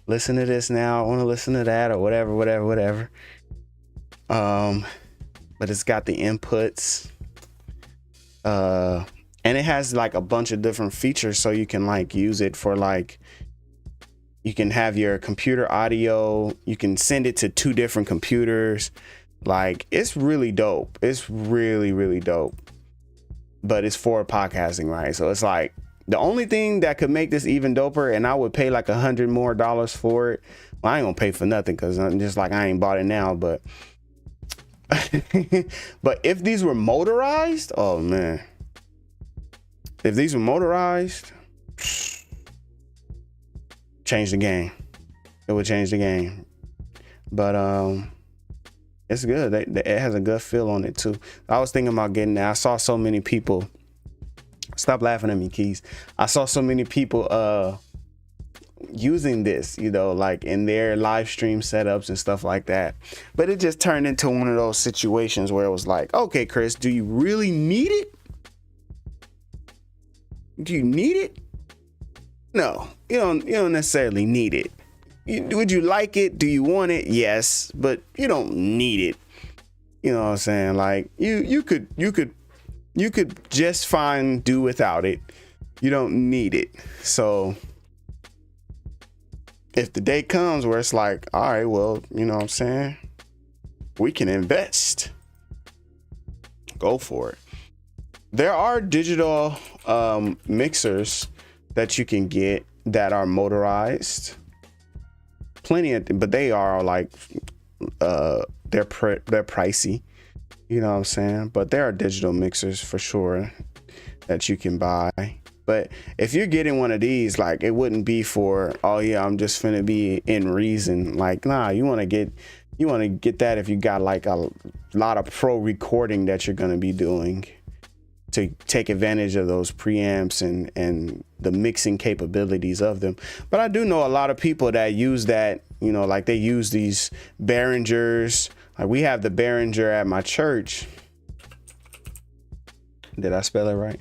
listen to this now. I want to listen to that, or whatever. But it's got the inputs. And it has like a bunch of different features, so you can like use it for like You can have your computer audio. You can send it to 2 different computers. Like, it's really dope. It's really, really dope. But it's for podcasting, right? So it's like the only thing that could make this even doper, and I would pay like $100 more for it. Well, I ain't gonna pay for nothing because I'm just like, I ain't bought it now. But but if these were motorized, oh man, if these were motorized, change the game. It would change the game. But it's good. It has a good feel on it too. I was thinking about getting that. I saw so many people. Stop laughing at me, Keys. I saw so many people using this, you know, like in their live stream setups and stuff like that. But it just turned into one of those situations where it was like, okay, Chris, do you really need it? Do you need it? No, you don't necessarily need it. Would you like it? Do you want it? Yes, but you don't need it. You know what I'm saying? Like you could just fine do without it. You don't need it. So if the day comes where it's like, all right, well, you know what I'm saying? We can invest. Go for it. There are digital mixers that you can get that are motorized. Plenty of, but they are like they're pricey. You know what I'm saying? But there are digital mixers for sure that you can buy. But if you're getting one of these, like, it wouldn't be for, oh yeah, I'm just finna be in Reason. Like, nah, you want to get that if you got like a lot of pro recording that you're gonna be doing to take advantage of those preamps and the mixing capabilities of them. But I do know a lot of people that use that, you know, like they use these Behringers. Like we have the Behringer at my church. Did I spell it right?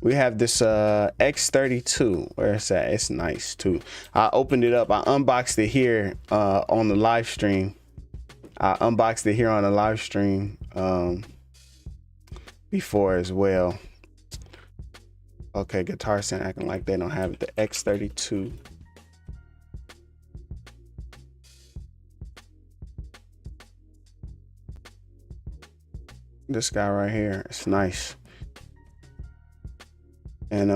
We have this X32. Where it's at? It's nice too. I opened it up. I unboxed it here on the live stream. Before as well. Okay, Guitar Center acting like they don't have it. The X32. This guy right here, it's nice. And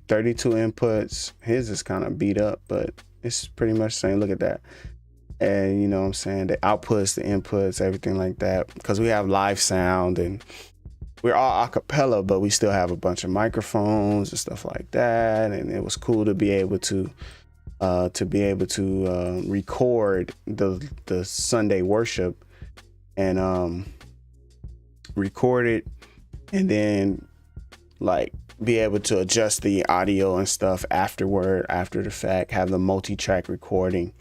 32 inputs. His is kind of beat up, but it's pretty much the same. Look at that. And you know what I'm saying? The outputs, the inputs, everything like that. Because we have live sound and we're all a cappella, but we still have a bunch of microphones and stuff like that. And it was cool to be able to record the Sunday worship and record it, and then like be able to adjust the audio and stuff after the fact, have the multi-track recording.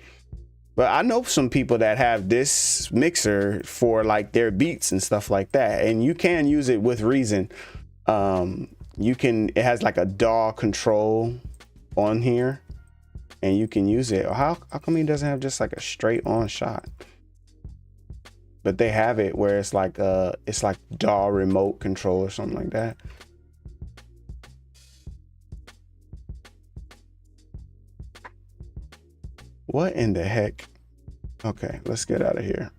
But I know some people that have this mixer for like their beats and stuff like that. And you can use it with Reason. It has like a DAW control on here and you can use it. How come he doesn't have just like a straight on shot? But they have it where it's like DAW remote control or something like that. What in the heck? Okay, let's get out of here.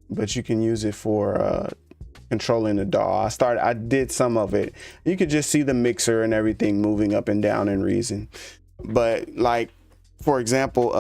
But you can use it for controlling the DAW. I did some of it. You could just see the mixer and everything moving up and down in Reason. But like, for example,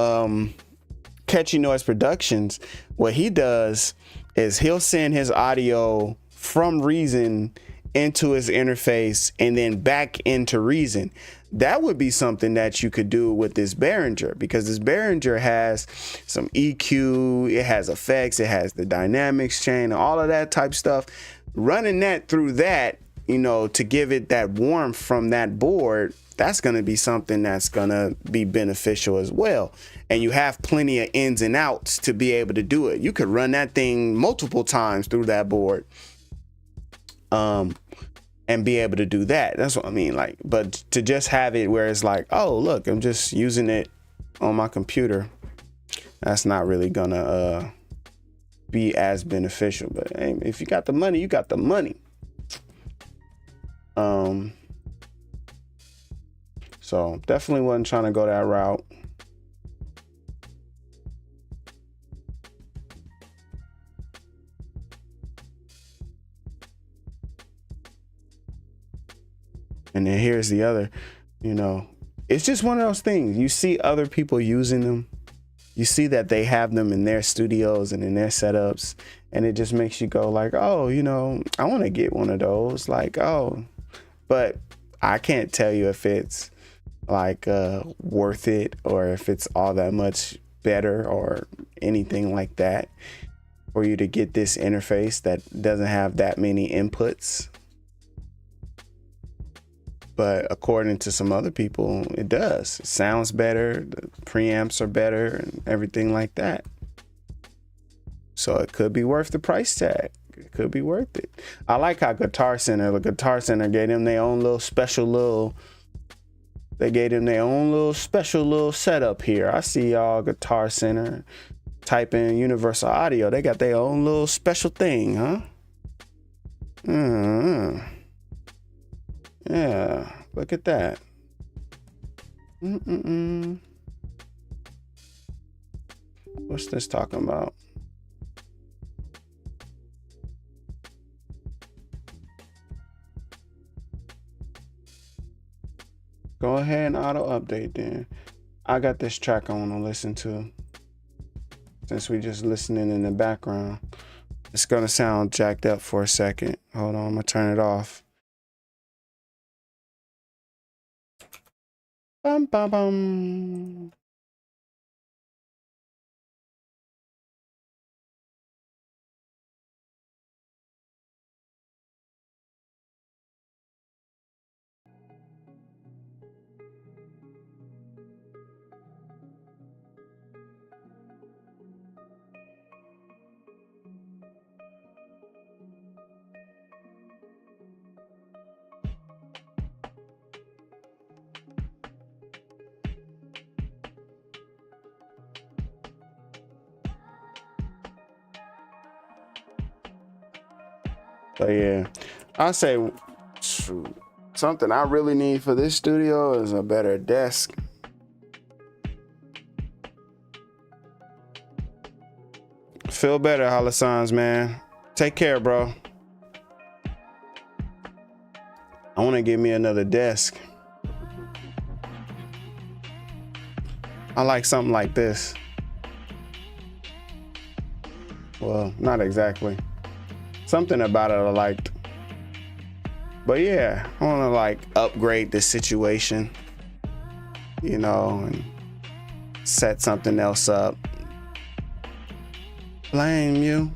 Catchy Noise Productions, what he does is he'll send his audio from Reason into his interface and then back into Reason. That would be something that you could do with this Behringer, because this Behringer has some EQ, it has effects, it has the dynamics chain, all of that type stuff. Running that through that, you know, to give it that warmth from that board, that's going to be something that's going to be beneficial as well. And you have plenty of ins and outs to be able to do it. You could run that thing multiple times through that board. And be able to do that. That's what I mean. Like, but to just have it where it's like, oh, look, I'm just using it on my computer. That's not really gonna be as beneficial. But hey, if you got the money, you got the money. So definitely wasn't trying to go that route. And then here's the other, you know, it's just one of those things. You see other people using them. You see that they have them in their studios and in their setups. And it just makes you go like, oh, you know, I want to get one of those. Like, oh, but I can't tell you if it's like worth it or if it's all that much better or anything like that for you to get this interface that doesn't have that many inputs. But according to some other people, it does. It sounds better, the preamps are better and everything like that. So it could be worth the price tag. It could be worth it. I like how the Guitar Center gave them their own little special little, they gave them their own little special little setup here. I see y'all Guitar Center, type in Universal Audio. They got their own little special thing, huh? Yeah, look at that. What's this talking about? Go ahead and auto update then. I got this track I want to listen to. Since we just listening in the background. It's gonna sound jacked up for a second. Hold on, I'm gonna turn it off. Bum, bum, bum. But yeah, I say something I really need for this studio is a better desk. Feel better, Holasans, man. Take care, bro. I want to get me another desk. I like something like this. Well, not exactly. Something about it I liked. But yeah, I want to like upgrade this situation, you know, and set something else up. Blame you.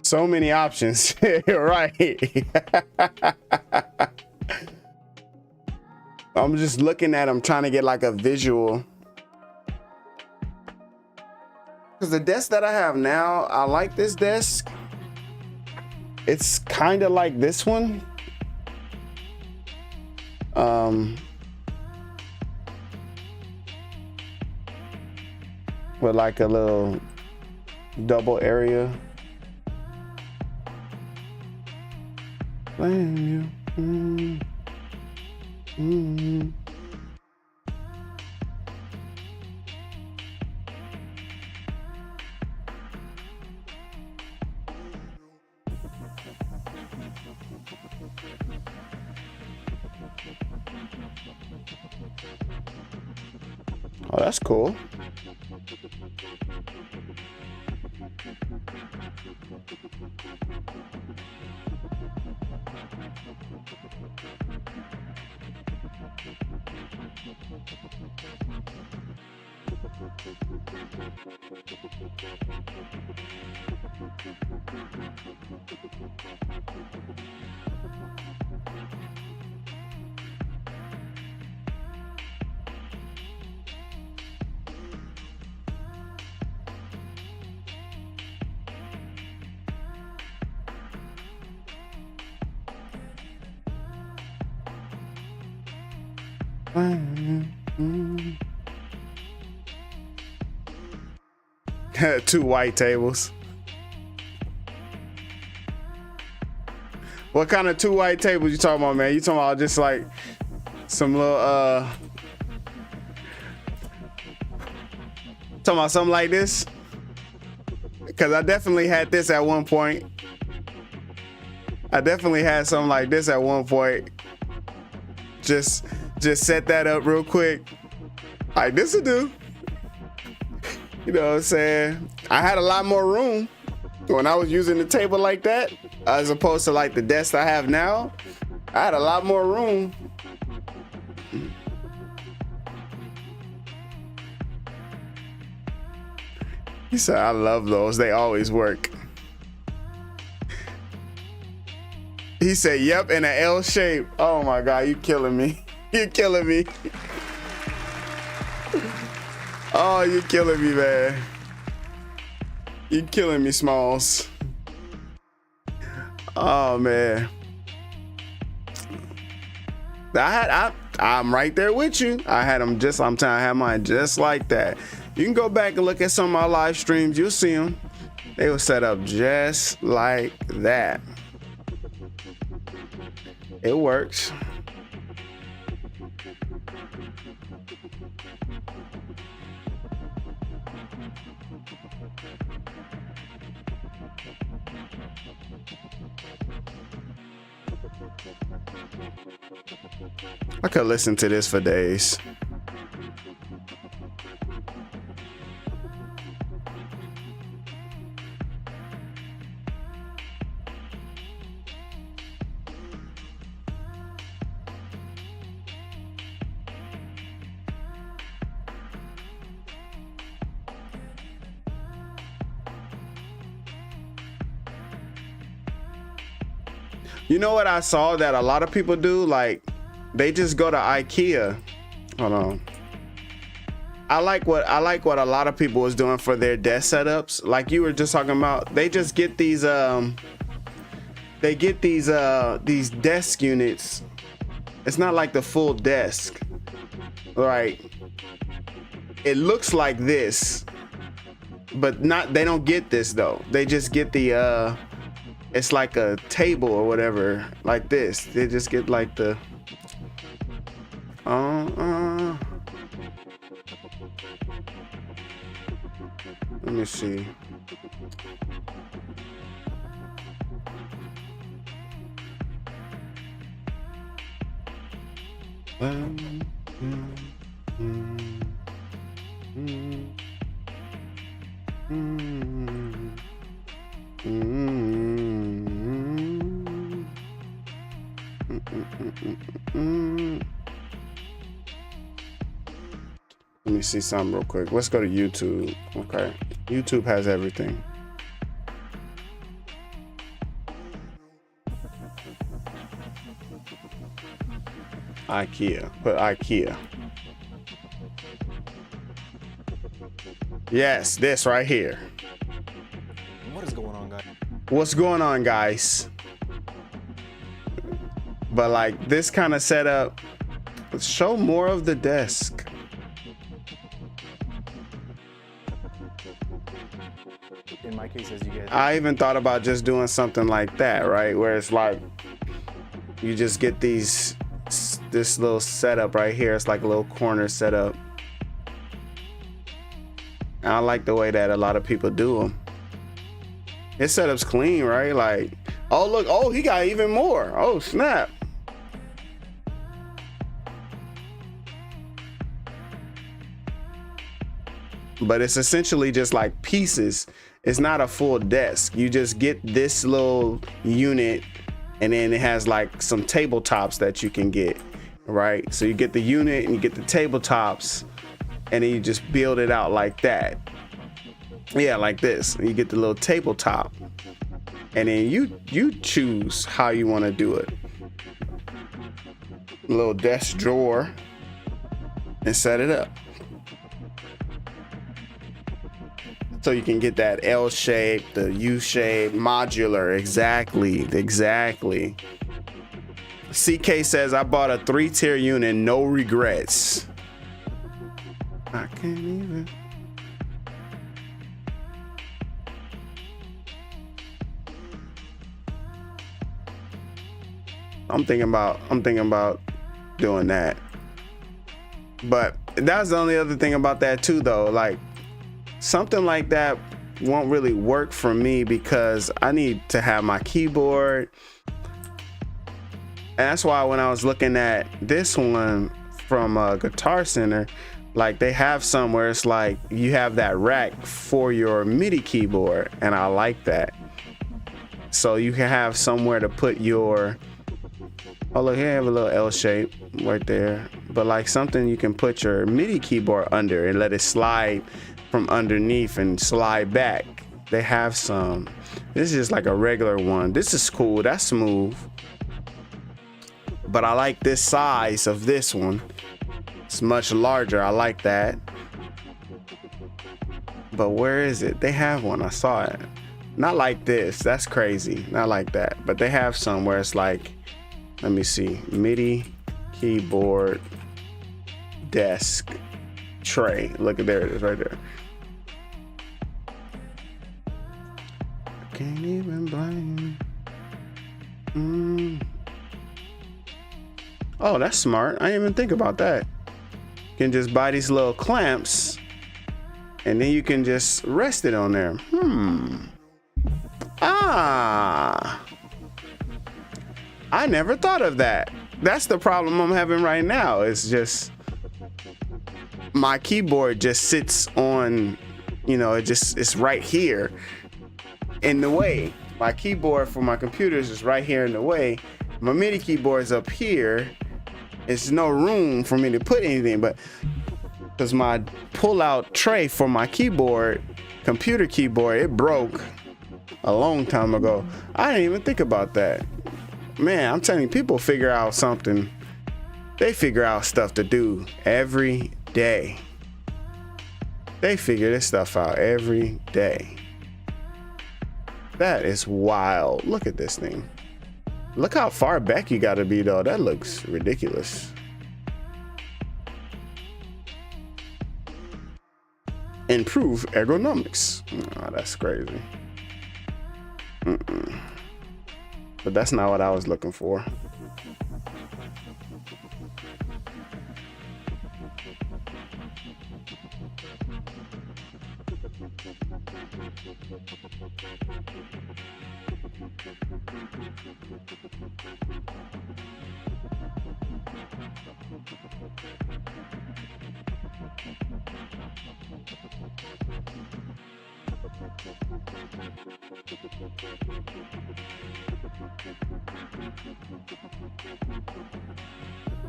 So many options. Right. I'm just looking at them, trying to get like a visual. Because the desk that I have now, I like this desk. It's kind of like this one. With like a little double area. Blame you. Oh, that's cool. Two white tables. What kind of two white tables you talking about, man? You talking about just like some little talking about something like this? Because I definitely had this at one point. I definitely had something like this at one point. Just set that up real quick. Like this will do. You know what I'm saying? I had a lot more room when I was using the table like that, as opposed to like the desk I have now. I had a lot more room. He said, I love those. They always work. He said, yep, in an L shape. Oh my God, you killing me. You're killing me. Oh, you're killing me, man. You're killing me, Smalls. Oh man. I'm right there with you. I had them just, I'm trying to have mine just like that. You can go back and look at some of my live streams. You'll see them. They were set up just like that. It works. I could listen to this for days. You know what I saw that a lot of people do? Like, they just go to IKEA. Hold on. I like what a lot of people was doing for their desk setups. Like you were just talking about, they just get these these desk units. It's not like the full desk. Right. It looks like this, but they don't get this though. They just get the it's like a table or whatever, like this. They just get like the let me see. Let me see something real quick. Let's go to YouTube. Okay. YouTube has everything. IKEA. Put IKEA. Yes, this right here. What is going on, guys? What's going on, guys? But like this kind of setup, show more of the desk. In my case, as you get, I even thought about just doing something like that, right? Where it's like you just get this little setup right here. It's like a little corner setup. And I like the way that a lot of people do them. His setup's clean, right? Like, oh look, oh he got even more. Oh snap. but it's essentially just like pieces. It's not a full desk. You just get this little unit, and then it has like some tabletops that you can get, right? So you get the unit and you get the tabletops, and then you just build it out like that. Yeah, like this. You get the little tabletop, and then you choose how you want to do it. A little desk drawer, and set it up. So you can get that L shape, the U shape, modular. Exactly. CK says, I bought a 3-tier unit, no regrets. I can't even. I'm thinking about doing that. But that's the only other thing about that too, though. Like, something like that won't really work for me because I need to have my keyboard. And that's why when I was looking at this one from Guitar Center, like they have some where it's like you have that rack for your MIDI keyboard, and I like that. So you can have somewhere to put your, oh look, here I have a little L shape right there, but like something you can put your MIDI keyboard under and let it slide from underneath and slide back. They have some. This is just like a regular one. This is cool. That's smooth. But I like this size of this one. It's much larger. I like that. But where is it? They have one. I saw it. Not like this. That's crazy. Not like that. But they have some where it's like, let me see. MIDI keyboard desk tray. Look at, there it is right there. Can't even blame. Oh, that's smart. I didn't even think about that. You can just buy these little clamps, and then you can just rest it on there. I never thought of that. That's the problem I'm having right now. It's just my keyboard just sits on, you know, it's right here in the way. My keyboard for my computer is just right here in the way. My MIDI keyboard is up here. It's no room for me to put anything, but because my pull-out tray for my keyboard, computer keyboard, it broke a long time ago. I didn't even think about that. Man, I'm telling you, people figure out something. They figure out stuff to do every day. They figure this stuff out every day. That is wild. Look at this thing. Look how far back you gotta be though. That looks ridiculous. Improve ergonomics. Oh, that's crazy. But that's not what I was looking for.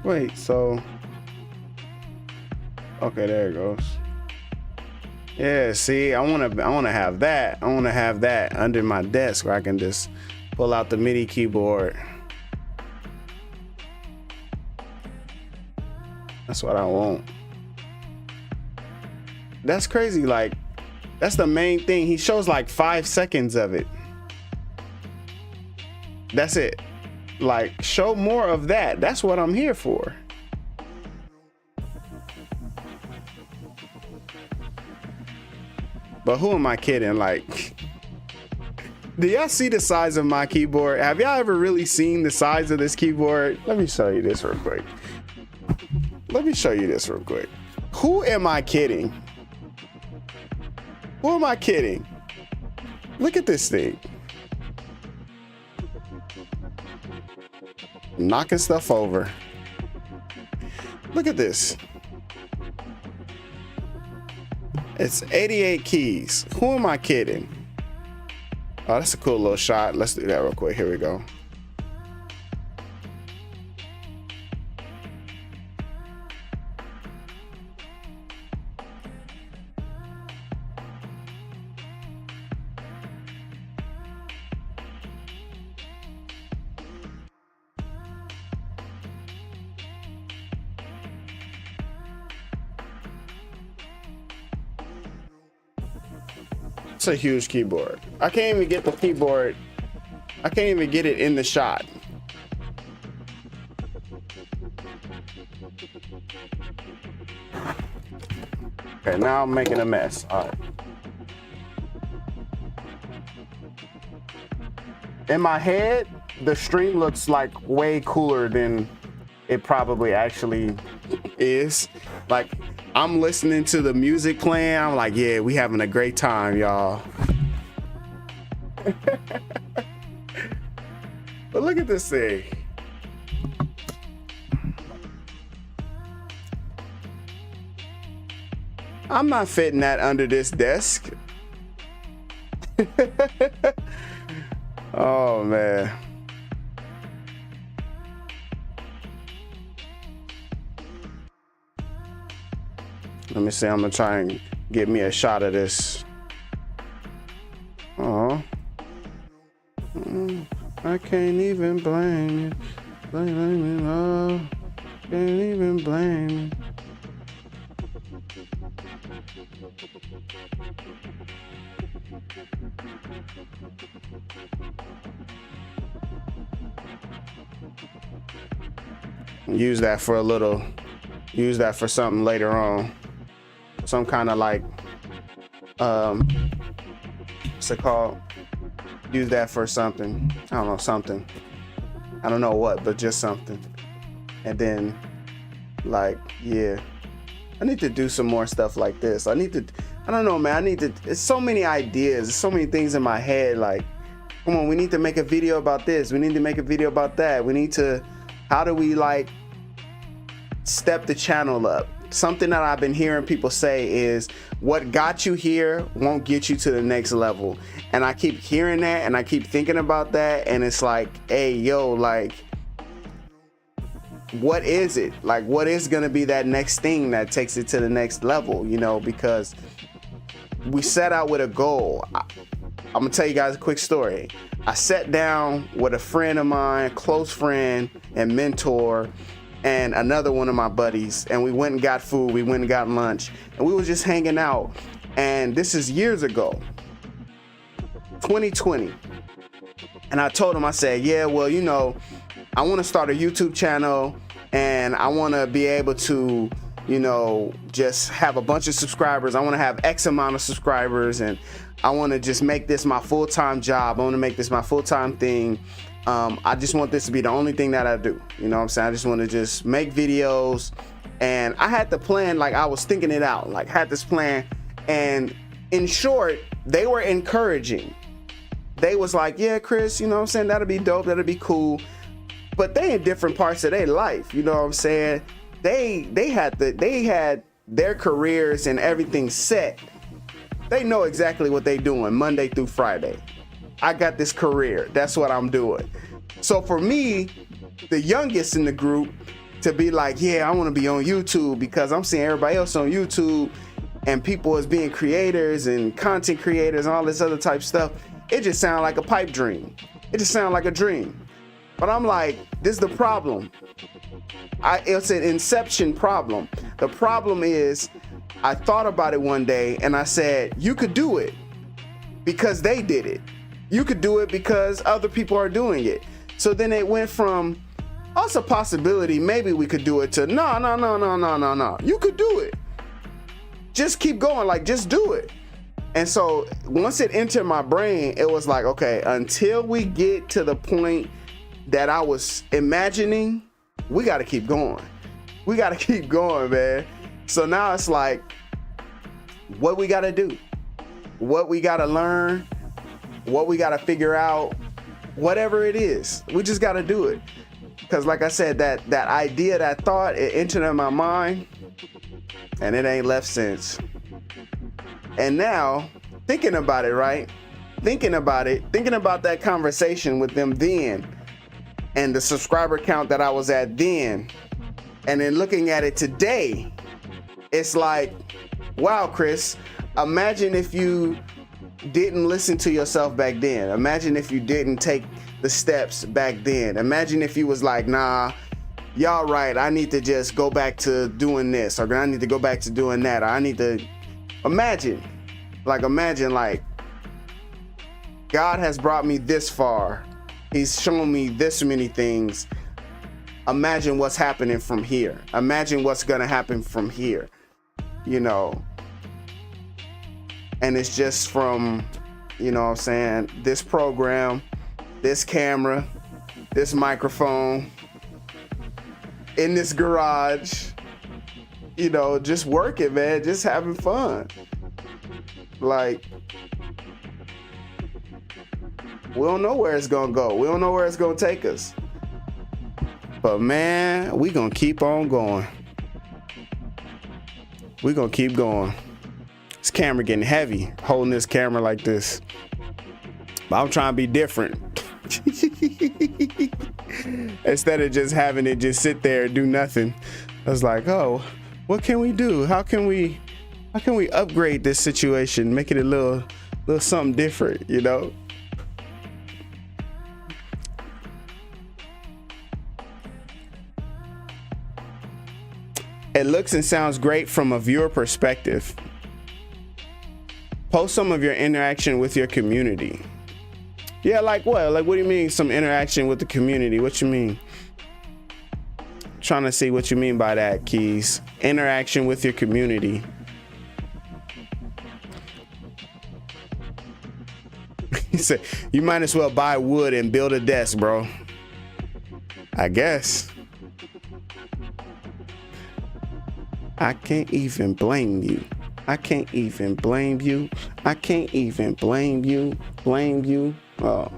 Wait, so okay, there it goes. Yeah, see, I want to have that. I want to have that under my desk where I can just pull out the MIDI keyboard. That's what I want. That's crazy. Like, that's the main thing. He shows like 5 seconds of it. That's it. Like, show more of that. That's what I'm here for. But who am I kidding? Like, do y'all see the size of my keyboard? Have y'all ever really seen the size of this keyboard? Let me show you this real quick. Who am I kidding? Who am I kidding? Look at this thing. Knocking stuff over. Look at this. It's 88 keys. Who am I kidding? Oh, that's a cool little shot. Let's do that real quick. Here we go. It's a huge keyboard. I can't even get the keyboard. I can't even get it in the shot. Okay, now I'm making a mess. All right. In my head, the stream looks like way cooler than it probably actually is. Like, I'm listening to the music playing. I'm like, yeah, we having a great time, y'all. But look at this thing. I'm not fitting that under this desk. Oh, man. Let me see. I'm gonna try and get me a shot of this. Oh, I can't even blame you. Blame me, oh, can't even blame you. Use that for a little. Use that for something later on. Some kind of like, what's it called? Use that for something. I don't know, something. I don't know what, but just something. And then, like, yeah. I need to do some more stuff like this. I don't know, man. There's so many ideas. There's so many things in my head. Like, come on, we need to make a video about this. We need to make a video about that. How do we, like, step the channel up? Something that I've been hearing people say is what got you here won't get you to the next level. And I keep hearing that and I keep thinking about that. And it's like, hey, yo, like, what is it? Like, what is going to be that next thing that takes it to the next level? You know, because we set out with a goal. I'm going to tell you guys a quick story. I sat down with a friend of mine, close friend and mentor, and another one of my buddies, and we went and got food, we went and got lunch, and we were just hanging out. And this is years ago, 2020. And I told him, I said, yeah, well, you know, I want to start a YouTube channel and I want to be able to, you know, just have a bunch of subscribers. I want to have X amount of subscribers, and I want to just make this my full-time job. I want to make this my full-time thing. I just want this to be the only thing that I do. You know what I'm saying? I just want to just make videos. And I had the plan, like I was thinking it out, like had this plan. And in short, they were encouraging. They was like, yeah, Chris, you know what I'm saying? That'll be dope. That'll be cool. But they in different parts of their life. You know what I'm saying? They had their careers and everything set. They know exactly what they doing Monday through Friday. I got this career. That's what I'm doing. So for me, the youngest in the group, to be like, yeah, I want to be on YouTube because I'm seeing everybody else on YouTube and people as being creators and content creators and all this other type stuff. It just sounded like a pipe dream. It just sounded like a dream. But I'm like, this is the problem. It's an inception problem. The problem is, I thought about it one day and I said, you could do it because they did it. You could do it because other people are doing it. So then it went from, oh, it's a possibility, maybe we could do it, to no. You could do it. Just keep going, like just do it. And so once it entered my brain, it was like, okay, until we get to the point that I was imagining, we got to keep going. We got to keep going, man. So now it's like, what we got to do, what we got to learn, what we got to figure out, whatever it is, we just got to do it. Because like I said, that idea, that thought, it entered in my mind and it ain't left since. And now, thinking about it, right? Thinking about that conversation with them then, and the subscriber count that I was at then, and then looking at it today, it's like, wow, Chris, imagine if you didn't listen to yourself back then. Imagine if you didn't take the steps back then. Imagine if you was like, nah, y'all right, I need to just go back to doing this, or I need to go back to doing that, or I need to imagine like God has brought me this far. He's shown me this many things. Imagine what's happening from here. Imagine what's gonna happen from here, you know. And it's just from, you know what I'm saying, this program, this camera, this microphone, in this garage, you know, just working, man, just having fun. Like, we don't know where it's gonna go. We don't know where it's gonna take us. But man, we gonna keep on going. We gonna keep going. This camera getting heavy, holding this camera like this. But I'm trying to be different. Instead of just having it just sit there and do nothing. I was like, oh, what can we do? How can we upgrade this situation? Make it a little something different, you know? It looks and sounds great from a viewer perspective. Post some of your interaction with your community. Yeah, like what? Like, what do you mean some interaction with the community? What you mean? Trying to see what you mean by that, Keys. Interaction with your community. He said, you might as well buy wood and build a desk, bro. I guess. I can't even blame you. I can't even blame you. I can't even blame you. Blame you. Oh.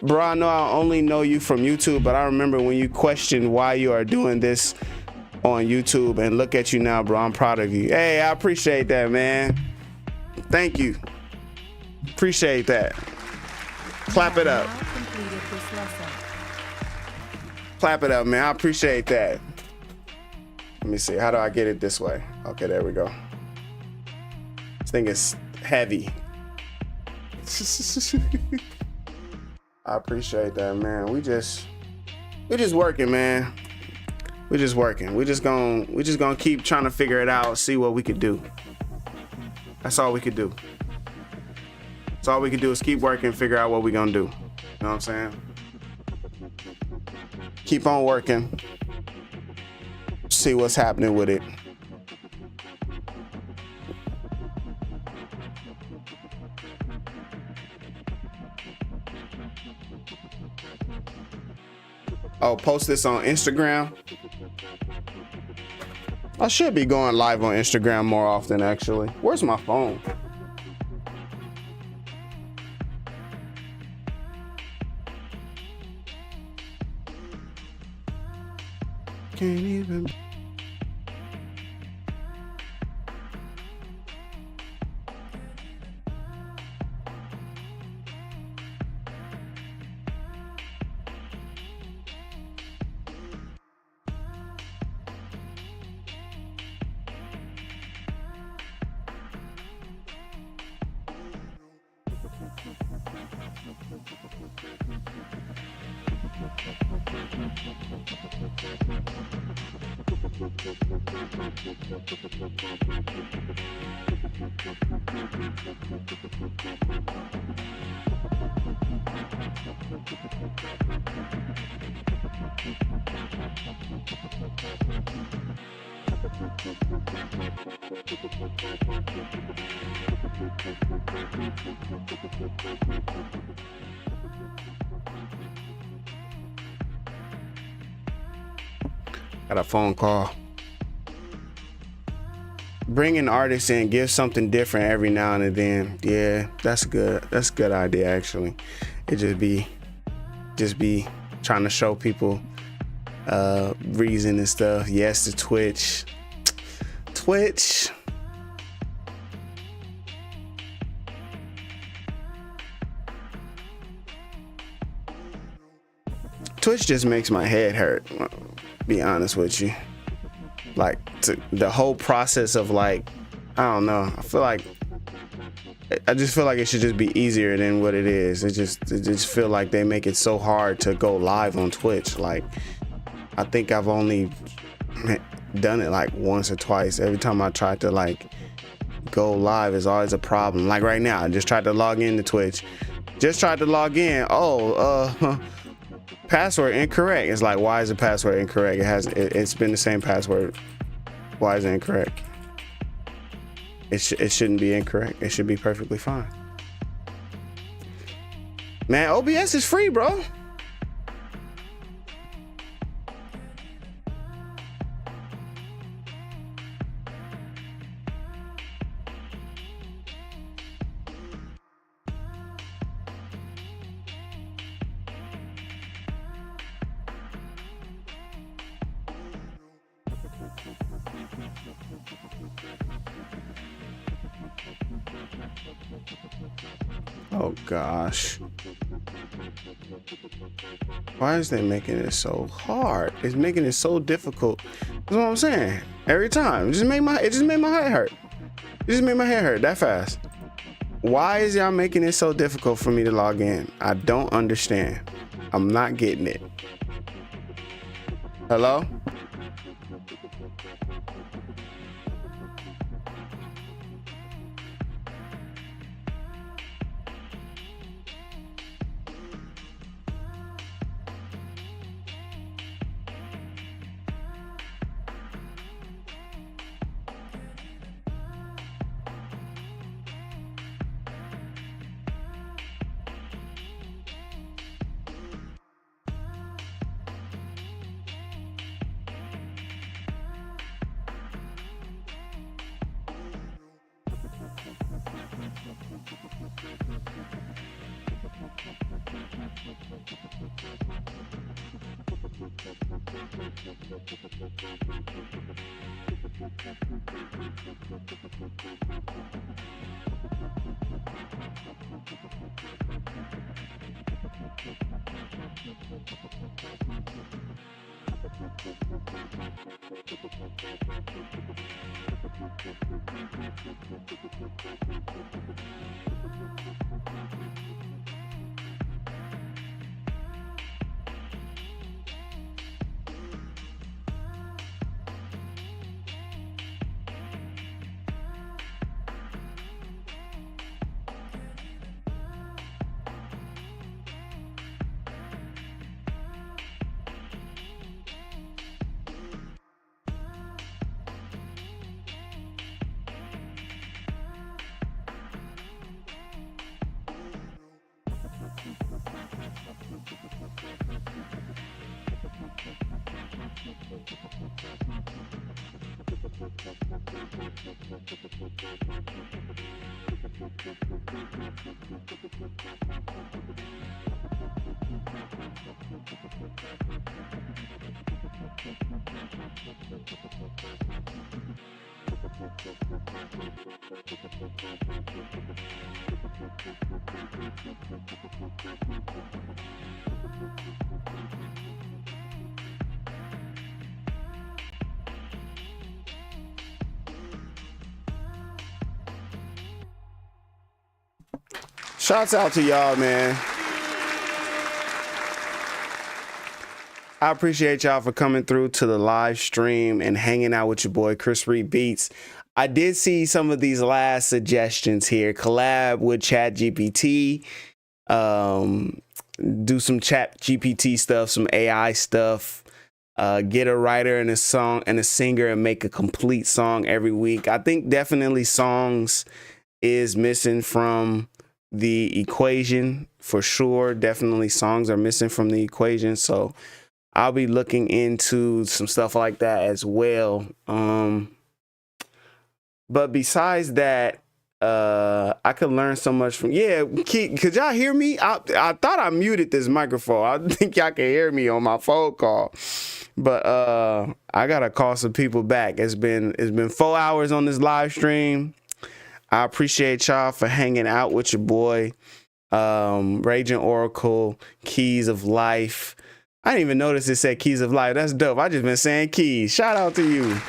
Bro, I know I only know you from YouTube, but I remember when you questioned why you are doing this on YouTube, and look at you now, bro. I'm proud of you. Hey, I appreciate that, man. Thank you. Appreciate that. Clap it up. Clap it up, man. I appreciate that. Let me see. How do I get it this way? Okay, there we go. This thing is heavy. I appreciate that, man. We just working, man. We're just working. We're just gonna keep trying to figure it out, see what we could do. That's all we could do. That's all we can do is keep working, figure out what we're gonna do. You know what I'm saying? Keep on working. See what's happening with it. Oh, post this on Instagram. I should be going live on Instagram more often, actually. Where's my phone? Can't even. Got a phone call. Bring an artist in, give something different every now and then. Yeah, that's good. That's a good idea, actually. It just be trying to show people reason and stuff. Yes to Twitch. Twitch just makes my head hurt, be honest with you. Like the whole process of like, I don't know, I just feel like it should just be easier than what it is. It just feel like they make it so hard to go live on Twitch. Like, I think I've only done it like once or twice. Every time I tried to like go live is always a problem. Like right now, I just tried to log into Twitch. Just tried to log in. Password incorrect. It's like, why is the password incorrect? It's been the same password. Why is it incorrect? It shouldn't be incorrect. It should be perfectly fine. Man, OBS is free, bro. Oh gosh. Why is they making it so hard? It's making it so difficult. That's what I'm saying. Every time. It just made my head hurt. It just made my head hurt that fast. Why is y'all making it so difficult for me to log in? I don't understand. I'm not getting it. Hello? Shouts out to y'all, man. I appreciate y'all for coming through to the live stream and hanging out with your boy Chris Reed Beats. I did see some of these last suggestions here. Collab with Chat GPT. Do some Chat GPT stuff, some AI stuff. Get a writer and a song and a singer and make a complete song every week. I think definitely songs is missing from the equation for sure. Definitely songs are missing from the equation. So I'll be looking into some stuff like that as well. But besides that, I could learn so much from, could y'all hear me? I thought I muted this microphone. I think y'all can hear me on my phone call. But I gotta call some people back. It's been 4 hours on this live stream. I appreciate y'all for hanging out with your boy, Raging Oracle, Keys of Life. I didn't even notice it said Keys of Life. That's dope. I just been saying keys. Shout out to you.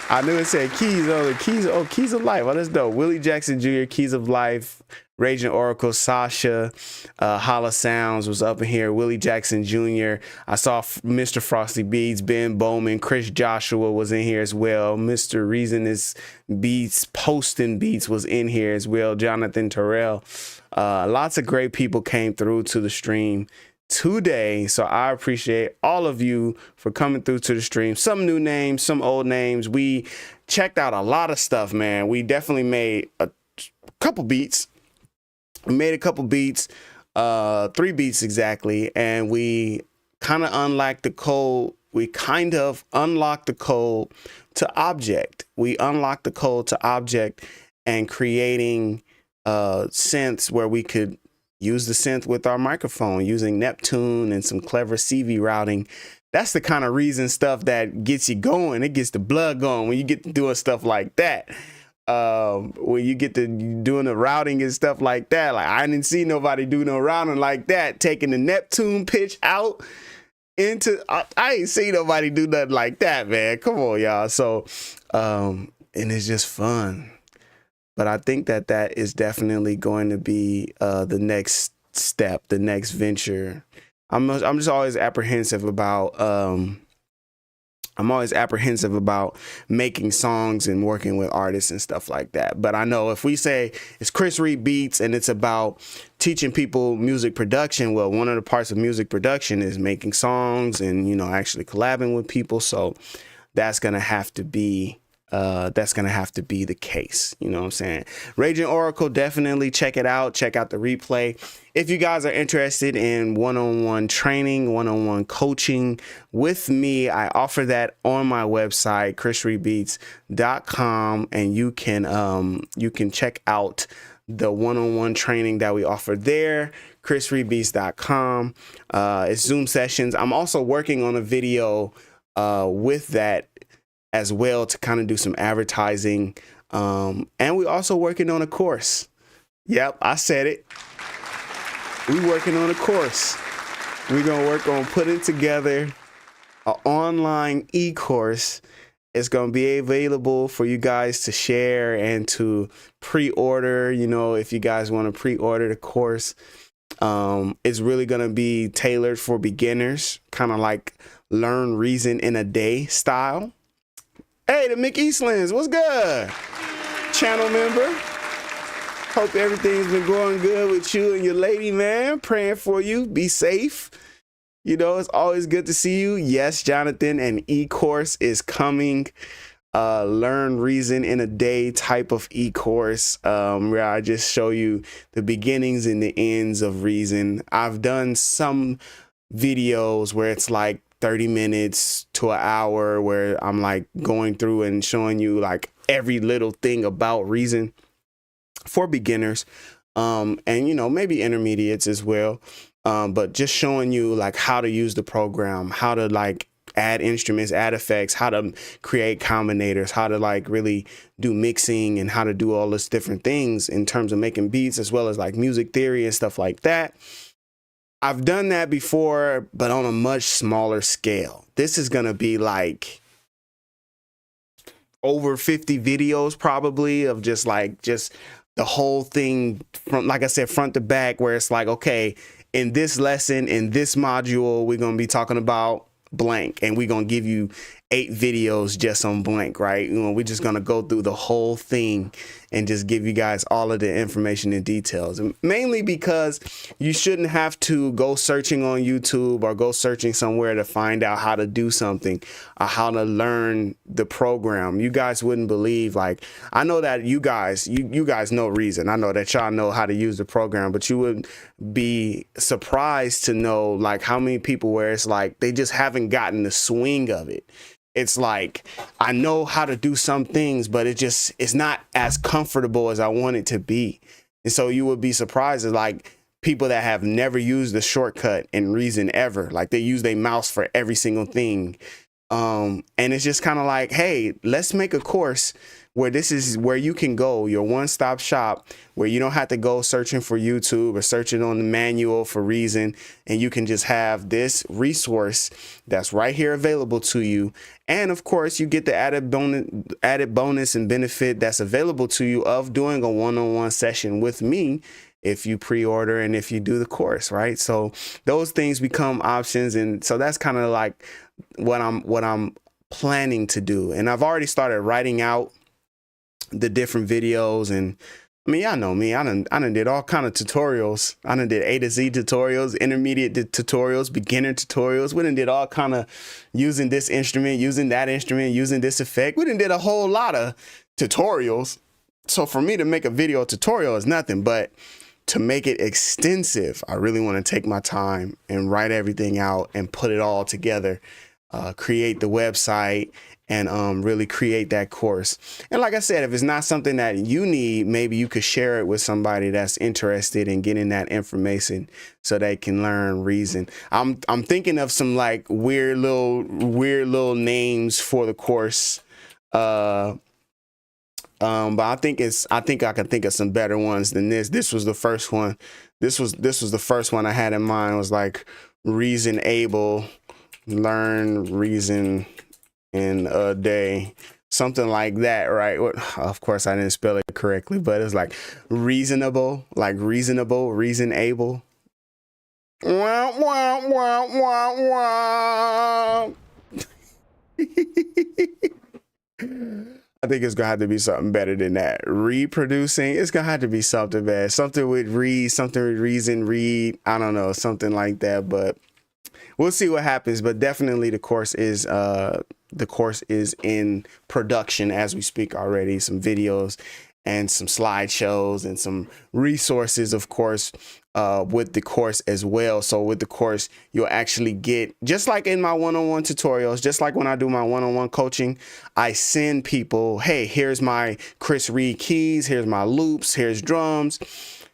I knew it said keys. Keys of Life. Oh, that's dope. Willie Jackson Jr., Keys of Life, Raging Oracle, Sasha, Holla Sounds was up in here. Willie Jackson Jr. I saw Mr. Frosty Beats, Ben Bowman, Chris Joshua was in here as well. Mr. Reason is Beats, Postin Beats was in here as well. Jonathan Terrell. Lots of great people came through to the stream today, so I appreciate all of you for coming through to the stream. Some new names, some old names. We checked out a lot of stuff, man. We definitely made a couple beats. We made a couple beats, 3 beats exactly, and we kind of unlocked the code. We kind of unlocked the code to Objekt. We unlocked the code to Objekt and creating synths where we could use the synth with our microphone using Neptune and some clever CV routing. That's the kind of Reason stuff that gets you going. It gets the blood going when you get to doing stuff like that. When you get to doing the routing and stuff like that. Like, I didn't see nobody do no routing like that, taking the Neptune pitch out into, I ain't seen nobody do nothing like that, man. Come on, y'all. So, and it's just fun. But I think that that is definitely going to be the next step, the next venture. I'm just always apprehensive about making songs and working with artists and stuff like that. But I know if we say it's Chris Reed Beats and it's about teaching people music production, well, one of the parts of music production is making songs and, you know, actually collabing with people. So that's gonna have to be the case. You know what I'm saying? Raging Oracle, definitely check it out. Check out the replay. If you guys are interested in one-on-one training, one-on-one coaching with me, I offer that on my website, chrisreedbeats.com, and you can check out the one-on-one training that we offer there, chrisreedbeats.com. It's Zoom sessions. I'm also working on a video with that as well to kind of do some advertising. And we're also working on a course. Yep, I said it. We're working on a course. We're going to work on putting together an online e-course. It's going to be available for you guys to share and to pre-order. You know, if you guys want to pre-order the course, it's really going to be tailored for beginners, kind of like learn Reason in a day style. Hey, the Mick Eastlands, what's good? Channel member. Hope everything's been going good with you and your lady, man. Praying for you. Be safe. You know, it's always good to see you. Yes, Jonathan, an e-course is coming. Learn Reason in a day type of e-course where I just show you the beginnings and the ends of Reason. I've done some videos where it's like 30 minutes to an hour where I'm like going through and showing you like every little thing about Reason for beginners, and you know, maybe intermediates as well, but just showing you like how to use the program, how to like add instruments, add effects, how to create combinators, how to like really do mixing and how to do all these different things in terms of making beats, as well as like music theory and stuff like that. I've done that before, but on a much smaller scale. This is going to be like over 50 videos probably of just the whole thing from, like I said, front to back, where it's like, okay, in this lesson, in this module, we're going to be talking about blank, and we're going to give you 8 videos just on blank, right? You know, we're just going to go through the whole thing and just give you guys all of the information and details. And mainly because you shouldn't have to go searching on YouTube or go searching somewhere to find out how to do something or how to learn the program. You guys wouldn't believe, like, I know that you guys know Reason. I know that y'all know how to use the program, but you would be surprised to know like how many people where it's like they just haven't gotten the swing of it. It's like, I know how to do some things, but it's not as comfortable as I want it to be. And so you would be surprised at like people that have never used the shortcut in Reason ever. Like they use their mouse for every single thing. And it's just kind of like, hey, let's make a course where this is where you can go, your one-stop shop, where you don't have to go searching for YouTube or searching on the manual for Reason, and you can just have this resource that's right here available to you. And of course, you get the added bonus and benefit that's available to you of doing a one-on-one session with me if you pre-order and if you do the course, right? So those things become options, and so that's kind of like what I'm planning to do. And I've already started writing out the different videos. And I mean, y'all know me, I done did all kind of tutorials. I done did A to Z tutorials, intermediate tutorials, beginner tutorials. We done did all kind of using this instrument, using that instrument, using this effect. We done did a whole lot of tutorials. So for me to make a video tutorial is nothing, but to make it extensive, I really want to take my time and write everything out and put it all together, create the website, and really create that course. And like I said, if it's not something that you need, maybe you could share it with somebody that's interested in getting that information so they can learn Reason. I'm thinking of some like weird little names for the course. But I think I can think of some better ones than this. This was the first one. This was the first one I had in mind. It was like Reason Able, learn Reason in a day, something like that, right? Of course, I didn't spell it correctly, but it's like reasonable, reason able. Wah, wah, wah, wah, wah. I think it's gonna have to be something better than that. Reproducing, it's gonna have to be something bad, something with reason, read. I don't know, something like that, but we'll see what happens. But definitely the course is in production as we speak already. Some videos and some slideshows and some resources, of course, with the course as well. So with the course, you'll actually get, just like in my one-on-one tutorials, just like when I do my one-on-one coaching, I send people, hey, here's my Chris Reed keys, here's my loops, here's drums,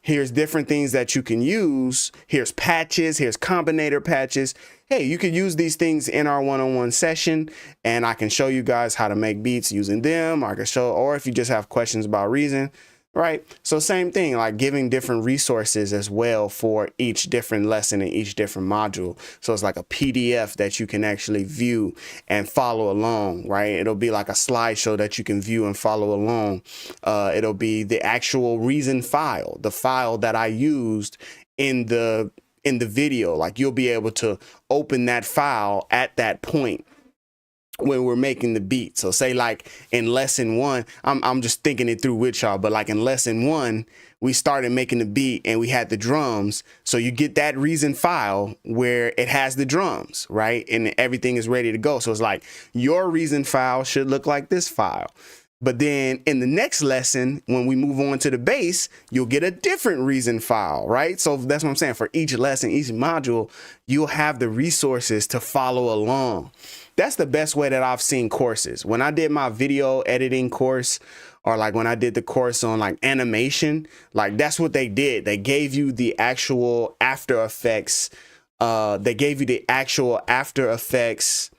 here's different things that you can use. Here's patches, here's combinator patches. Hey, you could use these things in our one-on-one session, and I can show you guys how to make beats using them. I can show, or if you just have questions about Reason, right? So same thing, like giving different resources as well for each different lesson and each different module. So it's like a PDF that you can actually view and follow along, right? It'll be like a slideshow that you can view and follow along. It'll be the actual Reason file, the file that I used in the video. Like you'll be able to open that file at that point when we're making the beat. So say like in lesson 1, I'm just thinking it through with y'all, but like in lesson 1, we started making the beat and we had the drums. So you get that Reason file where it has the drums, right? And everything is ready to go. So it's like your Reason file should look like this file. But then in the next lesson, when we move on to the bass, you'll get a different Reason file, right? So that's what I'm saying. For each lesson, each module, you'll have the resources to follow along. That's the best way that I've seen courses. When I did my video editing course, or like when I did the course on like animation, like that's what they did. They gave you the actual After Effects. They gave you the actual After Effects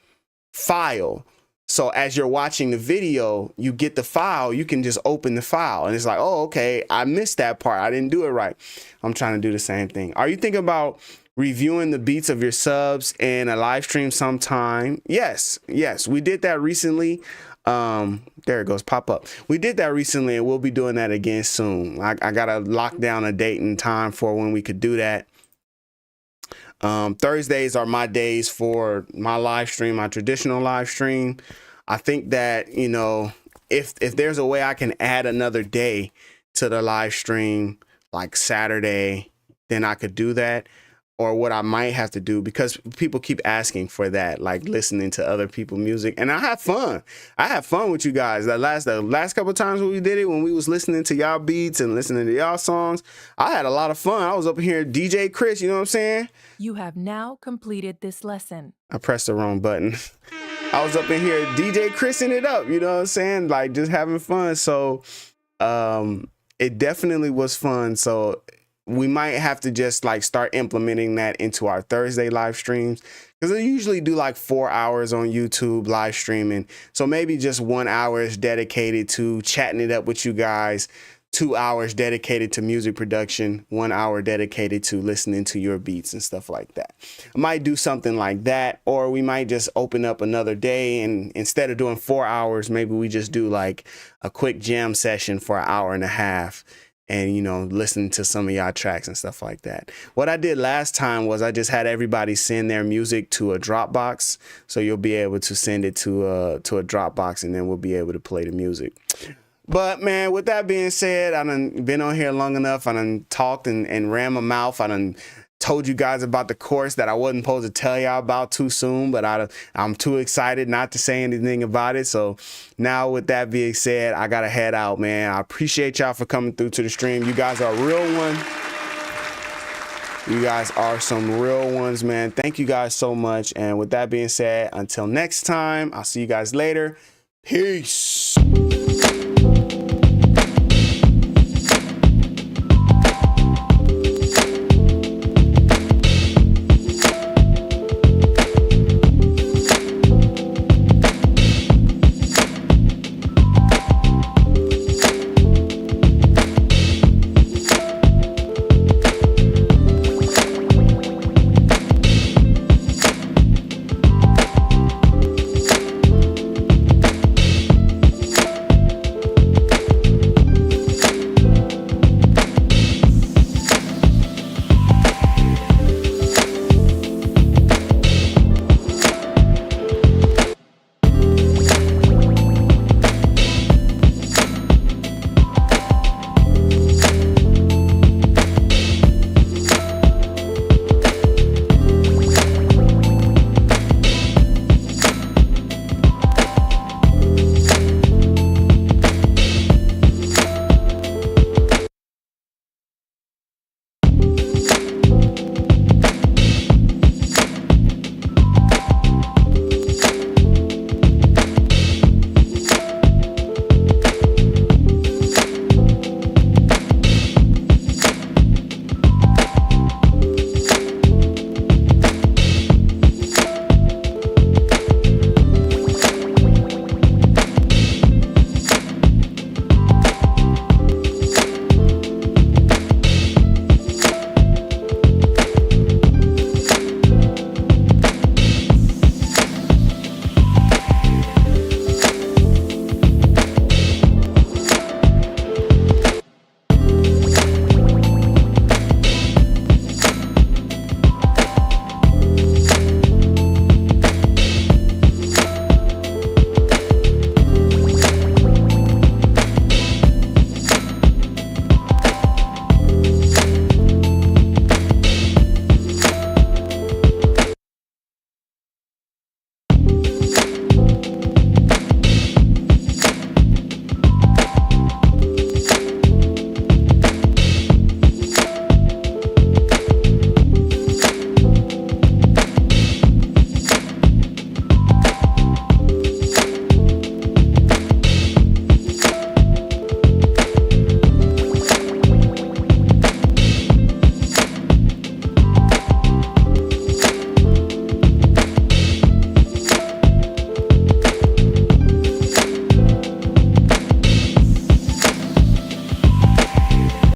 file. So as you're watching the video, you get the file, you can just open the file and it's like, oh, okay, I missed that part. I didn't do it right. I'm trying to do the same thing. Are you thinking about reviewing the beats of your subs in a live stream sometime? Yes, we did that recently. There it goes, pop up. We did that recently and we'll be doing that again soon. I gotta lock down a date and time for when we could do that. Thursdays are my days for my live stream, my traditional live stream. I think that, you know, if there's a way I can add another day to the live stream, like Saturday, then I could do that. Or what I might have to do, because people keep asking for that, like listening to other people's music. And I have fun. I have fun with you guys. The last couple of times when we did it, when we was listening to y'all beats and listening to y'all songs, I had a lot of fun. I was up here DJ Chris, you know what I'm saying? You have now completed this lesson. I pressed the wrong button. I was up in here DJ Chrising it up, you know what I'm saying? Like just having fun. So it definitely was fun. So we might have to just like start implementing that into our Thursday live streams, Because I usually do like 4 hours on YouTube live streaming. So maybe just 1 hour is dedicated to chatting it up with you guys. 2 hours dedicated to music production, 1 hour dedicated to listening to your beats and stuff like that. I might do something like that, or we might just open up another day, and instead of doing 4 hours, maybe we just do like a quick jam session for an hour and a half and, you know, listen to some of y'all tracks and stuff like that. What I did last time was I just had everybody send their music to a Dropbox. So you'll be able to send it to a Dropbox, and then we'll be able to play the music. But man, with that being said, I done been on here long enough. I done talked and ran my mouth. I done told you guys about the course that I wasn't supposed to tell y'all about too soon, but I'm too excited not to say anything about it. So now with that being said, I gotta head out, man. I appreciate y'all for coming through to the stream. You guys are a real one. You guys are some real ones, man. Thank you guys so much. And with that being said, until next time, I'll see you guys later. Peace.